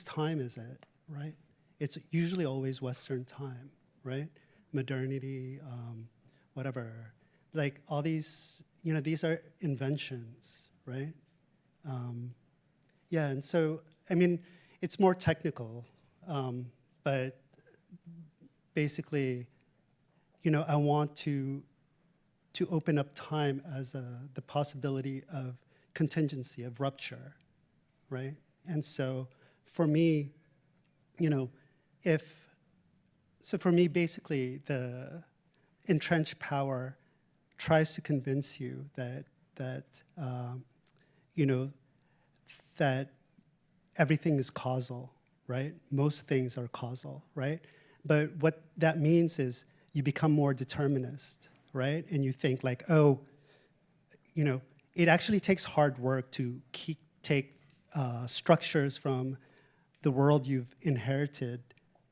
time is it, right? It's usually always Western time, right? Modernity, whatever. Like all these, you know, these are inventions, right? Yeah, and so, I mean, it's more technical, but basically, you know, I want to open up time as the possibility of contingency, of rupture, right? And so for me, you know, for me, basically, the entrenched power tries to convince you that you know, that everything is causal, right? Most things are causal, right? But what that means is you become more determinist, right? And you think like, oh, you know, it actually takes hard work to take structures from the world you've inherited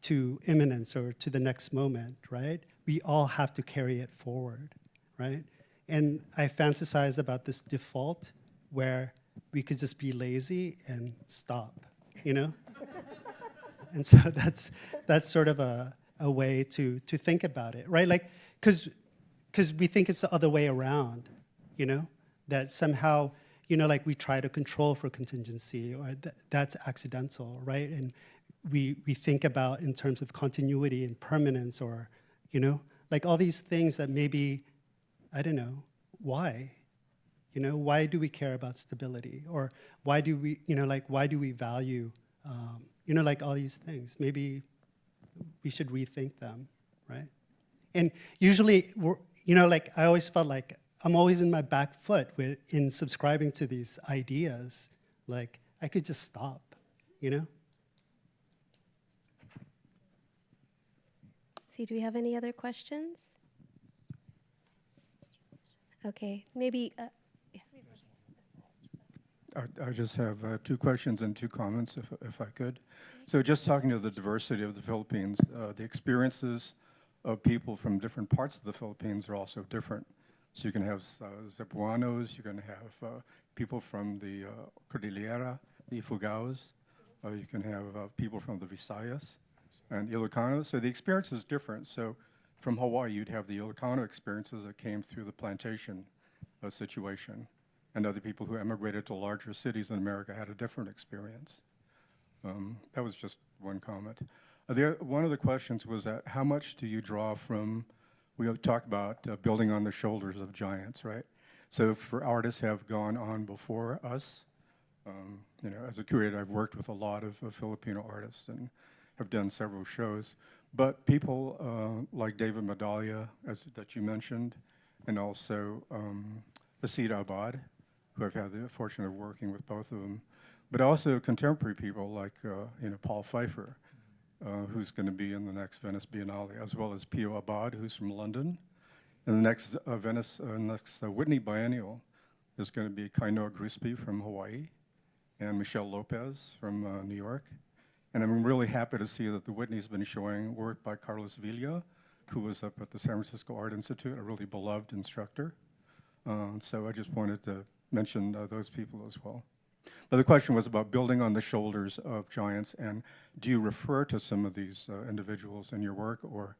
to imminence or to the next moment, right? We all have to carry it forward, right? And I fantasize about this default where we could just be lazy and stop, you know? And so that's sort of a way to think about it, right? Like, because we think it's the other way around, you know? That somehow, you know, like we try to control for contingency, or that's accidental, right? And we think about in terms of continuity and permanence, or, you know, like all these things that maybe, I don't know, why? You know, why do we care about stability? Or why do we, you know, like why do we value, you know, like all these things? Maybe we should rethink them, right? And usually, you know, like I always felt like I'm always in my back foot in subscribing to these ideas. Like I could just stop, you know? See, do we have any other questions? Okay, maybe. I just have two questions and two comments, if I could. So just talking to the diversity of the Philippines, the experiences of people from different parts of the Philippines are also different. So you can have Cebuanos, you can have people from the Cordillera, the Ifugaos, you can have people from the Visayas and Ilocanos. So the experience is different. So from Hawaii, you'd have the Ilocano experiences that came through the plantation situation. And other people who emigrated to larger cities in America had a different experience. That was just one comment. One of the questions was that how much do you draw from, we talk about building on the shoulders of giants, right? So for artists have gone on before us, you know, as a curator, I've worked with a lot of Filipino artists and have done several shows. But people like David Medalla, that you mentioned, and also Asid Abad, who I've had the fortune of working with both of them, but also contemporary people like you know, Paul Pfeiffer, who's going to be in the next Venice Biennale, as well as Pio Abad, who's from London. And the next Whitney Biennial is going to be Kainoa Grisby from Hawaii and Michelle Lopez from New York. And I'm really happy to see that the Whitney's been showing work by Carlos Villa, who was up at the San Francisco Art Institute, a really beloved instructor. So I just wanted to mention those people as well. But the question was about building on the shoulders of giants, and do you refer to some of these individuals in your work? Or,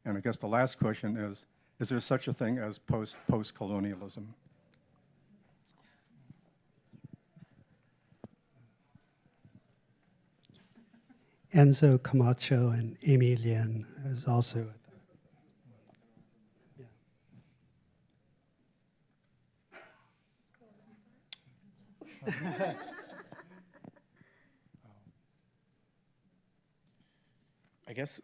and I guess the last question is there such a thing as post-colonialism? Enzo Camacho and Amy Lien is also. I guess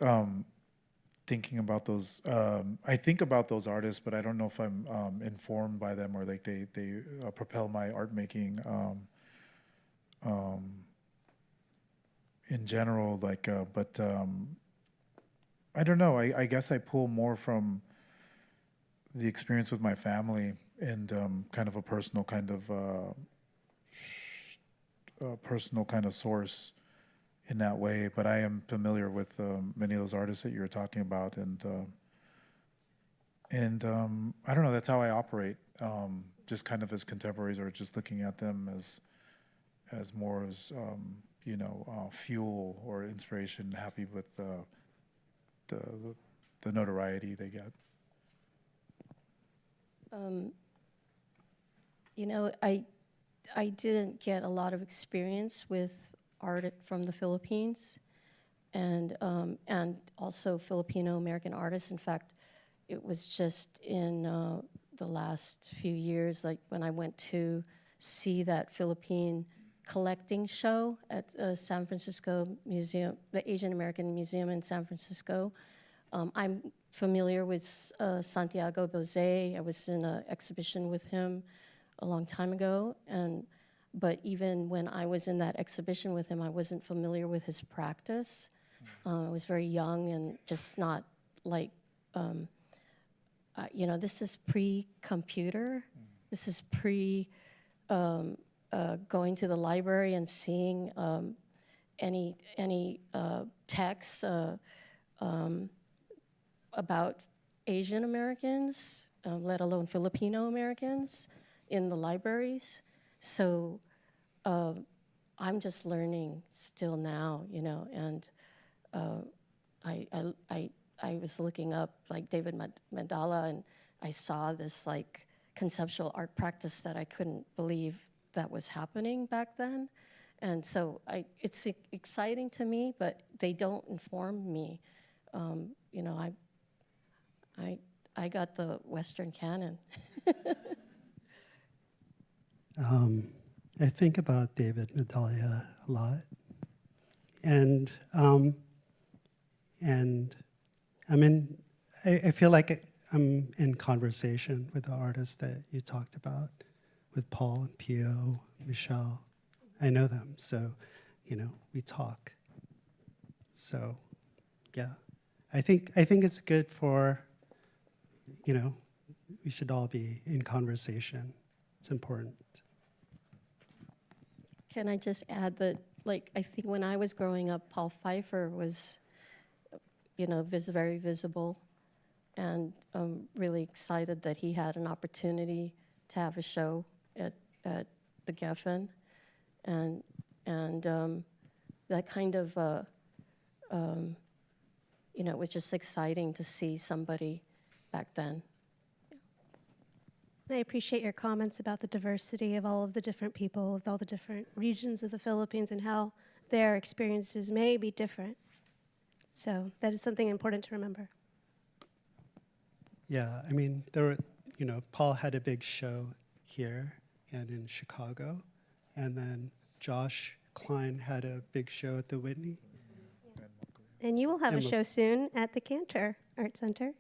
thinking about those, I think about those artists, but I don't know if I'm informed by them or like they propel my art making in general. Like, but I don't know. I guess I pull more from the experience with my family and kind of a personal kind of source in that way, but I am familiar with many of those artists that you were talking about, and I don't know. That's how I operate, just kind of as contemporaries, or just looking at them as more as you know, fuel or inspiration. Happy with the notoriety they get. You know, I didn't get a lot of experience with art from the Philippines, and also Filipino American artists. In fact, it was just in the last few years, like when I went to see that Philippine collecting show at San Francisco Museum, the Asian American Museum in San Francisco. I'm familiar with Santiago Bozé. I was in an exhibition with him a long time ago, but even when I was in that exhibition with him, I wasn't familiar with his practice. I was very young and just not like, you know, this is pre-computer. This is going to the library and seeing any texts about Asian Americans, let alone Filipino Americans, in the libraries. So I'm just learning still now, you know, and I was looking up like David Mandala, and I saw this like conceptual art practice that I couldn't believe that was happening back then. And so it's exciting to me, but they don't inform me. You know, I got the Western canon. I think about David Medallia a lot, and I feel like I'm in conversation with the artists that you talked about, with Paul and Pio, Michelle. I know them, so you know we talk. So, yeah, I think it's good for, you know, we should all be in conversation. It's important. Can I just add that, like, I think when I was growing up, Paul Pfeiffer was, you know, very visible, and I'm really excited that he had an opportunity to have a show at the Geffen, and that kind of, you know, it was just exciting to see somebody back then. I appreciate your comments about the diversity of all of the different people, of all the different regions of the Philippines, and how their experiences may be different. So that is something important to remember. Yeah, I mean, there were, you know, Paul had a big show here and in Chicago, and then Josh Klein had a big show at the Whitney. And you will have a show soon at the Cantor Art Center.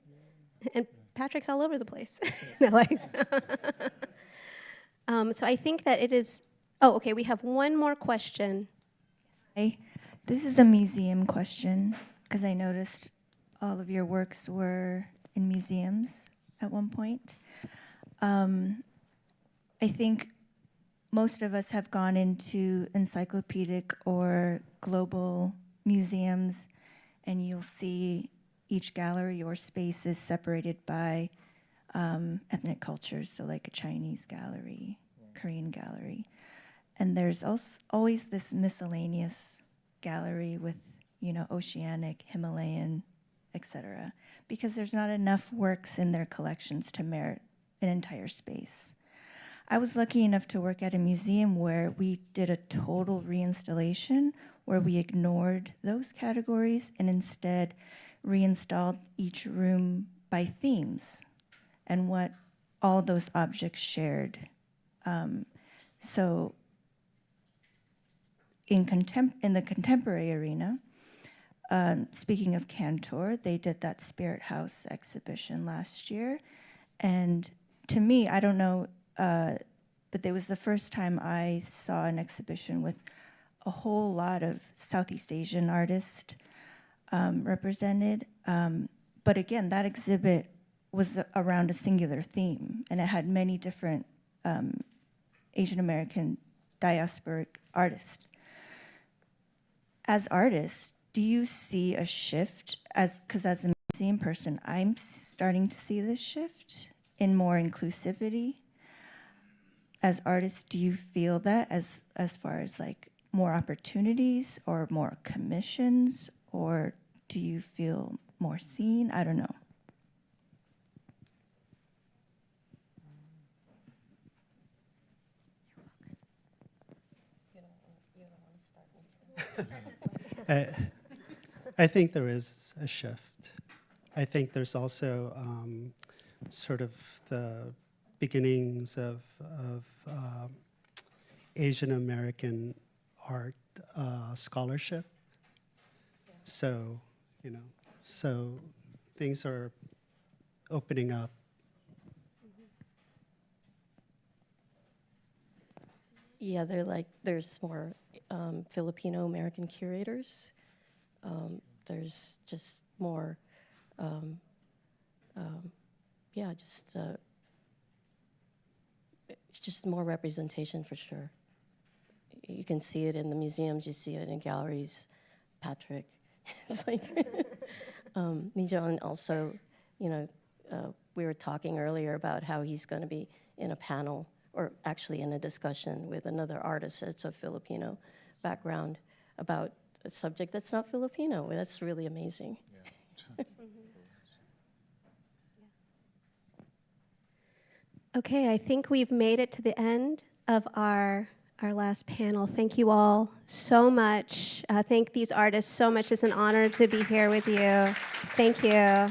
And Patrick's all over the place. No, like, so I think that it is, oh, okay, we have one more question. Hi, this is a museum question, because I noticed all of your works were in museums at one point. I think most of us have gone into encyclopedic or global museums, and you'll see each gallery or space is separated by ethnic cultures, so like a Chinese gallery, Korean gallery. And there's also always this miscellaneous gallery with, you know, oceanic, Himalayan, etc., because there's not enough works in their collections to merit an entire space. I was lucky enough to work at a museum where we did a total reinstallation, where we ignored those categories and instead reinstalled each room by themes and what all those objects shared. So in the contemporary arena, speaking of Cantor, they did that Spirit House exhibition last year. And to me, I don't know, but it was the first time I saw an exhibition with a whole lot of Southeast Asian artists represented. But again, that exhibit was around a singular theme, and it had many different Asian American diasporic artists. As artists, do you see a shift? Because as a museum person, I'm starting to see this shift in more inclusivity. As artists, do you feel that as far as like more opportunities or more commissions, or do you feel more seen? I don't know. I think there is a shift. I think there's also sort of the beginnings of Asian American art scholarship. So, you know, so things are opening up. Yeah, there's more Filipino American curators. There's just more, it's just more representation for sure. You can see it in the museums, you see it in galleries. Patrick, it's like, Mijon also, you know, we were talking earlier about how he's going to be in a panel or actually in a discussion with another artist that's of Filipino background about a subject that's not Filipino. That's really amazing. Okay, I think we've made it to the end of our last panel. Thank you all so much. Thank these artists so much. It's an honor to be here with you. Thank you.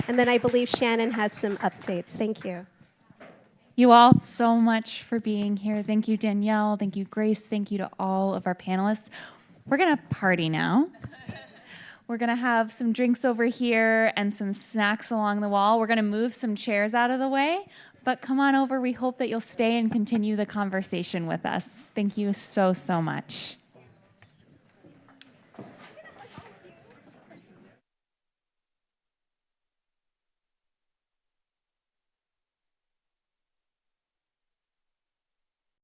And then I believe Shannon has some updates. Thank you. You all so much for being here. Thank you, Danielle. Thank you, Grace. Thank you to all of our panelists. We're going to party now. We're going to have some drinks over here and some snacks along the wall. We're going to move some chairs out of the way, but come on over. We hope that you'll stay and continue the conversation with us. Thank you so, so much.